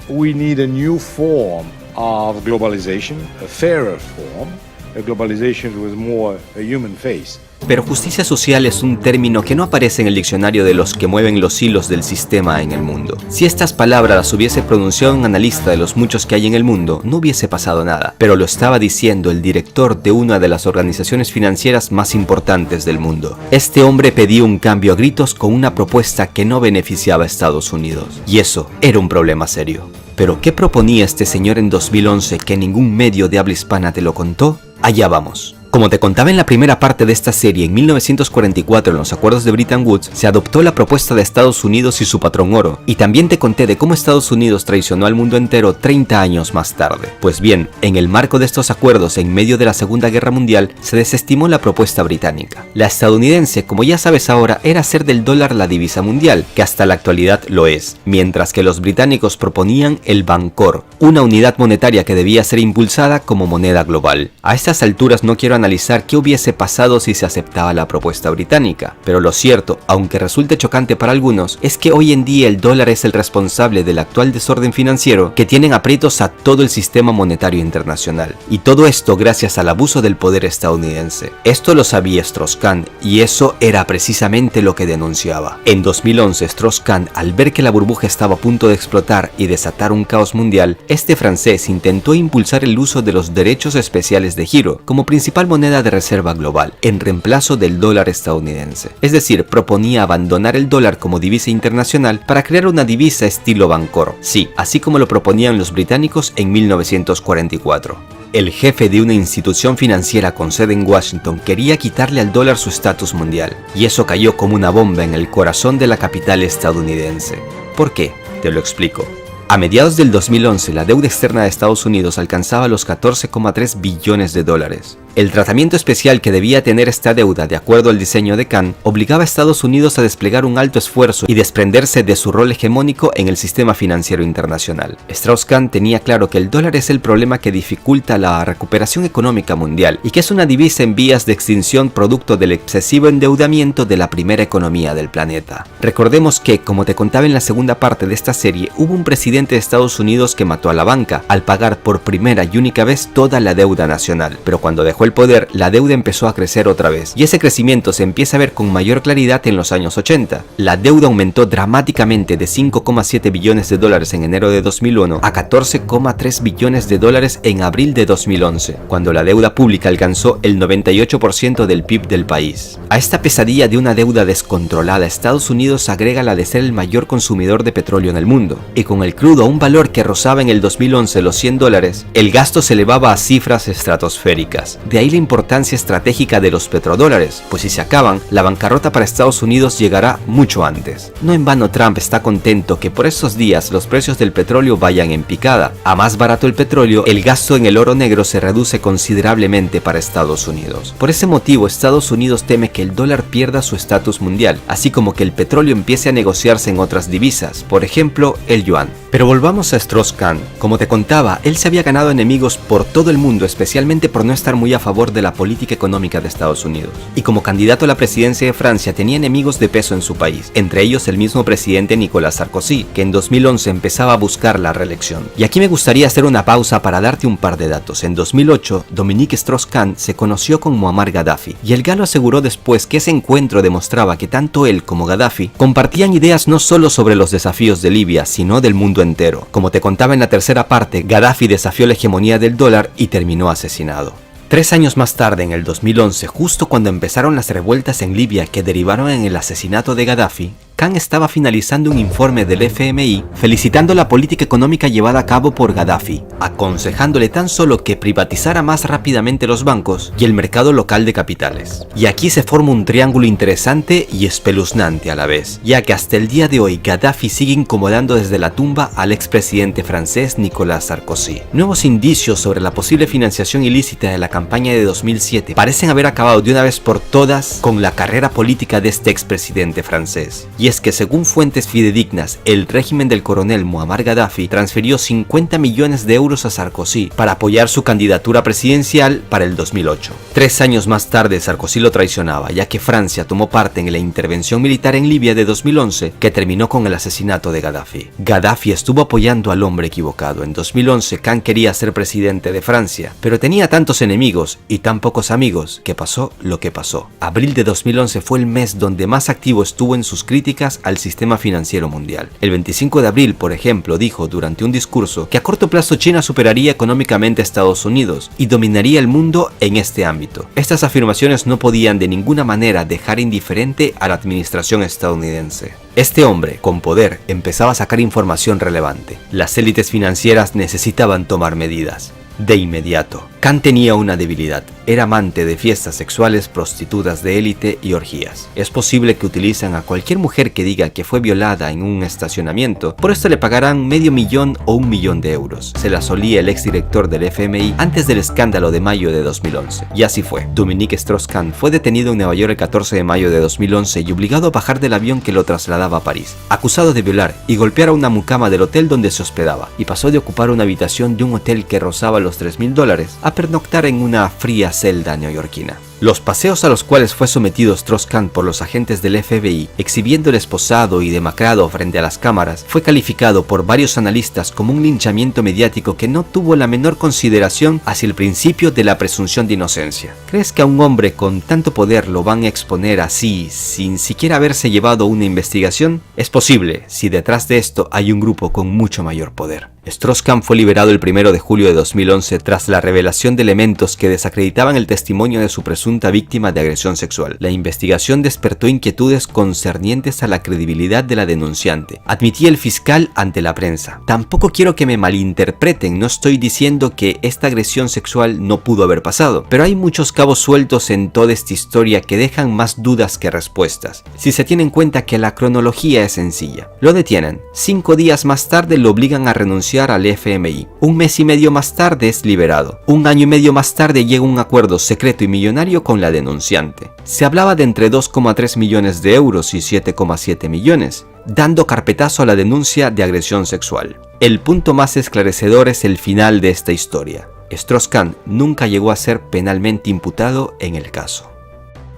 we need a new form of globalization, a fairer form, a globalization with more a human face. Pero justicia social es un término que no aparece en el diccionario de los que mueven los hilos del sistema en el mundo. Si estas palabras las hubiese pronunciado un analista de los muchos que hay en el mundo, no hubiese pasado nada. Pero lo estaba diciendo el director de una de las organizaciones financieras más importantes del mundo. Este hombre pedía un cambio a gritos con una propuesta que no beneficiaba a Estados Unidos. Y eso era un problema serio. ¿Pero qué proponía este señor en 2011 que ningún medio de habla hispana te lo contó? Allá vamos. Como te contaba en la primera parte de esta serie, en 1944 en los acuerdos de Bretton Woods se adoptó la propuesta de Estados Unidos y su patrón oro, y también te conté de cómo Estados Unidos traicionó al mundo entero 30 años más tarde. Pues bien, en el marco de estos acuerdos en medio de la Segunda Guerra Mundial se desestimó la propuesta británica. La estadounidense, como ya sabes ahora, era hacer del dólar la divisa mundial, que hasta la actualidad lo es, mientras que los británicos proponían el Bancor, una unidad monetaria que debía ser impulsada como moneda global. A estas alturas no quiero analizar qué hubiese pasado si se aceptaba la propuesta británica, pero lo cierto, aunque resulte chocante para algunos, es que hoy en día el dólar es el responsable del actual desorden financiero que tienen aprietos a todo el sistema monetario internacional, y todo esto gracias al abuso del poder estadounidense. Esto lo sabía Strauss-Kahn, y eso era precisamente lo que denunciaba. En 2011, Strauss-Kahn, al ver que la burbuja estaba a punto de explotar y desatar un caos mundial, este francés intentó impulsar el uso de los derechos especiales de giro como principal moneda de reserva global, en reemplazo del dólar estadounidense. Es decir, proponía abandonar el dólar como divisa internacional para crear una divisa estilo Bancor. Sí, así como lo proponían los británicos en 1944. El jefe de una institución financiera con sede en Washington quería quitarle al dólar su estatus mundial, y eso cayó como una bomba en el corazón de la capital estadounidense. ¿Por qué? Te lo explico. A mediados del 2011, la deuda externa de Estados Unidos alcanzaba los 14,3 billones de dólares. El tratamiento especial que debía tener esta deuda, de acuerdo al diseño de Kahn, obligaba a Estados Unidos a desplegar un alto esfuerzo y desprenderse de su rol hegemónico en el sistema financiero internacional. Strauss-Kahn tenía claro que el dólar es el problema que dificulta la recuperación económica mundial y que es una divisa en vías de extinción producto del excesivo endeudamiento de la primera economía del planeta. Recordemos que, como te contaba en la segunda parte de esta serie, hubo un presidente de Estados Unidos que mató a la banca al pagar por primera y única vez toda la deuda nacional, pero cuando dejó el poder, la deuda empezó a crecer otra vez, y ese crecimiento se empieza a ver con mayor claridad en los años 80. La deuda aumentó dramáticamente de 5,7 billones de dólares en enero de 2001 a 14,3 billones de dólares en abril de 2011, cuando la deuda pública alcanzó el 98% del PIB del país. A esta pesadilla de una deuda descontrolada, Estados Unidos agrega la de ser el mayor consumidor de petróleo en el mundo, y con el crudo a un valor que rozaba en el 2011 los $100, el gasto se elevaba a cifras estratosféricas. De ahí la importancia estratégica de los petrodólares, pues si se acaban, la bancarrota para Estados Unidos llegará mucho antes. No en vano Trump está contento que por estos días los precios del petróleo vayan en picada. A más barato el petróleo, el gasto en el oro negro se reduce considerablemente para Estados Unidos. Por ese motivo, Estados Unidos teme que el dólar pierda su estatus mundial, así como que el petróleo empiece a negociarse en otras divisas, por ejemplo, el yuan. Pero volvamos a Strauss-Kahn. Como te contaba, él se había ganado enemigos por todo el mundo, especialmente por no estar muy a favor de la política económica de Estados Unidos. Y como candidato a la presidencia de Francia tenía enemigos de peso en su país, entre ellos el mismo presidente Nicolas Sarkozy, que en 2011 empezaba a buscar la reelección. Y aquí me gustaría hacer una pausa para darte un par de datos. En 2008, Dominique Strauss-Kahn se conoció con Muammar Gaddafi, y el galo aseguró después que ese encuentro demostraba que tanto él como Gaddafi compartían ideas no solo sobre los desafíos de Libia, sino del mundo entero. Como te contaba en la tercera parte, Gaddafi desafió la hegemonía del dólar y terminó asesinado. 3 años más tarde, en el 2011, justo cuando empezaron las revueltas en Libia que derivaron en el asesinato de Gaddafi, Khan estaba finalizando un informe del FMI felicitando la política económica llevada a cabo por Gaddafi, aconsejándole tan solo que privatizara más rápidamente los bancos y el mercado local de capitales. Y aquí se forma un triángulo interesante y espeluznante a la vez, ya que hasta el día de hoy Gaddafi sigue incomodando desde la tumba al expresidente francés Nicolas Sarkozy. Nuevos indicios sobre la posible financiación ilícita de la campaña de 2007 parecen haber acabado de una vez por todas con la carrera política de este expresidente francés. Y es que según fuentes fidedignas, el régimen del coronel Muammar Gaddafi transfirió 50 millones de euros a Sarkozy para apoyar su candidatura presidencial para el 2008. 3 años más tarde Sarkozy lo traicionaba, ya que Francia tomó parte en la intervención militar en Libia de 2011 que terminó con el asesinato de Gaddafi. Gaddafi estuvo apoyando al hombre equivocado. En 2011 Khan quería ser presidente de Francia, pero tenía tantos enemigos y tan pocos amigos que pasó lo que pasó. Abril de 2011 fue el mes donde más activo estuvo en sus críticas al sistema financiero mundial. El 25 de abril, por ejemplo, dijo durante un discurso que a corto plazo China superaría económicamente a Estados Unidos y dominaría el mundo en este ámbito. Estas afirmaciones no podían de ninguna manera dejar indiferente a la administración estadounidense. Este hombre, con poder, empezaba a sacar información relevante. Las élites financieras necesitaban tomar medidas. De inmediato. Khan tenía una debilidad. Era amante de fiestas sexuales, prostitutas de élite y orgías. Es posible que utilicen a cualquier mujer que diga que fue violada en un estacionamiento. Por esto le pagarán $500,000 o $1,000,000 de euros. Se la solía el exdirector del FMI antes del escándalo de mayo de 2011. Y así fue. Dominique Strauss-Kahn fue detenido en Nueva York el 14 de mayo de 2011 y obligado a bajar del avión que lo trasladaba a París. Acusado de violar y golpear a una mucama del hotel donde se hospedaba. Y pasó de ocupar una habitación de un hotel que rozaba los $3,000 a pernoctar en una fría celda neoyorquina. Los paseos a los cuales fue sometido Strauss-Kahn por los agentes del FBI, exhibiéndole esposado y demacrado frente a las cámaras, fue calificado por varios analistas como un linchamiento mediático que no tuvo la menor consideración hacia el principio de la presunción de inocencia. ¿Crees que a un hombre con tanto poder lo van a exponer así, sin siquiera haberse llevado una investigación? Es posible, si detrás de esto hay un grupo con mucho mayor poder. Strauss-Kahn fue liberado el 1 de julio de 2011 tras la revelación de elementos que desacreditaban el testimonio de su presunta víctima de agresión sexual. La investigación despertó inquietudes concernientes a la credibilidad de la denunciante, admitía el fiscal ante la prensa. Tampoco quiero que me malinterpreten, no estoy diciendo que esta agresión sexual no pudo haber pasado, pero hay muchos cabos sueltos en toda esta historia que dejan más dudas que respuestas, si se tiene en cuenta que la cronología es sencilla. Lo detienen, 5 días más tarde lo obligan a renunciar al FMI, 1 mes y medio más tarde es liberado, 1 año y medio más tarde llega un acuerdo secreto y millonario con la denunciante. Se hablaba de entre 2,3 millones de euros y 7,7 millones, dando carpetazo a la denuncia de agresión sexual. El punto más esclarecedor es el final de esta historia. Strauss-Kahn nunca llegó a ser penalmente imputado en el caso.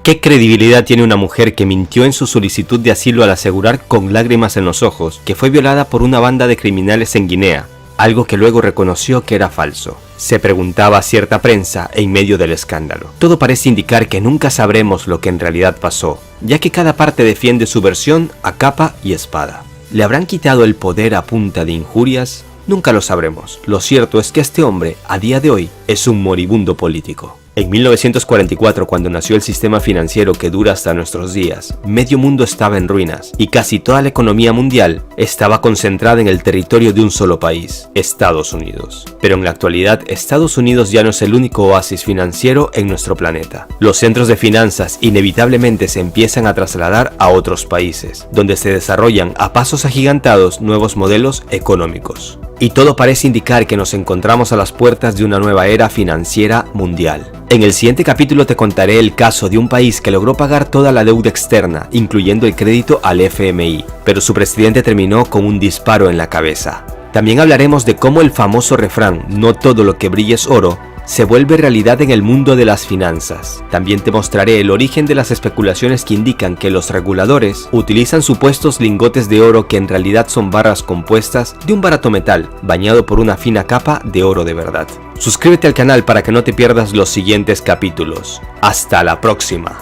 ¿Qué credibilidad tiene una mujer que mintió en su solicitud de asilo al asegurar con lágrimas en los ojos que fue violada por una banda de criminales en Guinea? Algo que luego reconoció que era falso. Se preguntaba a cierta prensa en medio del escándalo. Todo parece indicar que nunca sabremos lo que en realidad pasó, ya que cada parte defiende su versión a capa y espada. ¿Le habrán quitado el poder a punta de injurias? Nunca lo sabremos. Lo cierto es que este hombre, a día de hoy, es un moribundo político. En 1944, cuando nació el sistema financiero que dura hasta nuestros días, medio mundo estaba en ruinas y casi toda la economía mundial estaba concentrada en el territorio de un solo país, Estados Unidos. Pero en la actualidad, Estados Unidos ya no es el único oasis financiero en nuestro planeta. Los centros de finanzas inevitablemente se empiezan a trasladar a otros países, donde se desarrollan a pasos agigantados nuevos modelos económicos. Y todo parece indicar que nos encontramos a las puertas de una nueva era financiera mundial. En el siguiente capítulo te contaré el caso de un país que logró pagar toda la deuda externa, incluyendo el crédito al FMI, pero su presidente terminó con un disparo en la cabeza. También hablaremos de cómo el famoso refrán "no todo lo que brilla es oro" se vuelve realidad en el mundo de las finanzas. También te mostraré el origen de las especulaciones que indican que los reguladores utilizan supuestos lingotes de oro que en realidad son barras compuestas de un barato metal bañado por una fina capa de oro de verdad. Suscríbete al canal para que no te pierdas los siguientes capítulos. Hasta la próxima.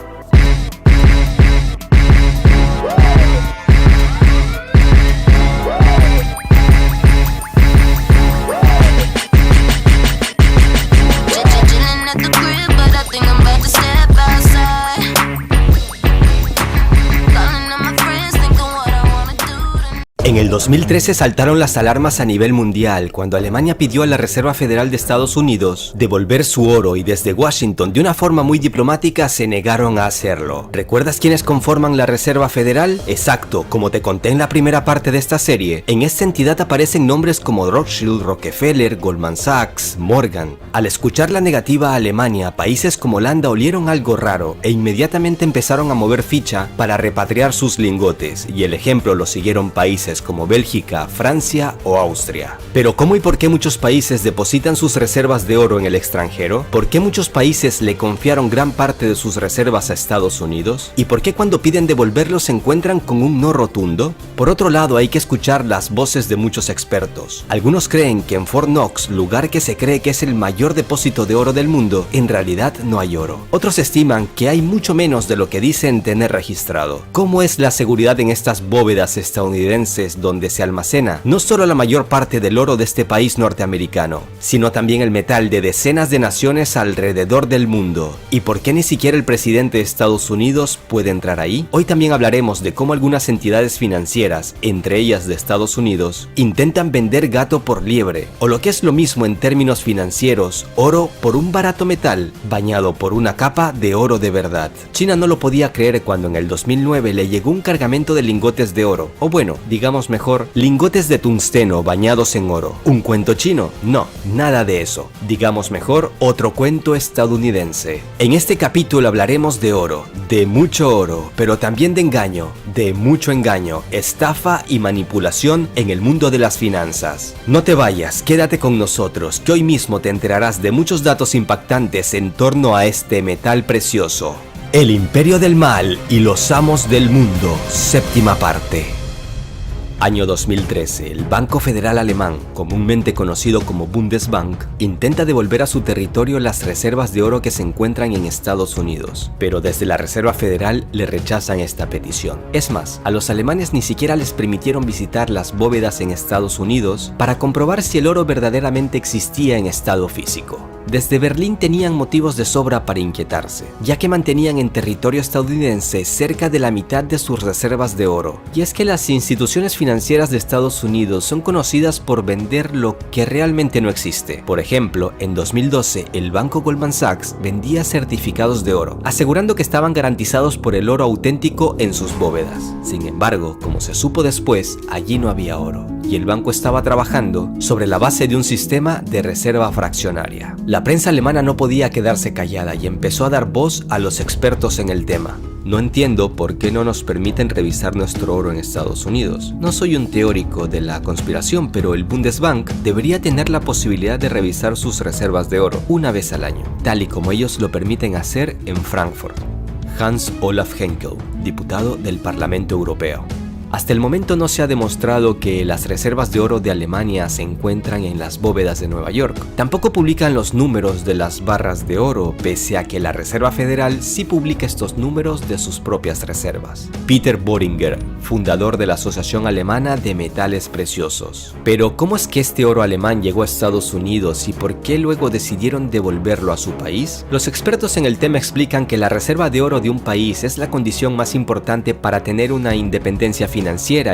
En el 2013 saltaron las alarmas a nivel mundial cuando Alemania pidió a la Reserva Federal de Estados Unidos devolver su oro y desde Washington de una forma muy diplomática se negaron a hacerlo. ¿Recuerdas quiénes conforman la Reserva Federal? Exacto, como te conté en la primera parte de esta serie, en esta entidad aparecen nombres como Rothschild, Rockefeller, Goldman Sachs, Morgan. Al escuchar la negativa a Alemania, países como Holanda olieron algo raro e inmediatamente empezaron a mover ficha para repatriar sus lingotes y el ejemplo lo siguieron países como Bélgica, Francia o Austria. Pero ¿cómo y por qué muchos países depositan sus reservas de oro en el extranjero? ¿Por qué muchos países le confiaron gran parte de sus reservas a Estados Unidos? ¿Y por qué cuando piden devolverlo se encuentran con un no rotundo? Por otro lado, hay que escuchar las voces de muchos expertos. Algunos creen que en Fort Knox, lugar que se cree que es el mayor depósito de oro del mundo, en realidad no hay oro. Otros estiman que hay mucho menos de lo que dicen tener registrado. ¿Cómo es la seguridad en estas bóvedas estadounidenses donde se almacena no solo la mayor parte del oro de este país norteamericano, sino también el metal de decenas de naciones alrededor del mundo? ¿Y por qué ni siquiera el presidente de Estados Unidos puede entrar ahí? Hoy también hablaremos de cómo algunas entidades financieras, entre ellas de Estados Unidos, intentan vender gato por liebre, o lo que es lo mismo en términos financieros, oro por un barato metal bañado por una capa de oro de verdad. China no lo podía creer cuando en el 2009 le llegó un cargamento de lingotes de oro, o bueno, digamos mejor, lingotes de tungsteno bañados en oro. ¿Un cuento chino? No, nada de eso. Digamos mejor, otro cuento estadounidense. En este capítulo hablaremos de oro, de mucho oro, pero también de engaño, de mucho engaño, estafa y manipulación en el mundo de las finanzas. No te vayas, quédate con nosotros, que hoy mismo te enterarás de muchos datos impactantes en torno a este metal precioso. El Imperio del Mal y los Amos del Mundo, séptima parte. Año 2013, el Banco Federal Alemán, comúnmente conocido como Bundesbank, intenta devolver a su territorio las reservas de oro que se encuentran en Estados Unidos, pero desde la Reserva Federal le rechazan esta petición. Es más, a los alemanes ni siquiera les permitieron visitar las bóvedas en Estados Unidos para comprobar si el oro verdaderamente existía en estado físico. Desde Berlín tenían motivos de sobra para inquietarse, ya que mantenían en territorio estadounidense cerca de la mitad de sus reservas de oro. Y es que las instituciones financieras de Estados Unidos son conocidas por vender lo que realmente no existe. Por ejemplo, en 2012 el banco Goldman Sachs vendía certificados de oro, asegurando que estaban garantizados por el oro auténtico en sus bóvedas. Sin embargo, como se supo después, allí no había oro, y el banco estaba trabajando sobre la base de un sistema de reserva fraccionaria. La prensa alemana no podía quedarse callada y empezó a dar voz a los expertos en el tema. No entiendo por qué no nos permiten revisar nuestro oro en Estados Unidos. No soy un teórico de la conspiración, pero el Bundesbank debería tener la posibilidad de revisar sus reservas de oro una vez al año, tal y como ellos lo permiten hacer en Frankfurt. Hans Olaf Henkel, diputado del Parlamento Europeo. Hasta el momento no se ha demostrado que las reservas de oro de Alemania se encuentran en las bóvedas de Nueva York. Tampoco publican los números de las barras de oro, pese a que la Reserva Federal sí publica estos números de sus propias reservas. Peter Boehringer, fundador de la Asociación Alemana de Metales Preciosos. Pero, ¿cómo es que este oro alemán llegó a Estados Unidos y por qué luego decidieron devolverlo a su país? Los expertos en el tema explican que la reserva de oro de un país es la condición más importante para tener una independencia financiera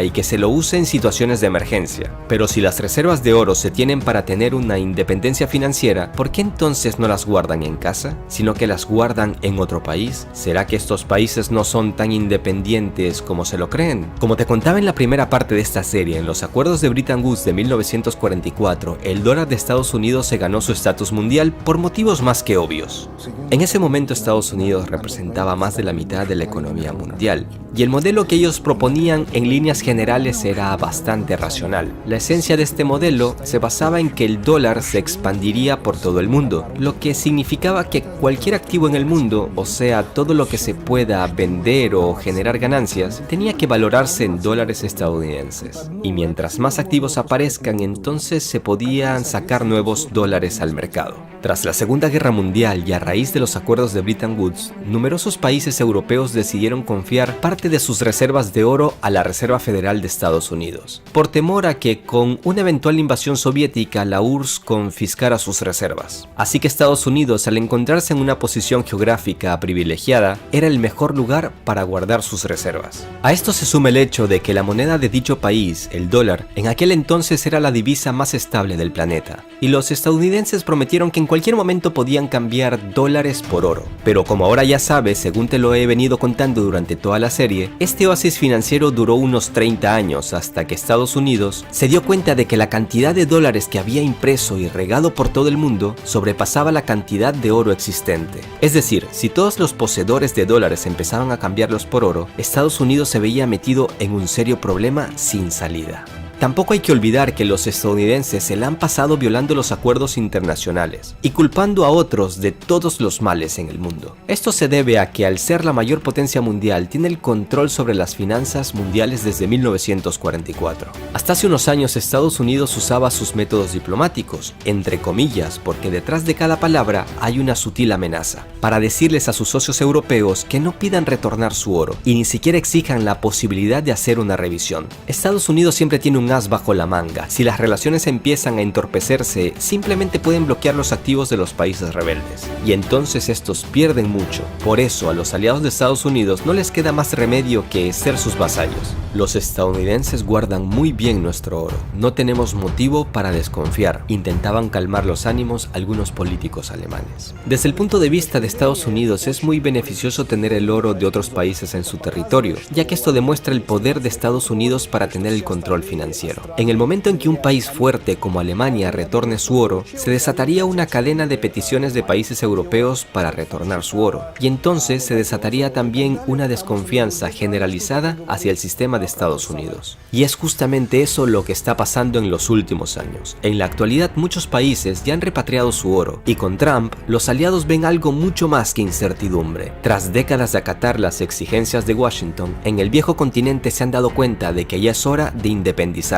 y que se lo use en situaciones de emergencia. Pero si las reservas de oro se tienen para tener una independencia financiera, ¿por qué entonces no las guardan en casa, sino que las guardan en otro país? ¿Será que estos países no son tan independientes como se lo creen? Como te contaba en la primera parte de esta serie, en los acuerdos de Bretton Woods de 1944, el dólar de Estados Unidos se ganó su estatus mundial por motivos más que obvios. En ese momento Estados Unidos representaba más de la mitad de la economía mundial, y el modelo que ellos proponían en líneas generales era bastante racional. La esencia de este modelo se basaba en que el dólar se expandiría por todo el mundo, lo que significaba que cualquier activo en el mundo, o sea, todo lo que se pueda vender o generar ganancias, tenía que valorarse en dólares estadounidenses. Y mientras más activos aparezcan, entonces se podían sacar nuevos dólares al mercado. Tras la Segunda Guerra Mundial y a raíz de los acuerdos de Bretton Woods, numerosos países europeos decidieron confiar parte de sus reservas de oro a la Reserva Federal de Estados Unidos, por temor a que con una eventual invasión soviética la URSS confiscara sus reservas. Así que Estados Unidos, al encontrarse en una posición geográfica privilegiada, era el mejor lugar para guardar sus reservas. A esto se suma el hecho de que la moneda de dicho país, el dólar, en aquel entonces era la divisa más estable del planeta, y los estadounidenses prometieron que en cualquier momento podían cambiar dólares por oro. Pero como ahora ya sabes, según te lo he venido contando durante toda la serie, este oasis financiero duró unos 30 años hasta que Estados Unidos se dio cuenta de que la cantidad de dólares que había impreso y regado por todo el mundo sobrepasaba la cantidad de oro existente. Es decir, si todos los poseedores de dólares empezaban a cambiarlos por oro, Estados Unidos se veía metido en un serio problema sin salida. Tampoco hay que olvidar que los estadounidenses se la han pasado violando los acuerdos internacionales y culpando a otros de todos los males en el mundo. Esto se debe a que al ser la mayor potencia mundial tiene el control sobre las finanzas mundiales desde 1944. Hasta hace unos años Estados Unidos usaba sus métodos diplomáticos, entre comillas, porque detrás de cada palabra hay una sutil amenaza, para decirles a sus socios europeos que no pidan retornar su oro y ni siquiera exijan la posibilidad de hacer una revisión. Estados Unidos siempre tiene un as bajo la manga. Si las relaciones empiezan a entorpecerse, simplemente pueden bloquear los activos de los países rebeldes, y entonces estos pierden mucho. Por eso a los aliados de Estados Unidos no les queda más remedio que ser sus vasallos. Los estadounidenses guardan muy bien nuestro oro, no tenemos motivo para desconfiar, intentaban calmar los ánimos algunos políticos alemanes. Desde el punto de vista de Estados Unidos es muy beneficioso tener el oro de otros países en su territorio, ya que esto demuestra el poder de Estados Unidos para tener el control financiero. En el momento en que un país fuerte como Alemania retorne su oro, se desataría una cadena de peticiones de países europeos para retornar su oro, y entonces se desataría también una desconfianza generalizada hacia el sistema de Estados Unidos. Y es justamente eso lo que está pasando en los últimos años. En la actualidad muchos países ya han repatriado su oro, y con Trump los aliados ven algo mucho más que incertidumbre. Tras décadas de acatar las exigencias de Washington, en el viejo continente se han dado cuenta de que ya es hora de independizarse.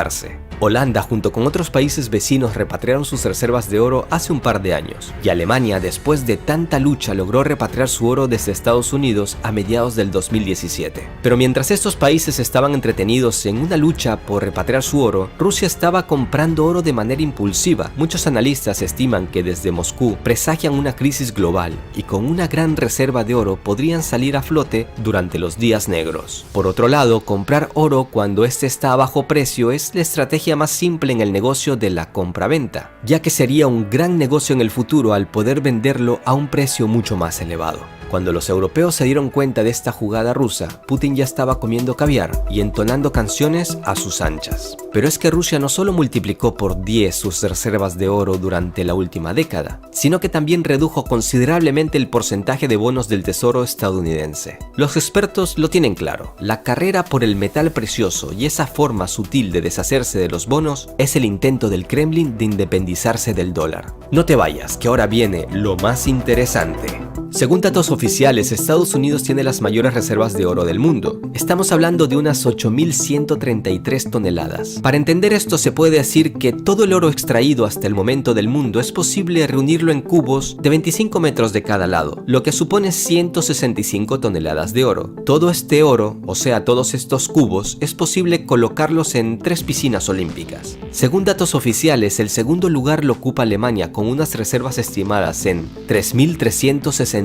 Holanda junto con otros países vecinos repatriaron sus reservas de oro hace un par de años, y Alemania después de tanta lucha logró repatriar su oro desde Estados Unidos a mediados del 2017. Pero mientras estos países estaban entretenidos en una lucha por repatriar su oro, Rusia estaba comprando oro de manera impulsiva. Muchos analistas estiman que desde Moscú presagian una crisis global y con una gran reserva de oro podrían salir a flote durante los días negros. Por otro lado, comprar oro cuando este está a bajo precio es la estrategia más simple en el negocio de la compra-venta, ya que sería un gran negocio en el futuro al poder venderlo a un precio mucho más elevado. Cuando los europeos se dieron cuenta de esta jugada rusa, Putin ya estaba comiendo caviar y entonando canciones a sus anchas. Pero es que Rusia no solo multiplicó por 10 sus reservas de oro durante la última década, sino que también redujo considerablemente el porcentaje de bonos del tesoro estadounidense. Los expertos lo tienen claro, la carrera por el metal precioso y esa forma sutil de deshacerse de los bonos es el intento del Kremlin de independizarse del dólar. No te vayas, que ahora viene lo más interesante. Según datos oficiales, Estados Unidos tiene las mayores reservas de oro del mundo. Estamos hablando de unas 8.133 toneladas. Para entender esto se puede decir que todo el oro extraído hasta el momento del mundo es posible reunirlo en cubos de 25 metros de cada lado, lo que supone 165 toneladas de oro. Todo este oro, o sea todos estos cubos, es posible colocarlos en 3 piscinas olímpicas. Según datos oficiales, el segundo lugar lo ocupa Alemania con unas reservas estimadas en 3.369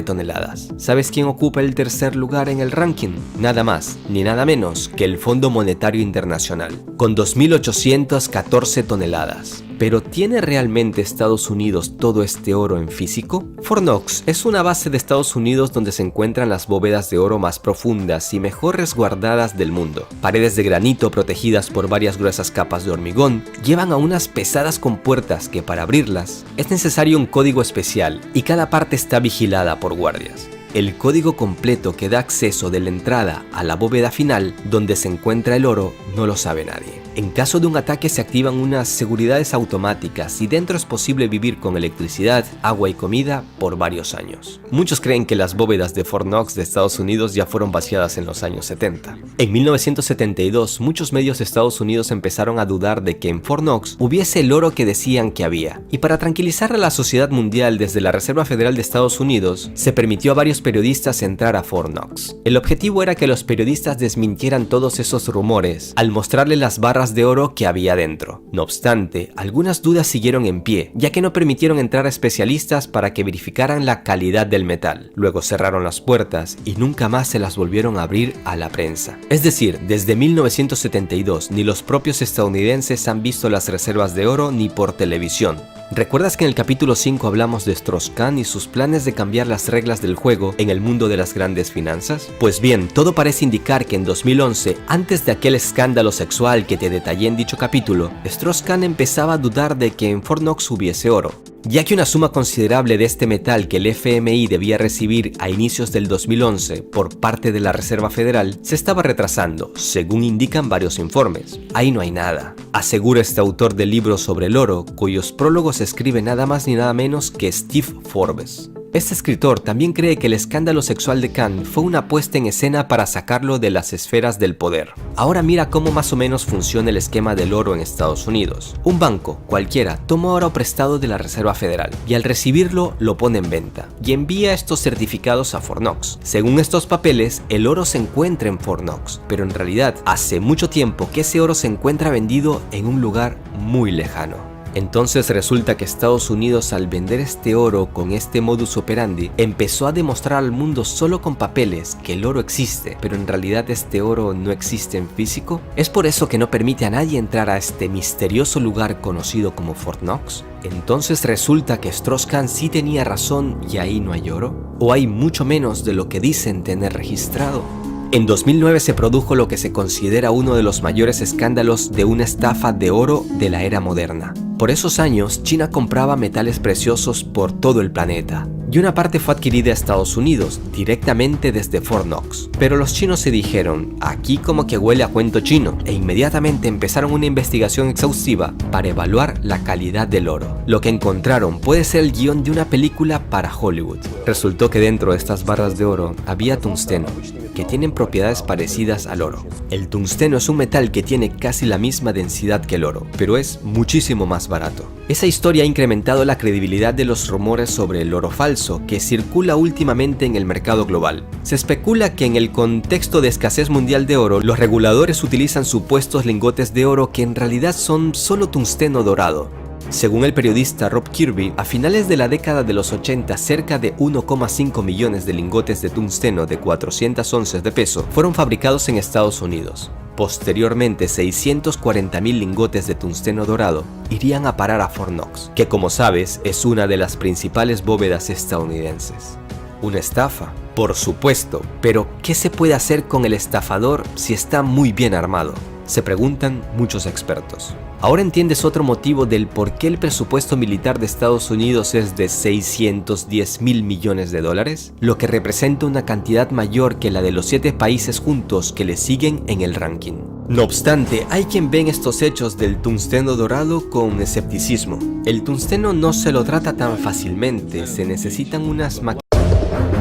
toneladas. ¿Sabes quién ocupa el tercer lugar en el ranking? Nada más ni nada menos que el Fondo Monetario Internacional, con 2.814 toneladas. ¿Pero tiene realmente Estados Unidos todo este oro en físico? Fort Knox es una base de Estados Unidos donde se encuentran las bóvedas de oro más profundas y mejor resguardadas del mundo. Paredes de granito protegidas por varias gruesas capas de hormigón llevan a unas pesadas compuertas que para abrirlas es necesario un código especial y cada parte está vigilada por guardias. el código completo que da acceso de la entrada a la bóveda final donde se encuentra el oro no lo sabe nadie. En caso de un ataque se activan unas seguridades automáticas y dentro es posible vivir con electricidad, agua y comida por varios años. Muchos creen que las bóvedas de Fort Knox de Estados Unidos ya fueron vaciadas en los años 70. En 1972, muchos medios de Estados Unidos empezaron a dudar de que en Fort Knox hubiese el oro que decían que había. Y para tranquilizar a la sociedad mundial, desde la Reserva Federal de Estados Unidos, se permitió a varios periodistas entrar a Fort Knox. El objetivo era que los periodistas desmintieran todos esos rumores al mostrarle las barras de oro que había dentro. No obstante, algunas dudas siguieron en pie, ya que no permitieron entrar a especialistas para que verificaran la calidad del metal. Luego cerraron las puertas y nunca más se las volvieron a abrir a la prensa. Es decir, desde 1972 ni los propios estadounidenses han visto las reservas de oro ni por televisión. ¿Recuerdas que en el capítulo 5 hablamos de Strauss-Kahn y sus planes de cambiar las reglas del juego en el mundo de las grandes finanzas? Pues bien, todo parece indicar que en 2011, antes de aquel escándalo sexual que te detallé en dicho capítulo, Strauss-Kahn empezaba a dudar de que en Fort Knox hubiese oro, ya que una suma considerable de este metal que el FMI debía recibir a inicios del 2011 por parte de la Reserva Federal se estaba retrasando, según indican varios informes. Ahí no hay nada, asegura este autor del libro sobre el oro, cuyos prólogos escribe nada más ni nada menos que Steve Forbes. Este escritor también cree que el escándalo sexual de Kahn fue una puesta en escena para sacarlo de las esferas del poder. Ahora mira cómo más o menos funciona el esquema del oro en Estados Unidos. Un banco, cualquiera, toma oro prestado de la Reserva Federal y al recibirlo lo pone en venta y envía estos certificados a Fort Knox. Según estos papeles, el oro se encuentra en Fort Knox, pero en realidad hace mucho tiempo que ese oro se encuentra vendido en un lugar muy lejano. Entonces resulta que Estados Unidos, al vender este oro con este modus operandi, empezó a demostrar al mundo solo con papeles que el oro existe, pero en realidad este oro no existe en físico. ¿Es por eso que no permite a nadie entrar a este misterioso lugar conocido como Fort Knox? Entonces resulta que Strauss-Kahn sí tenía razón y ahí no hay oro, o hay mucho menos de lo que dicen tener registrado. En 2009 se produjo lo que se considera uno de los mayores escándalos de una estafa de oro de la era moderna. Por esos años, China compraba metales preciosos por todo el planeta, y una parte fue adquirida a Estados Unidos, directamente desde Fort Knox. Pero los chinos se dijeron, aquí como que huele a cuento chino, e inmediatamente empezaron una investigación exhaustiva para evaluar la calidad del oro. Lo que encontraron puede ser el guión de una película para Hollywood. Resultó que dentro de estas barras de oro había tungsteno, que tienen propiedades parecidas al oro. El tungsteno es un metal que tiene casi la misma densidad que el oro, pero es muchísimo más barato. Esa historia ha incrementado la credibilidad de los rumores sobre el oro falso que circula últimamente en el mercado global. Se especula que en el contexto de escasez mundial de oro, los reguladores utilizan supuestos lingotes de oro que en realidad son solo tungsteno dorado. Según el periodista Rob Kirby, a finales de la década de los 80, cerca de 1,5 millones de lingotes de tungsteno de 400 onzas de peso fueron fabricados en Estados Unidos. Posteriormente, 640.000 lingotes de tungsteno dorado irían a parar a Fort Knox, que como sabes es una de las principales bóvedas estadounidenses. ¿Una estafa? Por supuesto, pero ¿qué se puede hacer con el estafador si está muy bien armado? Se preguntan muchos expertos. ¿Ahora entiendes otro motivo del por qué el presupuesto militar de Estados Unidos es de 610.000 millones de dólares? Lo que representa una cantidad mayor que la de los 7 países juntos que le siguen en el ranking. No obstante, hay quien ve en estos hechos del tungsteno dorado con escepticismo. El tungsteno no se lo trata tan fácilmente, se necesitan unas máquinas.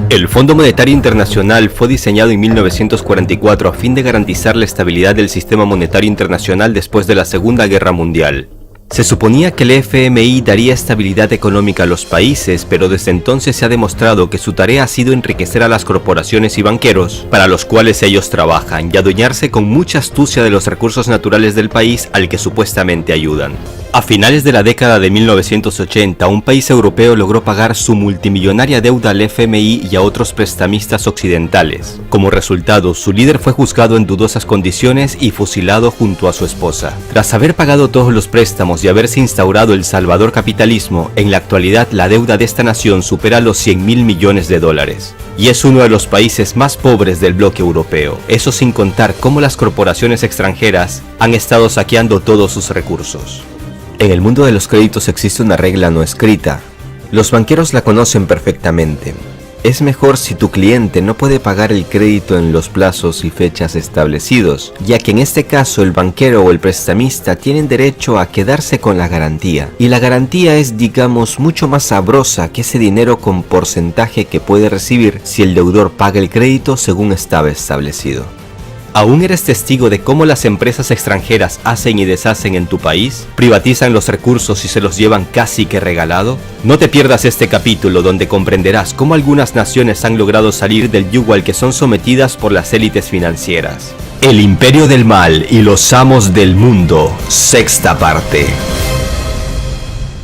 El Fondo Monetario Internacional fue diseñado en 1944 a fin de garantizar la estabilidad del sistema monetario internacional después de la Segunda Guerra Mundial. Se suponía que el FMI daría estabilidad económica a los países, pero desde entonces se ha demostrado que su tarea ha sido enriquecer a las corporaciones y banqueros, para los cuales ellos trabajan, y adueñarse con mucha astucia de los recursos naturales del país al que supuestamente ayudan. A finales de la década de 1980, un país europeo logró pagar su multimillonaria deuda al FMI y a otros prestamistas occidentales. Como resultado, su líder fue juzgado en dudosas condiciones y fusilado junto a su esposa. Tras haber pagado todos los préstamos y haberse instaurado el salvador capitalismo, en la actualidad la deuda de esta nación supera los 100.000 millones de dólares. Y es uno de los países más pobres del bloque europeo, eso sin contar cómo las corporaciones extranjeras han estado saqueando todos sus recursos. En el mundo de los créditos existe una regla no escrita. Los banqueros la conocen perfectamente. Es mejor si tu cliente no puede pagar el crédito en los plazos y fechas establecidos, ya que en este caso el banquero o el prestamista tienen derecho a quedarse con la garantía, y la garantía es, digamos, mucho más sabrosa que ese dinero con porcentaje que puede recibir si el deudor paga el crédito según estaba establecido. ¿Aún eres testigo de cómo las empresas extranjeras hacen y deshacen en tu país? ¿Privatizan los recursos y se los llevan casi que regalado? No te pierdas este capítulo donde comprenderás cómo algunas naciones han logrado salir del yugo al que son sometidas por las élites financieras. El imperio del mal y los amos del mundo, sexta parte.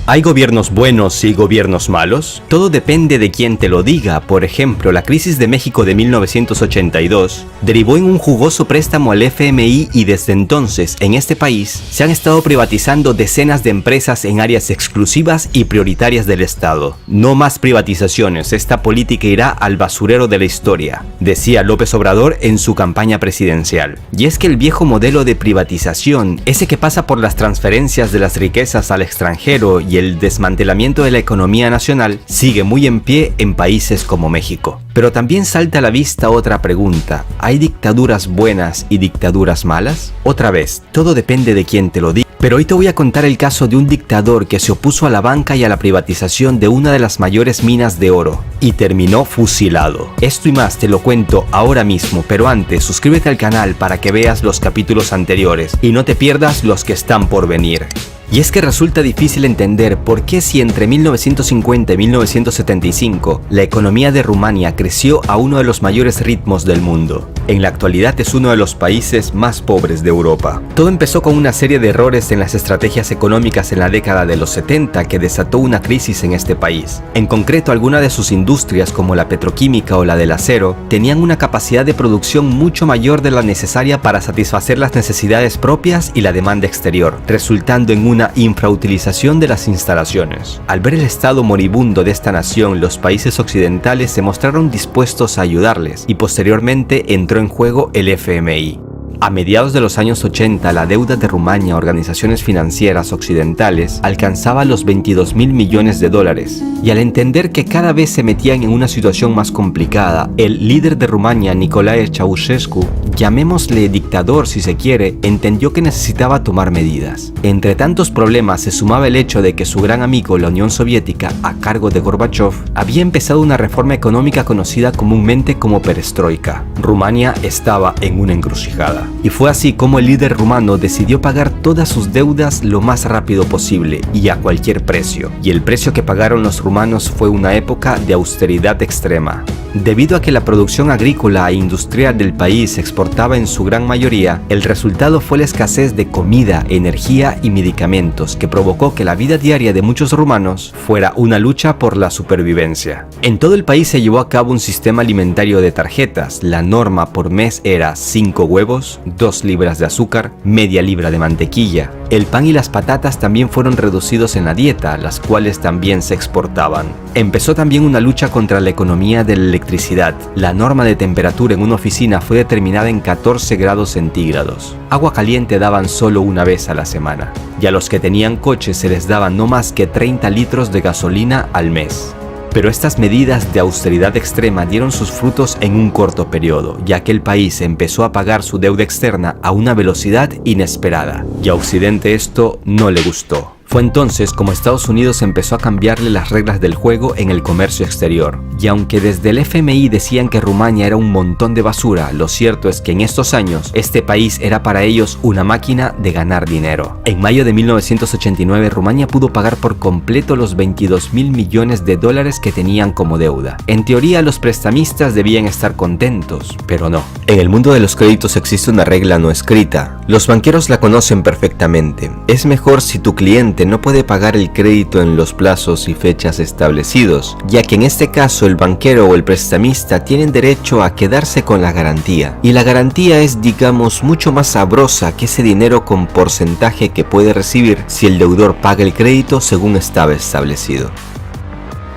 ¿Hay gobiernos buenos y gobiernos malos? Todo depende de quién te lo diga. Por ejemplo, la crisis de México de 1982 derivó en un jugoso préstamo al FMI y desde entonces, en este país, se han estado privatizando decenas de empresas en áreas exclusivas y prioritarias del Estado. No más privatizaciones, esta política irá al basurero de la historia, decía López Obrador en su campaña presidencial. Y es que el viejo modelo de privatización, ese que pasa por las transferencias de las riquezas al extranjero y el desmantelamiento de la economía nacional, sigue muy en pie en países como México. Pero también salta a la vista otra pregunta: ¿hay dictaduras buenas y dictaduras malas? Otra vez, todo depende de quién te lo diga. Pero hoy te voy a contar el caso de un dictador que se opuso a la banca y a la privatización de una de las mayores minas de oro y terminó fusilado. Esto y más te lo cuento ahora mismo, pero antes suscríbete al canal para que veas los capítulos anteriores y no te pierdas los que están por venir. Y es que resulta difícil entender por qué si entre 1950 y 1975 la economía de Rumania creció a uno de los mayores ritmos del mundo, en la actualidad es uno de los países más pobres de Europa. Todo empezó con una serie de errores en las estrategias económicas en la década de los 70 que desató una crisis en este país. En concreto, algunas de sus industrias como la petroquímica o la del acero tenían una capacidad de producción mucho mayor de la necesaria para satisfacer las necesidades propias y la demanda exterior, resultando en una infrautilización de las instalaciones. Al ver el estado moribundo de esta nación, los países occidentales se mostraron dispuestos a ayudarles y posteriormente entró en juego el FMI. A mediados de los años 80, la deuda de Rumania a organizaciones financieras occidentales alcanzaba los 22.000 millones de dólares, y al entender que cada vez se metían en una situación más complicada, el líder de Rumania, Nicolae Ceausescu, llamémosle dictador si se quiere, entendió que necesitaba tomar medidas. Entre tantos problemas se sumaba el hecho de que su gran amigo, la Unión Soviética, a cargo de Gorbachev, había empezado una reforma económica conocida comúnmente como perestroika. Rumania estaba en una encrucijada. Y fue así como el líder rumano decidió pagar todas sus deudas lo más rápido posible y a cualquier precio. Y el precio que pagaron los rumanos fue una época de austeridad extrema. Debido a que la producción agrícola e industrial del país se exportaba en su gran mayoría, el resultado fue la escasez de comida, energía y medicamentos que provocó que la vida diaria de muchos rumanos fuera una lucha por la supervivencia. En todo el país se llevó a cabo un sistema alimentario de tarjetas. La norma por mes era 5 huevos, 2 libras de azúcar, media libra de mantequilla. El pan y las patatas también fueron reducidos en la dieta, las cuales también se exportaban. Empezó también una lucha contra la economía de la electricidad. La norma de temperatura en una oficina fue determinada en 14 grados centígrados. Agua caliente daban solo una vez a la semana. Y a los que tenían coches se les daban no más que 30 litros de gasolina al mes. Pero estas medidas de austeridad extrema dieron sus frutos en un corto periodo, ya que el país empezó a pagar su deuda externa a una velocidad inesperada, y a Occidente esto no le gustó. Fue entonces como Estados Unidos empezó a cambiarle las reglas del juego en el comercio exterior. Y aunque desde el FMI decían que Rumania era un montón de basura, lo cierto es que en estos años este país era para ellos una máquina de ganar dinero. En mayo de 1989 Rumania pudo pagar por completo los 22.000 millones de dólares que tenían como deuda. En teoría los prestamistas debían estar contentos, pero no. En el mundo de los créditos existe una regla no escrita. Los banqueros la conocen perfectamente. Es mejor si tu cliente no puede pagar el crédito en los plazos y fechas establecidos, ya que en este caso el banquero o el prestamista tienen derecho a quedarse con la garantía, y la garantía es, digamos, mucho más sabrosa que ese dinero con porcentaje que puede recibir si el deudor paga el crédito según estaba establecido.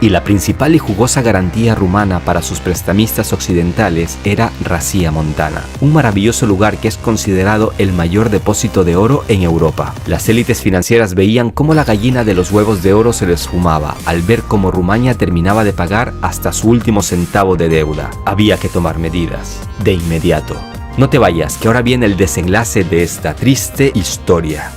Y la principal y jugosa garantía rumana para sus prestamistas occidentales era Rasía Montana, un maravilloso lugar que es considerado el mayor depósito de oro en Europa. Las élites financieras veían cómo la gallina de los huevos de oro se les fumaba al ver cómo Rumania terminaba de pagar hasta su último centavo de deuda. Había que tomar medidas, de inmediato. No te vayas, que ahora viene el desenlace de esta triste historia.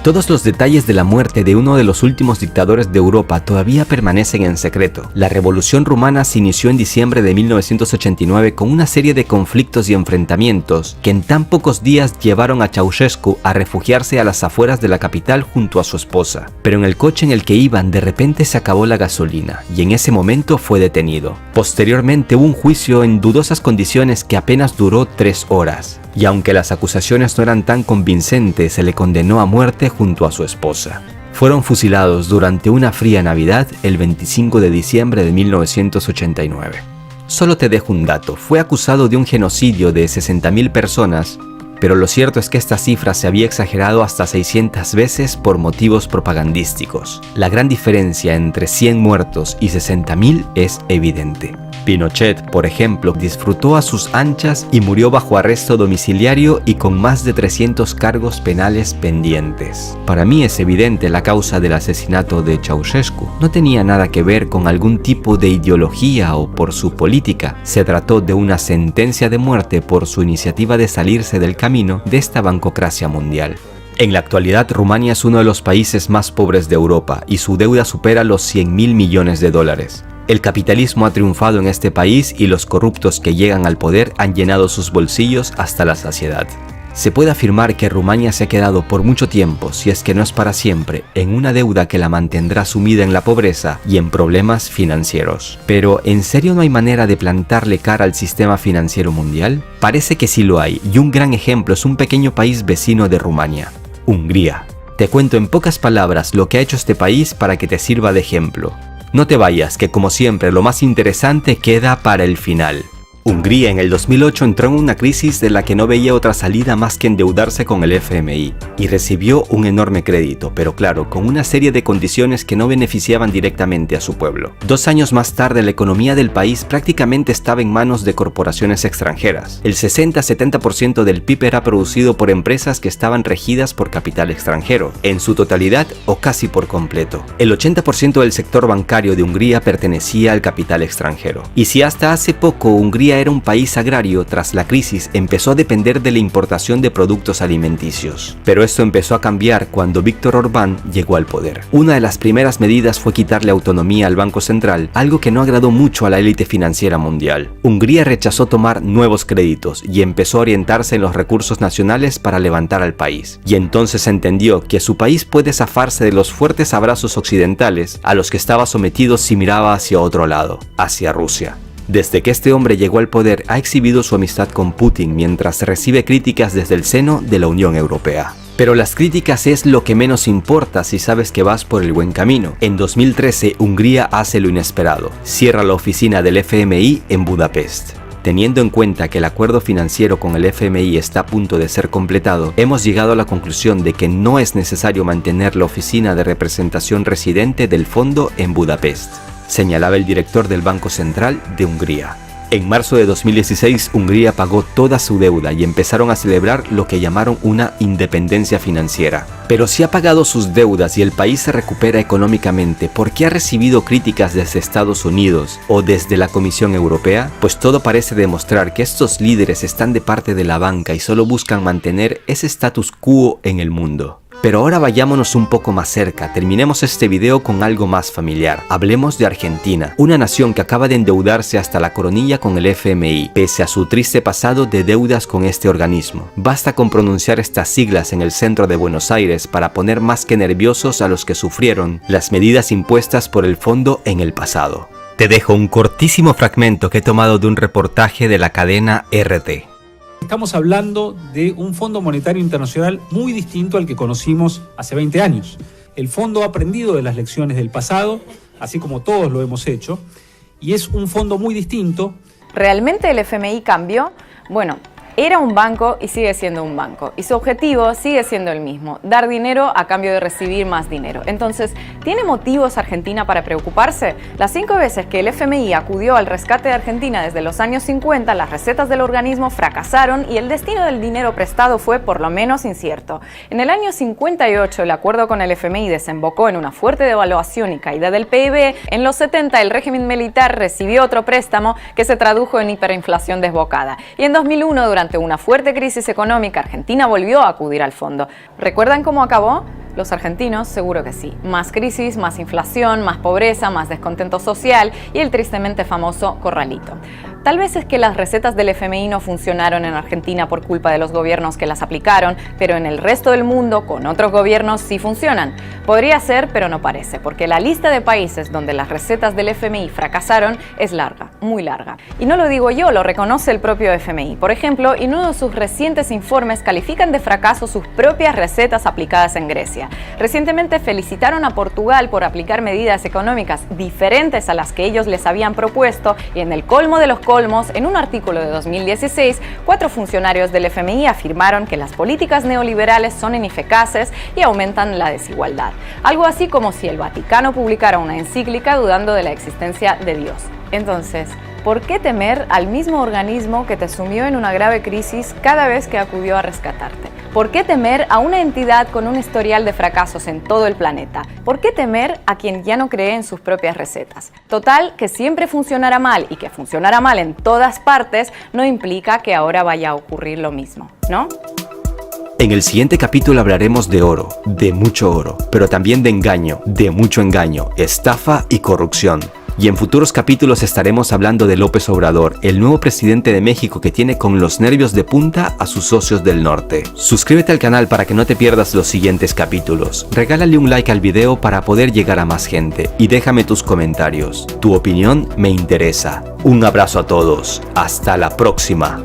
Todos los detalles de la muerte de uno de los últimos dictadores de Europa todavía permanecen en secreto. La revolución rumana se inició en diciembre de 1989 con una serie de conflictos y enfrentamientos que en tan pocos días llevaron a Ceausescu a refugiarse a las afueras de la capital junto a su esposa. Pero en el coche en el que iban de repente se acabó la gasolina y en ese momento fue detenido. Posteriormente hubo un juicio en dudosas condiciones que apenas duró 3 horas. Y aunque las acusaciones no eran tan convincentes, se le condenó a muerte junto a su esposa. Fueron fusilados durante una fría Navidad el 25 de diciembre de 1989. Solo te dejo un dato, fue acusado de un genocidio de 60.000 personas, pero lo cierto es que esta cifra se había exagerado hasta 600 veces por motivos propagandísticos. La gran diferencia entre 100 muertos y 60.000 es evidente. Pinochet, por ejemplo, disfrutó a sus anchas y murió bajo arresto domiciliario y con más de 300 cargos penales pendientes. Para mí es evidente la causa del asesinato de Ceausescu. No tenía nada que ver con algún tipo de ideología o por su política. Se trató de una sentencia de muerte por su iniciativa de salirse del camino de esta bancocracia mundial. En la actualidad, Rumania es uno de los países más pobres de Europa y su deuda supera los 100.000 millones de dólares. El capitalismo ha triunfado en este país y los corruptos que llegan al poder han llenado sus bolsillos hasta la saciedad. Se puede afirmar que Rumania se ha quedado por mucho tiempo, si es que no es para siempre, en una deuda que la mantendrá sumida en la pobreza y en problemas financieros. Pero, ¿en serio no hay manera de plantarle cara al sistema financiero mundial? Parece que sí lo hay, y un gran ejemplo es un pequeño país vecino de Rumania, Hungría. Te cuento en pocas palabras lo que ha hecho este país para que te sirva de ejemplo. No te vayas, que como siempre lo más interesante queda para el final. Hungría en el 2008 entró en una crisis de la que no veía otra salida más que endeudarse con el FMI y recibió un enorme crédito, pero claro, con una serie de condiciones que no beneficiaban directamente a su pueblo. 2 años más tarde, la economía del país prácticamente estaba en manos de corporaciones extranjeras. El 60-70% del PIB era producido por empresas que estaban regidas por capital extranjero, en su totalidad o casi por completo. El 80% del sector bancario de Hungría pertenecía al capital extranjero. Y si hasta hace poco Hungría era un país agrario, tras la crisis empezó a depender de la importación de productos alimenticios. Pero esto empezó a cambiar cuando Viktor Orbán llegó al poder. Una de las primeras medidas fue quitarle autonomía al Banco Central, algo que no agradó mucho a la élite financiera mundial. Hungría rechazó tomar nuevos créditos y empezó a orientarse en los recursos nacionales para levantar al país. Y entonces entendió que su país puede zafarse de los fuertes abrazos occidentales a los que estaba sometido si miraba hacia otro lado, hacia Rusia. Desde que este hombre llegó al poder, ha exhibido su amistad con Putin mientras recibe críticas desde el seno de la Unión Europea. Pero las críticas es lo que menos importa si sabes que vas por el buen camino. En 2013, Hungría hace lo inesperado. Cierra la oficina del FMI en Budapest. Teniendo en cuenta que el acuerdo financiero con el FMI está a punto de ser completado, hemos llegado a la conclusión de que no es necesario mantener la oficina de representación residente del fondo en Budapest, señalaba el director del Banco Central de Hungría. En marzo de 2016, Hungría pagó toda su deuda y empezaron a celebrar lo que llamaron una independencia financiera. Pero si ha pagado sus deudas y el país se recupera económicamente, ¿por qué ha recibido críticas desde Estados Unidos o desde la Comisión Europea? Pues todo parece demostrar que estos líderes están de parte de la banca y solo buscan mantener ese status quo en el mundo. Pero ahora vayámonos un poco más cerca, terminemos este video con algo más familiar. Hablemos de Argentina, una nación que acaba de endeudarse hasta la coronilla con el FMI, pese a su triste pasado de deudas con este organismo. Basta con pronunciar estas siglas en el centro de Buenos Aires para poner más que nerviosos a los que sufrieron las medidas impuestas por el fondo en el pasado. Te dejo un cortísimo fragmento que he tomado de un reportaje de la cadena RT. Estamos hablando de un Fondo Monetario Internacional muy distinto al que conocimos hace 20 años. El fondo ha aprendido de las lecciones del pasado, así como todos lo hemos hecho, y es un fondo muy distinto. ¿Realmente el FMI cambió? Bueno, Era un banco y sigue siendo un banco. Y su objetivo sigue siendo el mismo, dar dinero a cambio de recibir más dinero. Entonces, ¿tiene motivos Argentina para preocuparse? Las 5 veces que el FMI acudió al rescate de Argentina desde los años 50, las recetas del organismo fracasaron y el destino del dinero prestado fue por lo menos incierto. En el año 58, el acuerdo con el FMI desembocó en una fuerte devaluación y caída del PIB. En los 70, el régimen militar recibió otro préstamo que se tradujo en hiperinflación desbocada. Y en 2001, durante una fuerte crisis económica, Argentina volvió a acudir al fondo. ¿Recuerdan cómo acabó? Los argentinos seguro que sí. Más crisis, más inflación, más pobreza, más descontento social y el tristemente famoso corralito. Tal vez es que las recetas del FMI no funcionaron en Argentina por culpa de los gobiernos que las aplicaron, pero en el resto del mundo, con otros gobiernos, sí funcionan. Podría ser, pero no parece, porque la lista de países donde las recetas del FMI fracasaron es larga, muy larga. Y no lo digo yo, lo reconoce el propio FMI. Por ejemplo, en uno de sus recientes informes califican de fracaso sus propias recetas aplicadas en Grecia. Recientemente felicitaron a Portugal por aplicar medidas económicas diferentes a las que ellos les habían propuesto y en el colmo de los colmos, en un artículo de 2016, 4 funcionarios del FMI afirmaron que las políticas neoliberales son ineficaces y aumentan la desigualdad. Algo así como si el Vaticano publicara una encíclica dudando de la existencia de Dios. Entonces, ¿por qué temer al mismo organismo que te sumió en una grave crisis cada vez que acudió a rescatarte? ¿Por qué temer a una entidad con un historial de fracasos en todo el planeta? ¿Por qué temer a quien ya no cree en sus propias recetas? Total, que siempre funcionará mal y que funcionará mal en todas partes no implica que ahora vaya a ocurrir lo mismo, ¿no? En el siguiente capítulo hablaremos de oro, de mucho oro, pero también de engaño, de mucho engaño, estafa y corrupción. Y en futuros capítulos estaremos hablando de López Obrador, el nuevo presidente de México que tiene con los nervios de punta a sus socios del norte. Suscríbete al canal para que no te pierdas los siguientes capítulos. Regálale un like al video para poder llegar a más gente y déjame tus comentarios. Tu opinión me interesa. Un abrazo a todos. Hasta la próxima.